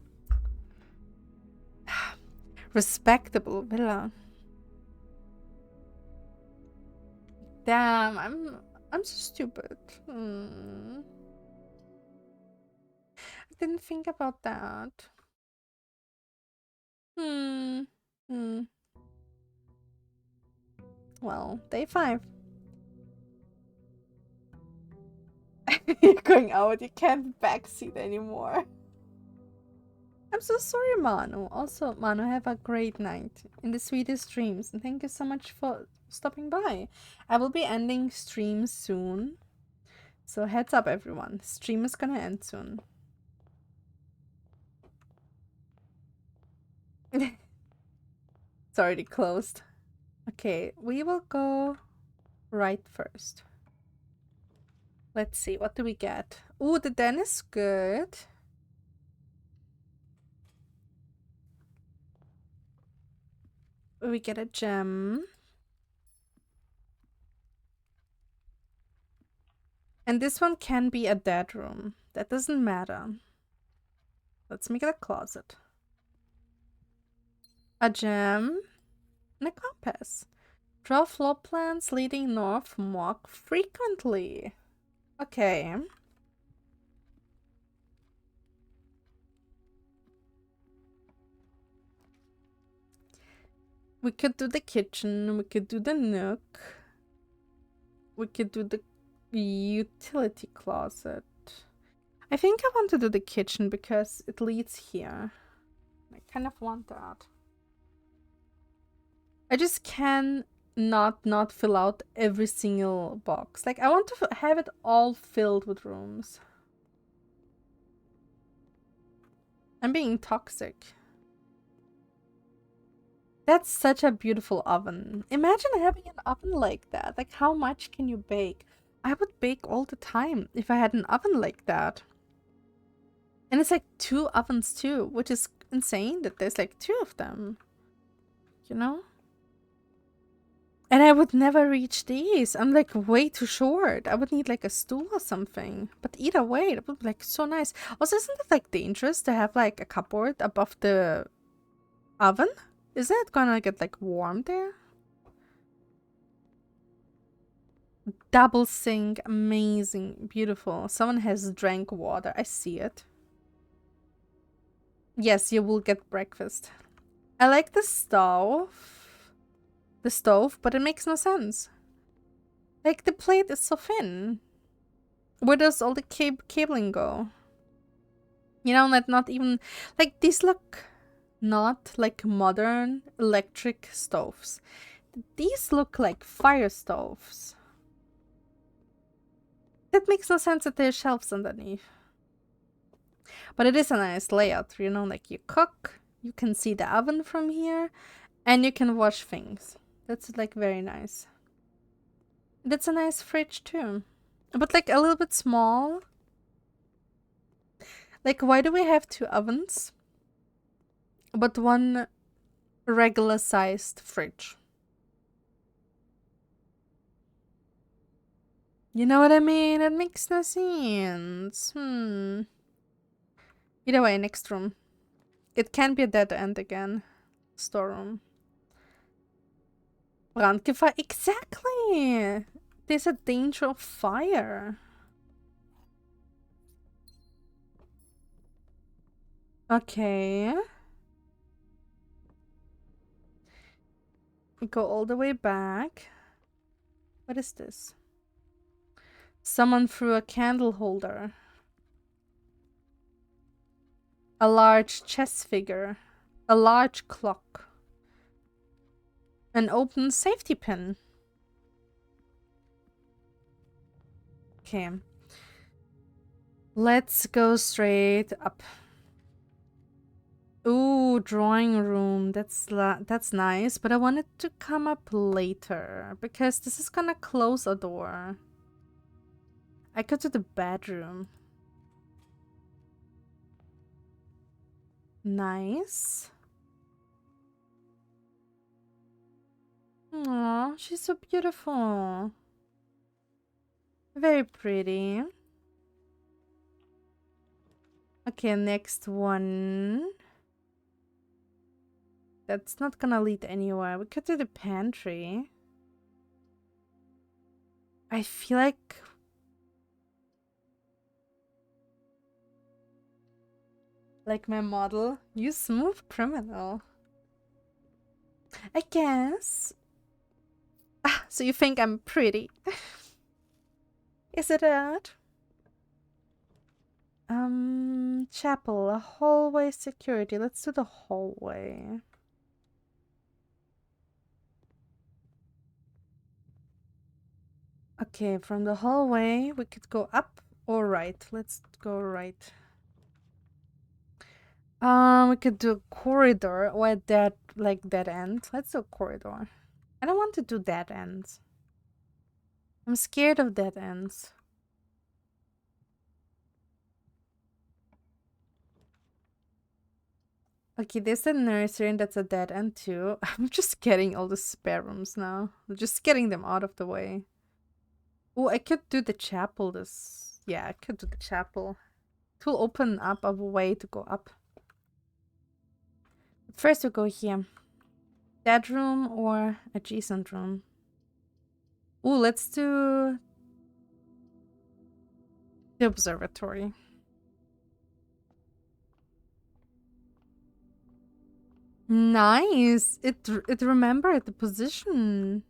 Respectable villa. Damn, I'm so stupid. I didn't think about that. Well, day 5. You're going out, you can't backseat anymore. I'm so sorry, Manu. Also, Manu, have a great night in the sweetest dreams. And thank you so much for stopping by. I will be ending stream soon. So heads up, everyone. Stream is gonna end soon. It's already closed. Okay, we will go right first. Let's see, what do we get? Ooh, the den is good. We get a gem. And this one can be a dead room. That doesn't matter. Let's make it a closet. A gem and a compass. Draw floor plans leading north more frequently. Okay. We could do the kitchen. We could do the nook. We could do the utility closet. I think I want to do the kitchen because it leads here. I kind of want that. I just can not fill out every single box. Like, I want to have it all filled with rooms. I'm being toxic. That's such a beautiful oven. Imagine having an oven like that. Like, how much can you bake? I would bake all the time if I had an oven like that. And it's like 2 ovens too, which is insane that there's like 2 of them. You know? And I would never reach these. I'm like way too short. I would need like a stool or something. But either way, that would be like so nice. Also, isn't it like dangerous to have like a cupboard above the oven? Is that gonna get like warm there? Double sink, amazing, beautiful. Someone has drank water. I see it. Yes, you will get breakfast. I like the stove. But it makes no sense. Like, the plate is so thin. Where does all the cabling go? You know, not even... Like, these look not like modern electric stoves. These look like fire stoves. That makes no sense that there's shelves underneath. But it is a nice layout, you know, like you cook, you can see the oven from here, and you can wash things. That's like very nice. That's a nice fridge too. But like a little bit small. Like, why do we have 2 ovens? But 1 regular sized fridge. You know what I mean? It makes no sense. Either way, next room. It can be a dead end again. Storeroom. Brandgefahr. Exactly! There's a danger of fire. Okay. We go all the way back. What is this? Someone threw a candle holder. A large chess figure. A large clock. An open safety pin. Okay. Let's go straight up. Ooh, drawing room. That's nice, but I wanted to come up later because this is gonna close a door. I go to the bedroom. Nice. Aw, she's so beautiful. Very pretty. Okay, next one. That's not gonna lead anywhere. We could do the pantry. I feel like... Like my model. You smooth criminal. I guess. Ah, so you think I'm pretty. Is it that? Chapel, a hallway security. Let's do the hallway. Okay, from the hallway, we could go up or right. Let's go right. We could do a corridor or that like dead end. Let's do a corridor. I don't want to do dead ends. I'm scared of dead ends. Okay, there's a nursery and that's a dead end too. I'm just getting all the spare rooms now. I'm just getting them out of the way. Oh, I could do the chapel this... Yeah, I could do the chapel. It will open up a way to go up. But first we go here. That room or adjacent room. Oh, let's do the observatory. Nice. It remembered the position.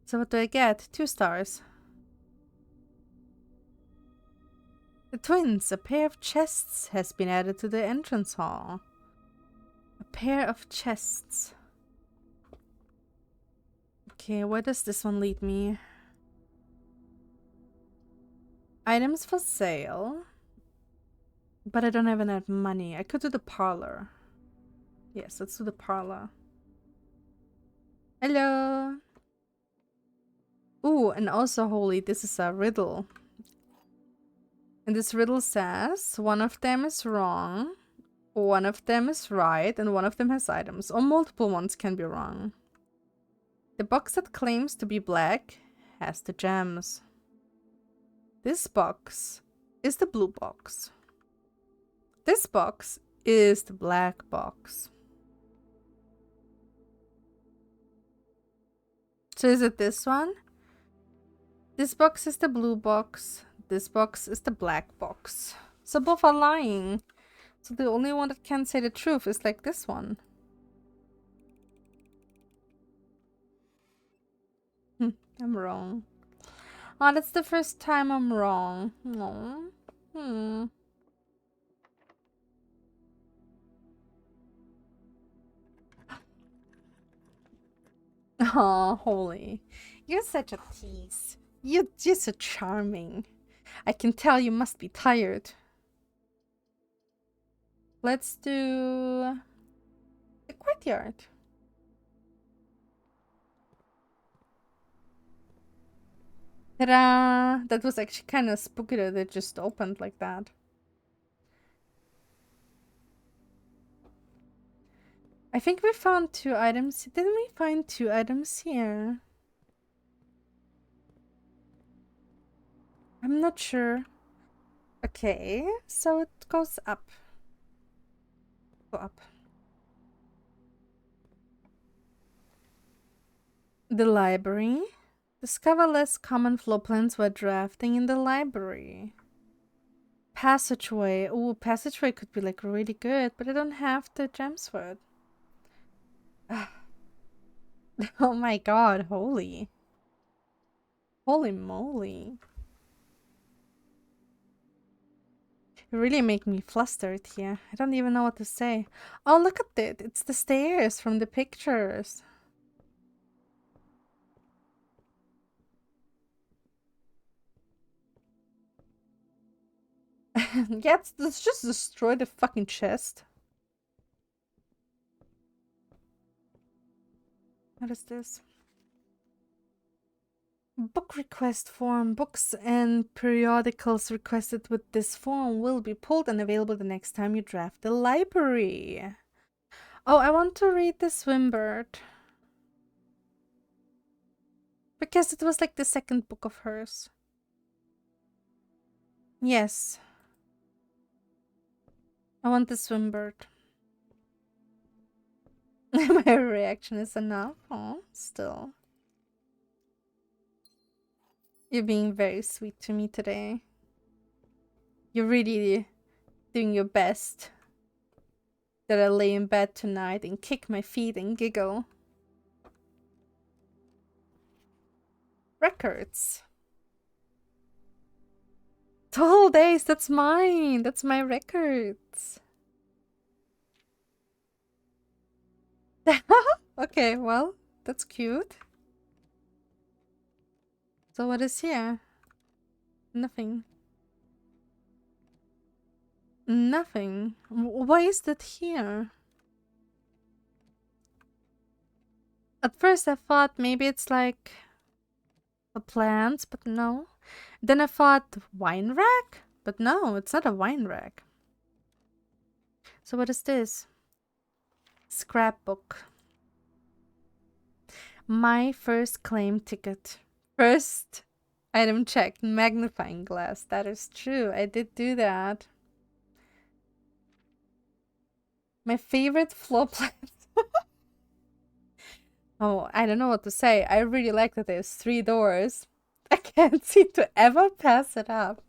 So what do I get? 2 stars. The twins. A pair of chests has been added to the entrance hall. A pair of chests. Okay, where does this one lead me? Items for sale. But I don't have enough money. I could do the parlor. Yes, let's do the parlor. Hello. Ooh, and also, holy, this is a riddle. And this riddle says one of them is wrong, one of them is right, and one of them has items, or multiple ones can be wrong. The box that claims to be black has the gems. This box is the blue box. This box is the black box. So is it this one? This box is the blue box. This box is the black box. So both are lying. So the only one that can say the truth is like this one. I'm wrong. Oh, that's the first time I'm wrong. Oh. Oh, holy. You're such a tease. You're just so charming. I can tell you must be tired. Let's do the courtyard. Ta-da! That was actually kind of spooky that it just opened like that. I think we found 2 items. Didn't we find 2 items here? I'm not sure. Okay, so it goes up. Go up. The library. Discover less common floor plans while drafting in the library. Passageway. Ooh, passageway could be like really good, but I don't have the gems for it. Oh my god, holy. Holy moly. You really make me flustered here. I don't even know what to say. Oh, look at it. It's the stairs from the pictures. Yeah, let's just destroy the fucking chest. What is this? Book request form. Books and periodicals requested with this form will be pulled and available the next time you draft the library. Oh, I want to read the Swimbird. Because it was like the second book of hers. Yes. I want the Swimbird. My reaction is enough. Oh, still. You're being very sweet to me today. You're really doing your best. That I lay in bed tonight and kick my feet and giggle. Records. Total Days, that's mine. That's my records. Okay, well, that's cute. So what is here? Nothing. Nothing. Why is that here? At first I thought maybe it's like a plant, but no. Then I thought wine rack, but no, it's not a wine rack. So what is this? Scrapbook. My first claim ticket. First item checked. Magnifying glass. That is true. I did do that. My favorite floor plan. Oh, I don't know what to say. I really like that there's 3 doors. I can't seem to ever pass it up.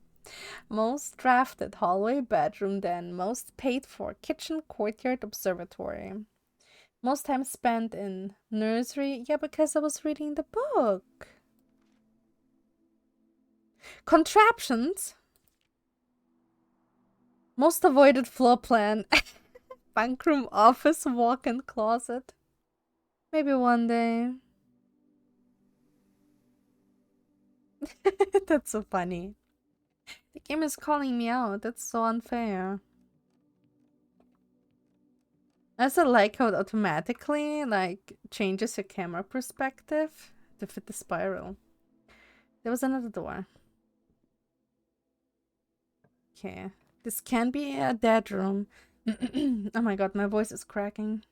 Most drafted hallway bedroom, then most paid for kitchen, courtyard, observatory. Most time spent in nursery. Yeah, because I was reading the book. Contraptions. Most avoided floor plan. Bunk room, office, walk-in closet. Maybe one day. That's so funny. The game is calling me out. That's so unfair. I also like how it automatically like changes your camera perspective to fit the spiral. There was another door. Okay. This can be a dead room. Oh my god, my voice is cracking.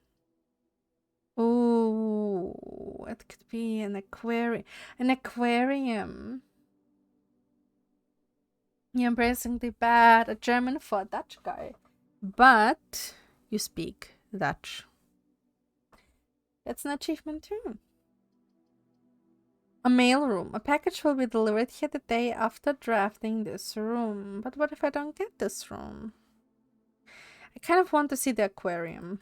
Oh, it could be an aquarium. An aquarium. You're embracing the bad, a German for a Dutch guy. But you speak Dutch. That's an achievement too. A mailroom. A package will be delivered here the day after drafting this room. But what if I don't get this room? I kind of want to see the aquarium.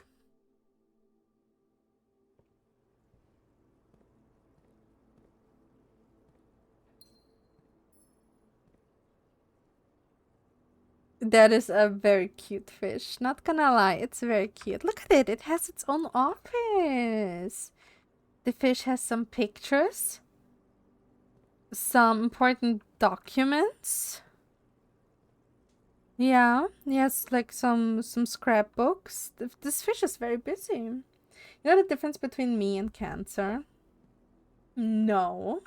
That is a very cute fish. Not gonna lie, it's very cute. Look at it. It has its own office. The fish has some pictures. Some important documents. Yeah, he has like some scrapbooks. This fish is very busy. You know the difference between me and Cancer? No.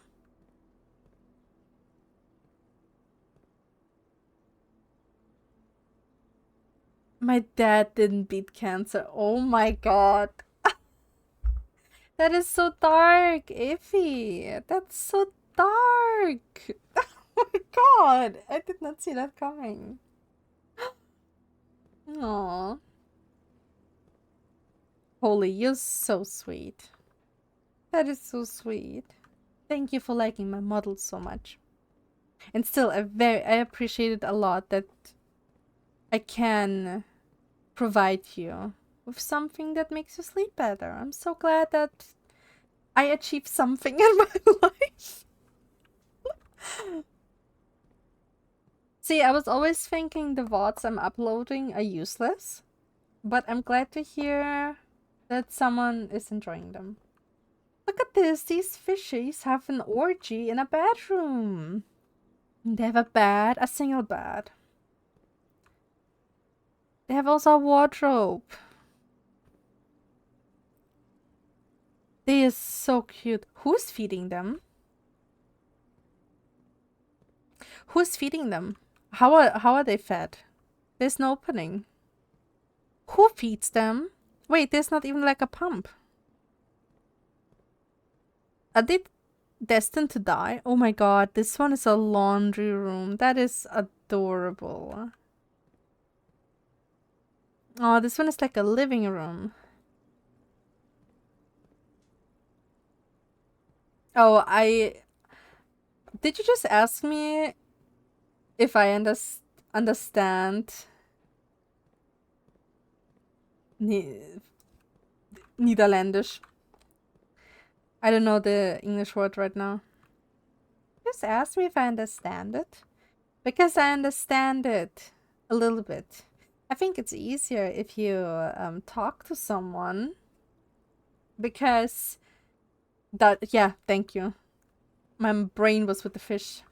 My dad didn't beat Cancer. Oh my god. That is so dark, Iffy. That's so dark. Oh my god. I did not see that coming. Aww. Holy, you're so sweet. That is so sweet. Thank you for liking my models so much. And still, I appreciate it a lot that I can provide you with something that makes you sleep better. I'm so glad that I achieved something in my life. See, I was always thinking the VODs I'm uploading are useless, but I'm glad to hear that someone is enjoying them. Look at this, these fishies have an orgy in a bedroom. They have a single bed. They have also a wardrobe. They are so cute. Who's feeding them? Who's feeding them? How are they fed? There's no opening. Who feeds them? Wait, there's not even like a pump. Are they destined to die? Oh my god, this one is a laundry room. That is adorable. Oh, this one is like a living room. Oh, did you just ask me if I understand Niederländisch? I don't know the English word right now. Just ask me if I understand it. Because I understand it a little bit. I think it's easier if you talk to someone. Because yeah, thank you. My brain was with the fish.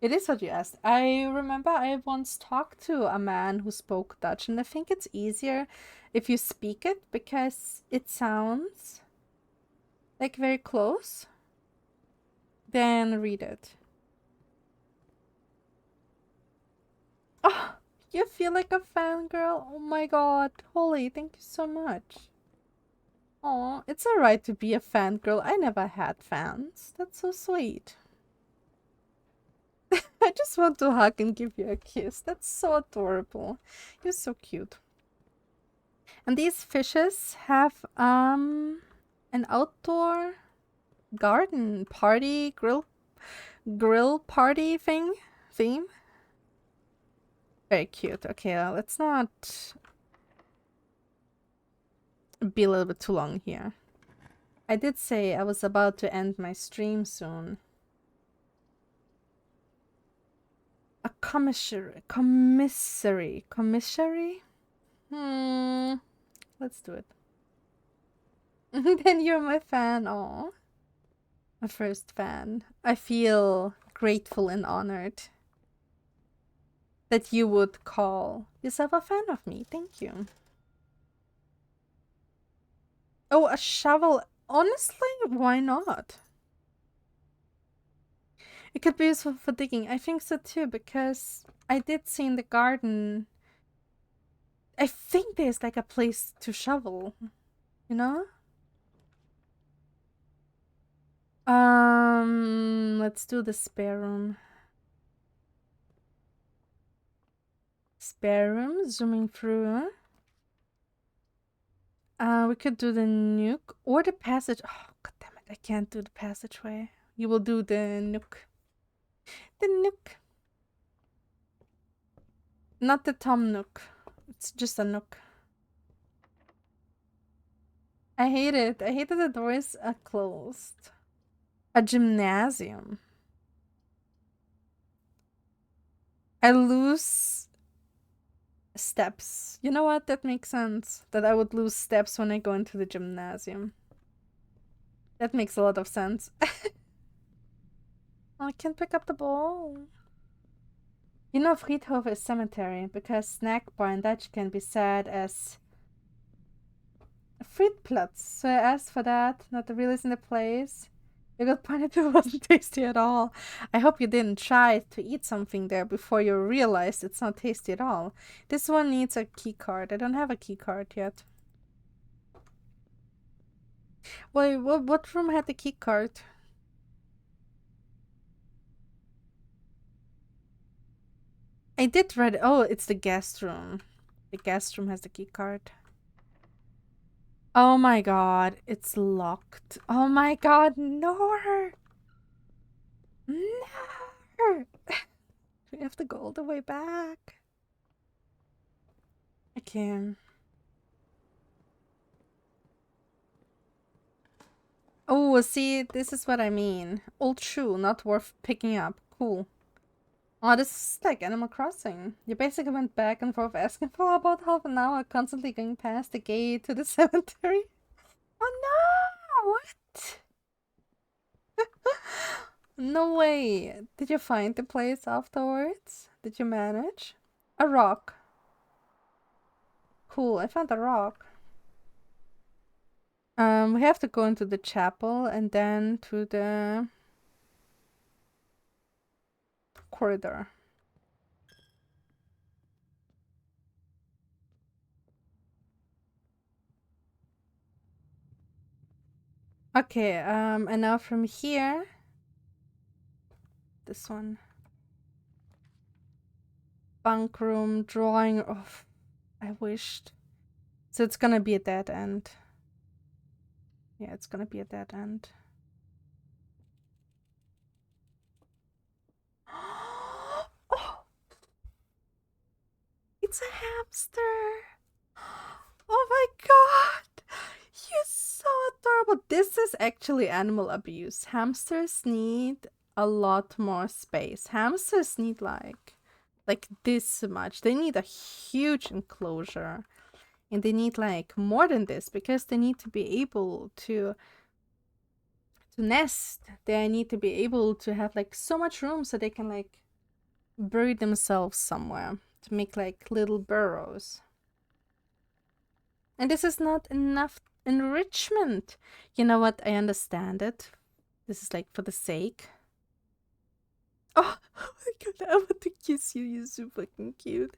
It is what you asked. I remember I once talked to a man who spoke Dutch, and I think it's easier if you speak it because it sounds like very close than read it. Oh, you feel like a fangirl? Oh my god. Holy, thank you so much. Oh, it's alright to be a fangirl. I never had fans. That's so sweet. I just want to hug and give you a kiss. That's so adorable. You're so cute. And these fishes have an outdoor garden party grill party theme. Very cute. Okay, let's not be a little bit too long here. I did say I was about to end my stream soon. A commissary? Let's do it. Then you're my fan. Aw. My first fan. I feel grateful and honored that you would call yourself a fan of me. Thank you. Oh, a shovel. Honestly, why not? It could be useful for digging. I think so too, because I did see in the garden. I think there's like a place to shovel, you know? Let's do the spare room. Spare room, zooming through. We could do the nuke or the passage. Oh, god damn it, I can't do the passageway. You will do the nuke. The nuke. Not the Tom Nook. It's just a nook. I hate it. I hate that the doors are closed. A gymnasium. I lose steps. You know what? That makes sense. That I would lose steps when I go into the gymnasium. That makes a lot of sense. I can't pick up the ball. You know, Friedhof is cemetery because snack bar in Dutch can be said as Friedplatz. So I asked for that, not to realize in the place. You got pointed it wasn't tasty at all. I hope you didn't try to eat something there before you realized it's not tasty at all. This one needs a key card. I don't have a key card yet. Wait, what room had the key card? I did read. Oh, it's the guest room. The guest room has the key card. Oh my god, it's locked. Oh my god, no! No! We have to go all the way back. Okay. Oh, see, this is what I mean. Old shoe, not worth picking up. Cool. Oh, this is like Animal Crossing. You basically went back and forth asking for about half an hour, constantly going past the gate to the cemetery. Oh no! What? No way. Did you find the place afterwards? Did you manage? A rock. Cool, I found a rock. We have to go into the chapel and then to the corridor. Okay, and now from here, this one. Bunk room, drawing. Oh, I wished. So it's gonna be a dead end. Yeah, it's gonna be a dead end. Oh, it's a hamster. Oh my god, you're so adorable. This is actually animal abuse. Hamsters need a lot more space. Hamsters need like this much. They need a huge enclosure. And they need like more than this because they need to be able to nest. They need to be able to have like so much room so they can like bury themselves somewhere to make like little burrows. And this is not enough enrichment. You know what? I understand it. This is like for the sake. Oh, oh my god, I want to kiss you. You're so fucking cute.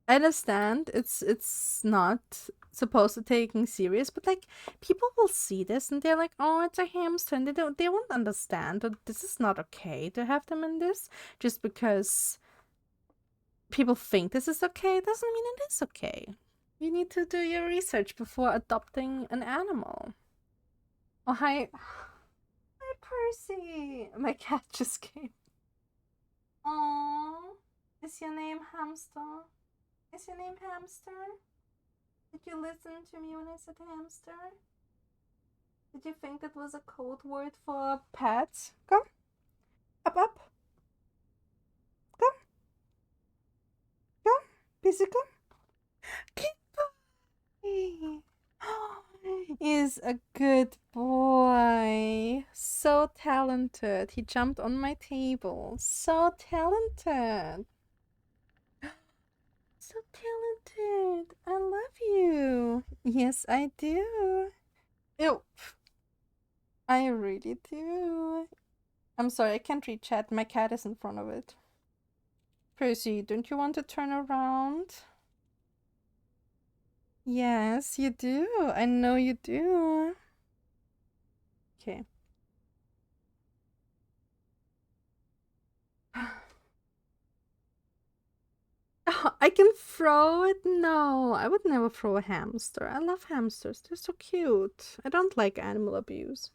I understand it's not supposed to taking serious, but like people will see this and they're like, oh, it's a hamster, and they won't understand that this is not okay to have them in this. Just because people think this is okay doesn't mean it is okay. You need to do your research before adopting an animal. Oh, hi. Hi, Percy. My cat just came. Aww. Is your name Hamster? Is your name Hamster? Did you listen to me when I said hamster? Did you think that was a code word for pets? Come. Up, up. Come. Come. Busy, come. Good boy. Is a good boy. So talented. He jumped on my table. So talented. So talented. I love you. Yes, I do. Ew. I really do. I'm sorry, I can't read chat. My cat is in front of it. Percy, don't you want to turn around? Yes, you do. I know you do. Okay. I can throw it? No, I would never throw a hamster. I love hamsters. They're so cute. I don't like animal abuse.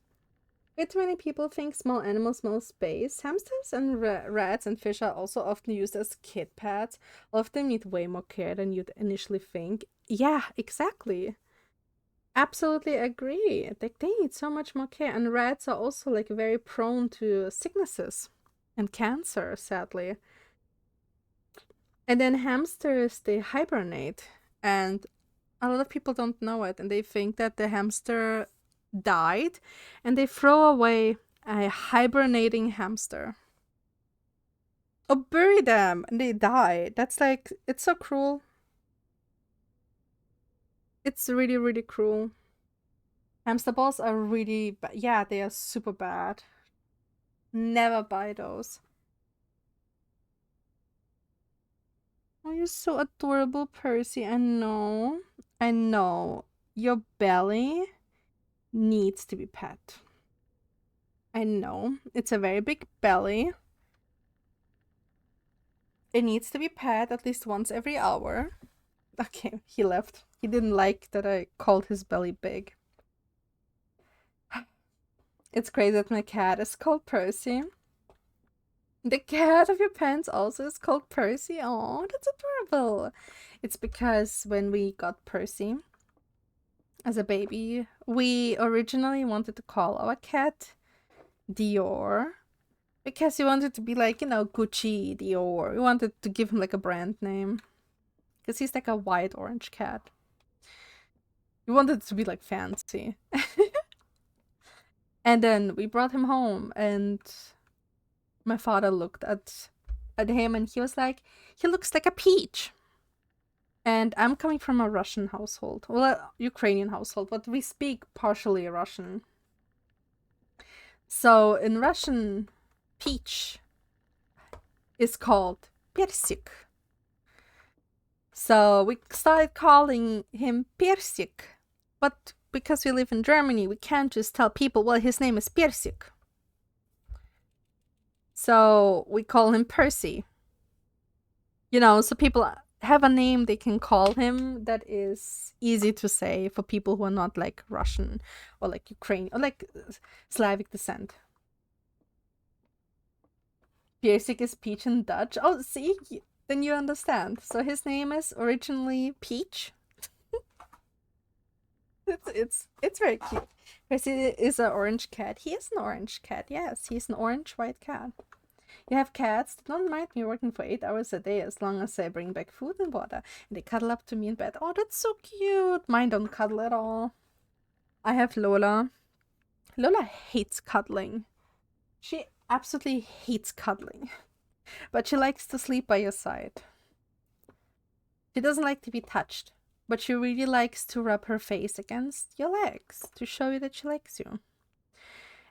Way too many people think small animals smell space. Hamsters and rats and fish are also often used as kid pets. All of them need way more care than you'd initially think. Yeah, exactly. Absolutely agree. Like they need so much more care. And rats are also like very prone to sicknesses and cancer, sadly. And then hamsters, they hibernate. And a lot of people don't know it. And they think that the hamster died. And they throw away a hibernating hamster. Or bury them and they die. That's like, it's so cruel. It's really, really cruel. Hamster balls are really bad. Yeah, they are super bad. Never buy those. Oh, you're so adorable, Percy. I know. I know. Your belly needs to be pet. I know. It's a very big belly. It needs to be pet at least once every hour. Okay, he left. He didn't like that I called his belly big. It's crazy that my cat is called Percy. The cat of your pants also is called Percy. Oh, that's adorable. It's because when we got Percy as a baby, we originally wanted to call our cat Dior because we wanted to be like, Gucci, Dior. We wanted to give him like a brand name because he's like a white orange cat. We wanted it to be like fancy. And then we brought him home and my father looked at him and he was like, he looks like a peach. And I'm coming from a Russian household, well, a Ukrainian household, but we speak partially Russian. So in Russian, peach is called persik. So we started calling him Persik. But because we live in Germany, we can't just tell people, well, his name is Persik. So we call him Percy. So people have a name they can call him that is easy to say for people who are not like Russian or like Ukrainian or like Slavic descent. Persik is peach in Dutch. Oh, see, then you understand. So his name is originally Peach. it's very cute. Percy is an orange cat. He is an orange cat. Yes, he's an orange white cat. You have cats that don't mind me working for 8 hours a day as long as I bring back food and water. And they cuddle up to me in bed. Oh, that's so cute. Mine don't cuddle at all. I have Lola. Lola hates cuddling. She absolutely hates cuddling. But she likes to sleep by your side. She doesn't like to be touched. But she really likes to rub her face against your legs to show you that she likes you.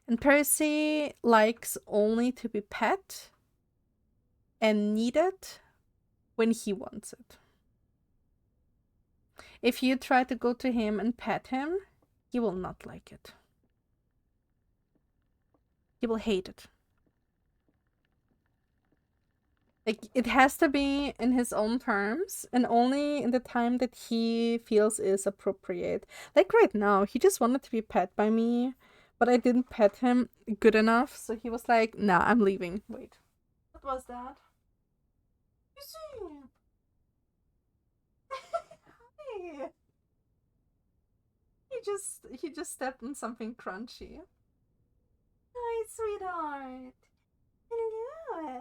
And Percy likes only to be pet and needed when he wants it. If you try to go to him and pet him, he will not like it. He will hate it. Like, it has to be in his own terms and only in the time that he feels is appropriate. Like right now, he just wanted to be pet by me, but I didn't pet him good enough, so he was like, nah, I'm leaving. Wait. What was that? You see? Hi. He just stepped on something crunchy. Hi, sweetheart. Hello.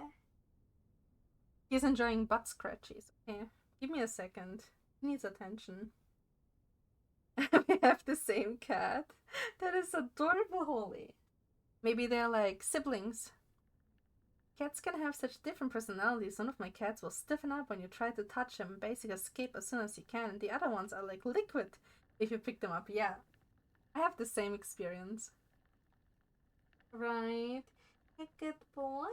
He's enjoying butt scratches. Okay, give me a second. He needs attention. We have the same cat. That is adorable, Holly. Maybe they're like siblings. Cats can have such different personalities. One of my cats will stiffen up when you try to touch him, basically escape as soon as you can, and the other ones are like liquid if you pick them up. Yeah, I have the same experience. Right. A good boy.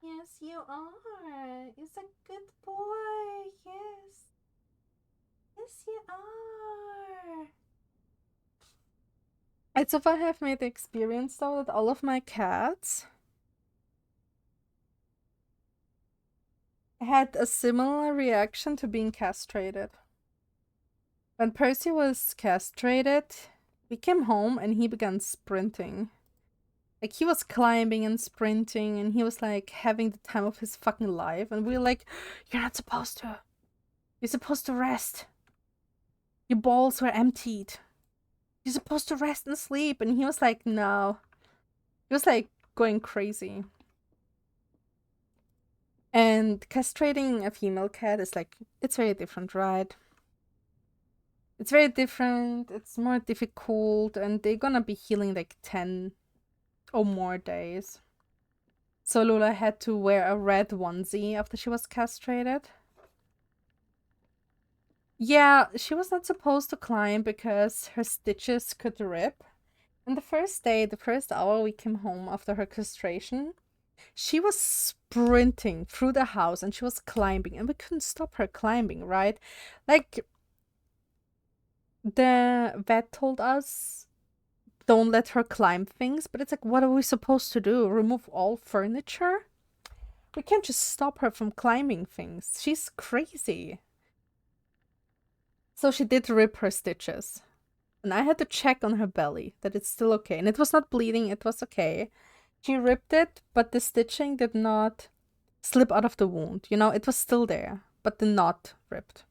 Yes, you are. It's a good boy. Yes. Yes, you are. I so far have made the experience though that all of my cats had a similar reaction to being castrated. When Percy was castrated, we came home and he began sprinting. Like, he was climbing and sprinting, and he was like having the time of his fucking life. And we were like, you're not supposed to. You're supposed to rest. Your balls were emptied. You're supposed to rest and sleep. And he was like, no. He was like going crazy. And castrating a female cat is like, it's very different, right? It's very different. It's more difficult. And they're gonna be healing like 10 or more days. So Lula had to wear a red onesie after she was castrated. Yeah, she was not supposed to climb because her stitches could rip. And the first day, the first hour we came home after her castration, she was sprinting through the house and she was climbing, and we couldn't stop her climbing, right? Like, the vet told us, don't let her climb things, but it's like, what are we supposed to do? Remove all furniture? We can't just stop her from climbing things. She's crazy. So she did rip her stitches. And I had to check on her belly that it's still okay. And it was not bleeding, it was okay. She ripped it, but the stitching did not slip out of the wound. You know, it was still there, but the knot ripped.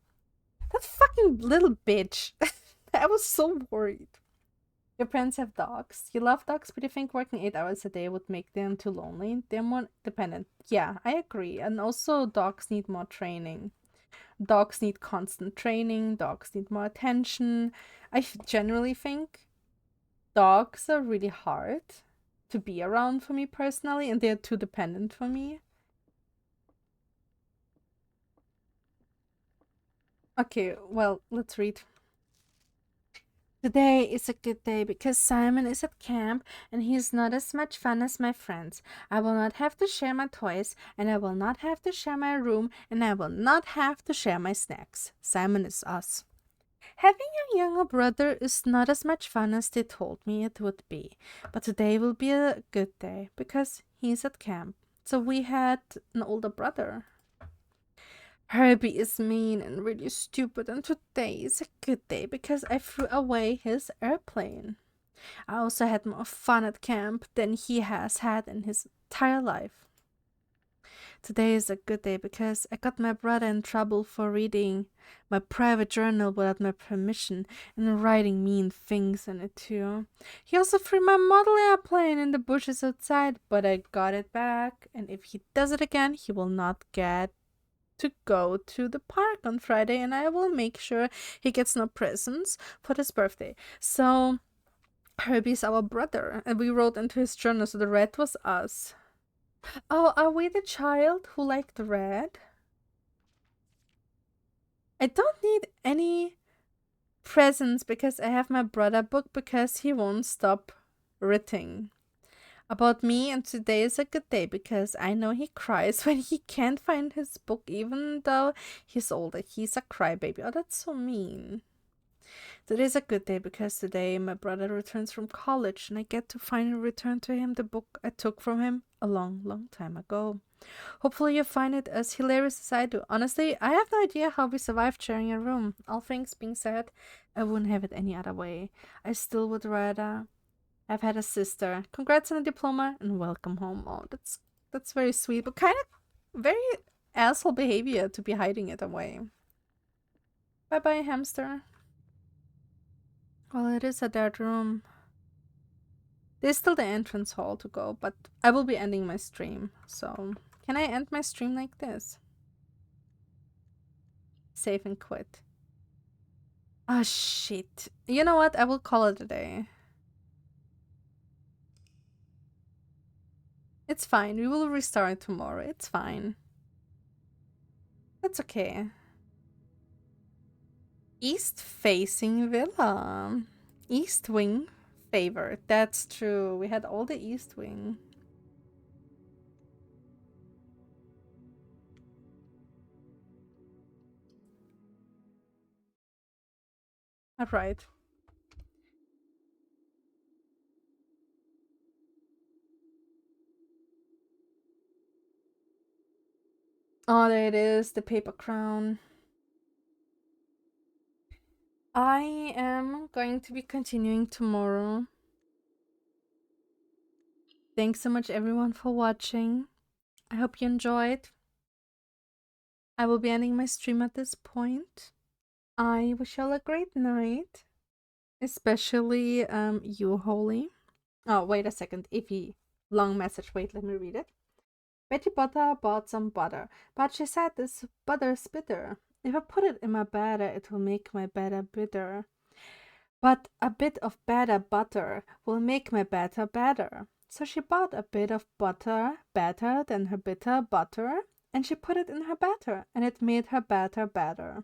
That fucking little bitch. I was so worried. Your parents have dogs. You love dogs, but you think working 8 hours a day would make them too lonely? They're more dependent. Yeah, I agree. And also, dogs need more training. Dogs need constant training. Dogs need more attention. I generally think dogs are really hard to be around for me personally, and they're too dependent for me. Okay, well, let's read. Today is a good day because Simon is at camp and he is not as much fun as my friends. I will not have to share my toys, and I will not have to share my room, and I will not have to share my snacks. Simon is us. Having a younger brother is not as much fun as they told me it would be, but today will be a good day because he's at camp. So we had an older brother. Herbie is mean and really stupid, and today is a good day because I threw away his airplane. I also had more fun at camp than he has had in his entire life. Today is a good day because I got my brother in trouble for reading my private journal without my permission and writing mean things in it too. He also threw my model airplane in the bushes outside, but I got it back, and if he does it again, he will not get to go to the park on Friday, and I will make sure he gets no presents for his birthday. So Herbie's our brother, and we wrote into his journal, so the red was us. Oh, are we the child who liked red? I don't need any presents because I have my brother book because he won't stop writing about me, and today is a good day because I know he cries when he can't find his book even though he's older. He's a crybaby. Oh, that's so mean. Today is a good day because today my brother returns from college and I get to finally return to him the book I took from him a long, long time ago. Hopefully you find it as hilarious as I do. Honestly, I have no idea how we survived sharing a room. All things being said, I wouldn't have it any other way. I still would rather have had a sister. Congrats on a diploma and welcome home. Oh, that's very sweet, but kind of very asshole behavior to be hiding it away. Bye-bye, hamster. Well, it is a dead room. There's still the entrance hall to go, but I will be ending my stream. So, can I end my stream like this? Save and quit. Oh, shit. You know what? I will call it a day. It's fine. We will restart tomorrow. It's fine. That's okay. East-facing villa. East Wing favored. That's true. We had all the East Wing. All right. Oh, there it is, the paper crown. I am going to be continuing tomorrow. Thanks so much, everyone, for watching. I hope you enjoyed. I will be ending my stream at this point. I wish you all a great night. Especially you, Holy. Oh, wait a second. Ify. Long message. Wait, let me read it. Betty Butter bought some butter, but she said this butter's bitter. If I put it in my batter, it will make my batter bitter. But a bit of better butter will make my batter better. So she bought a bit of butter better than her bitter butter, and she put it in her batter, and it made her batter better.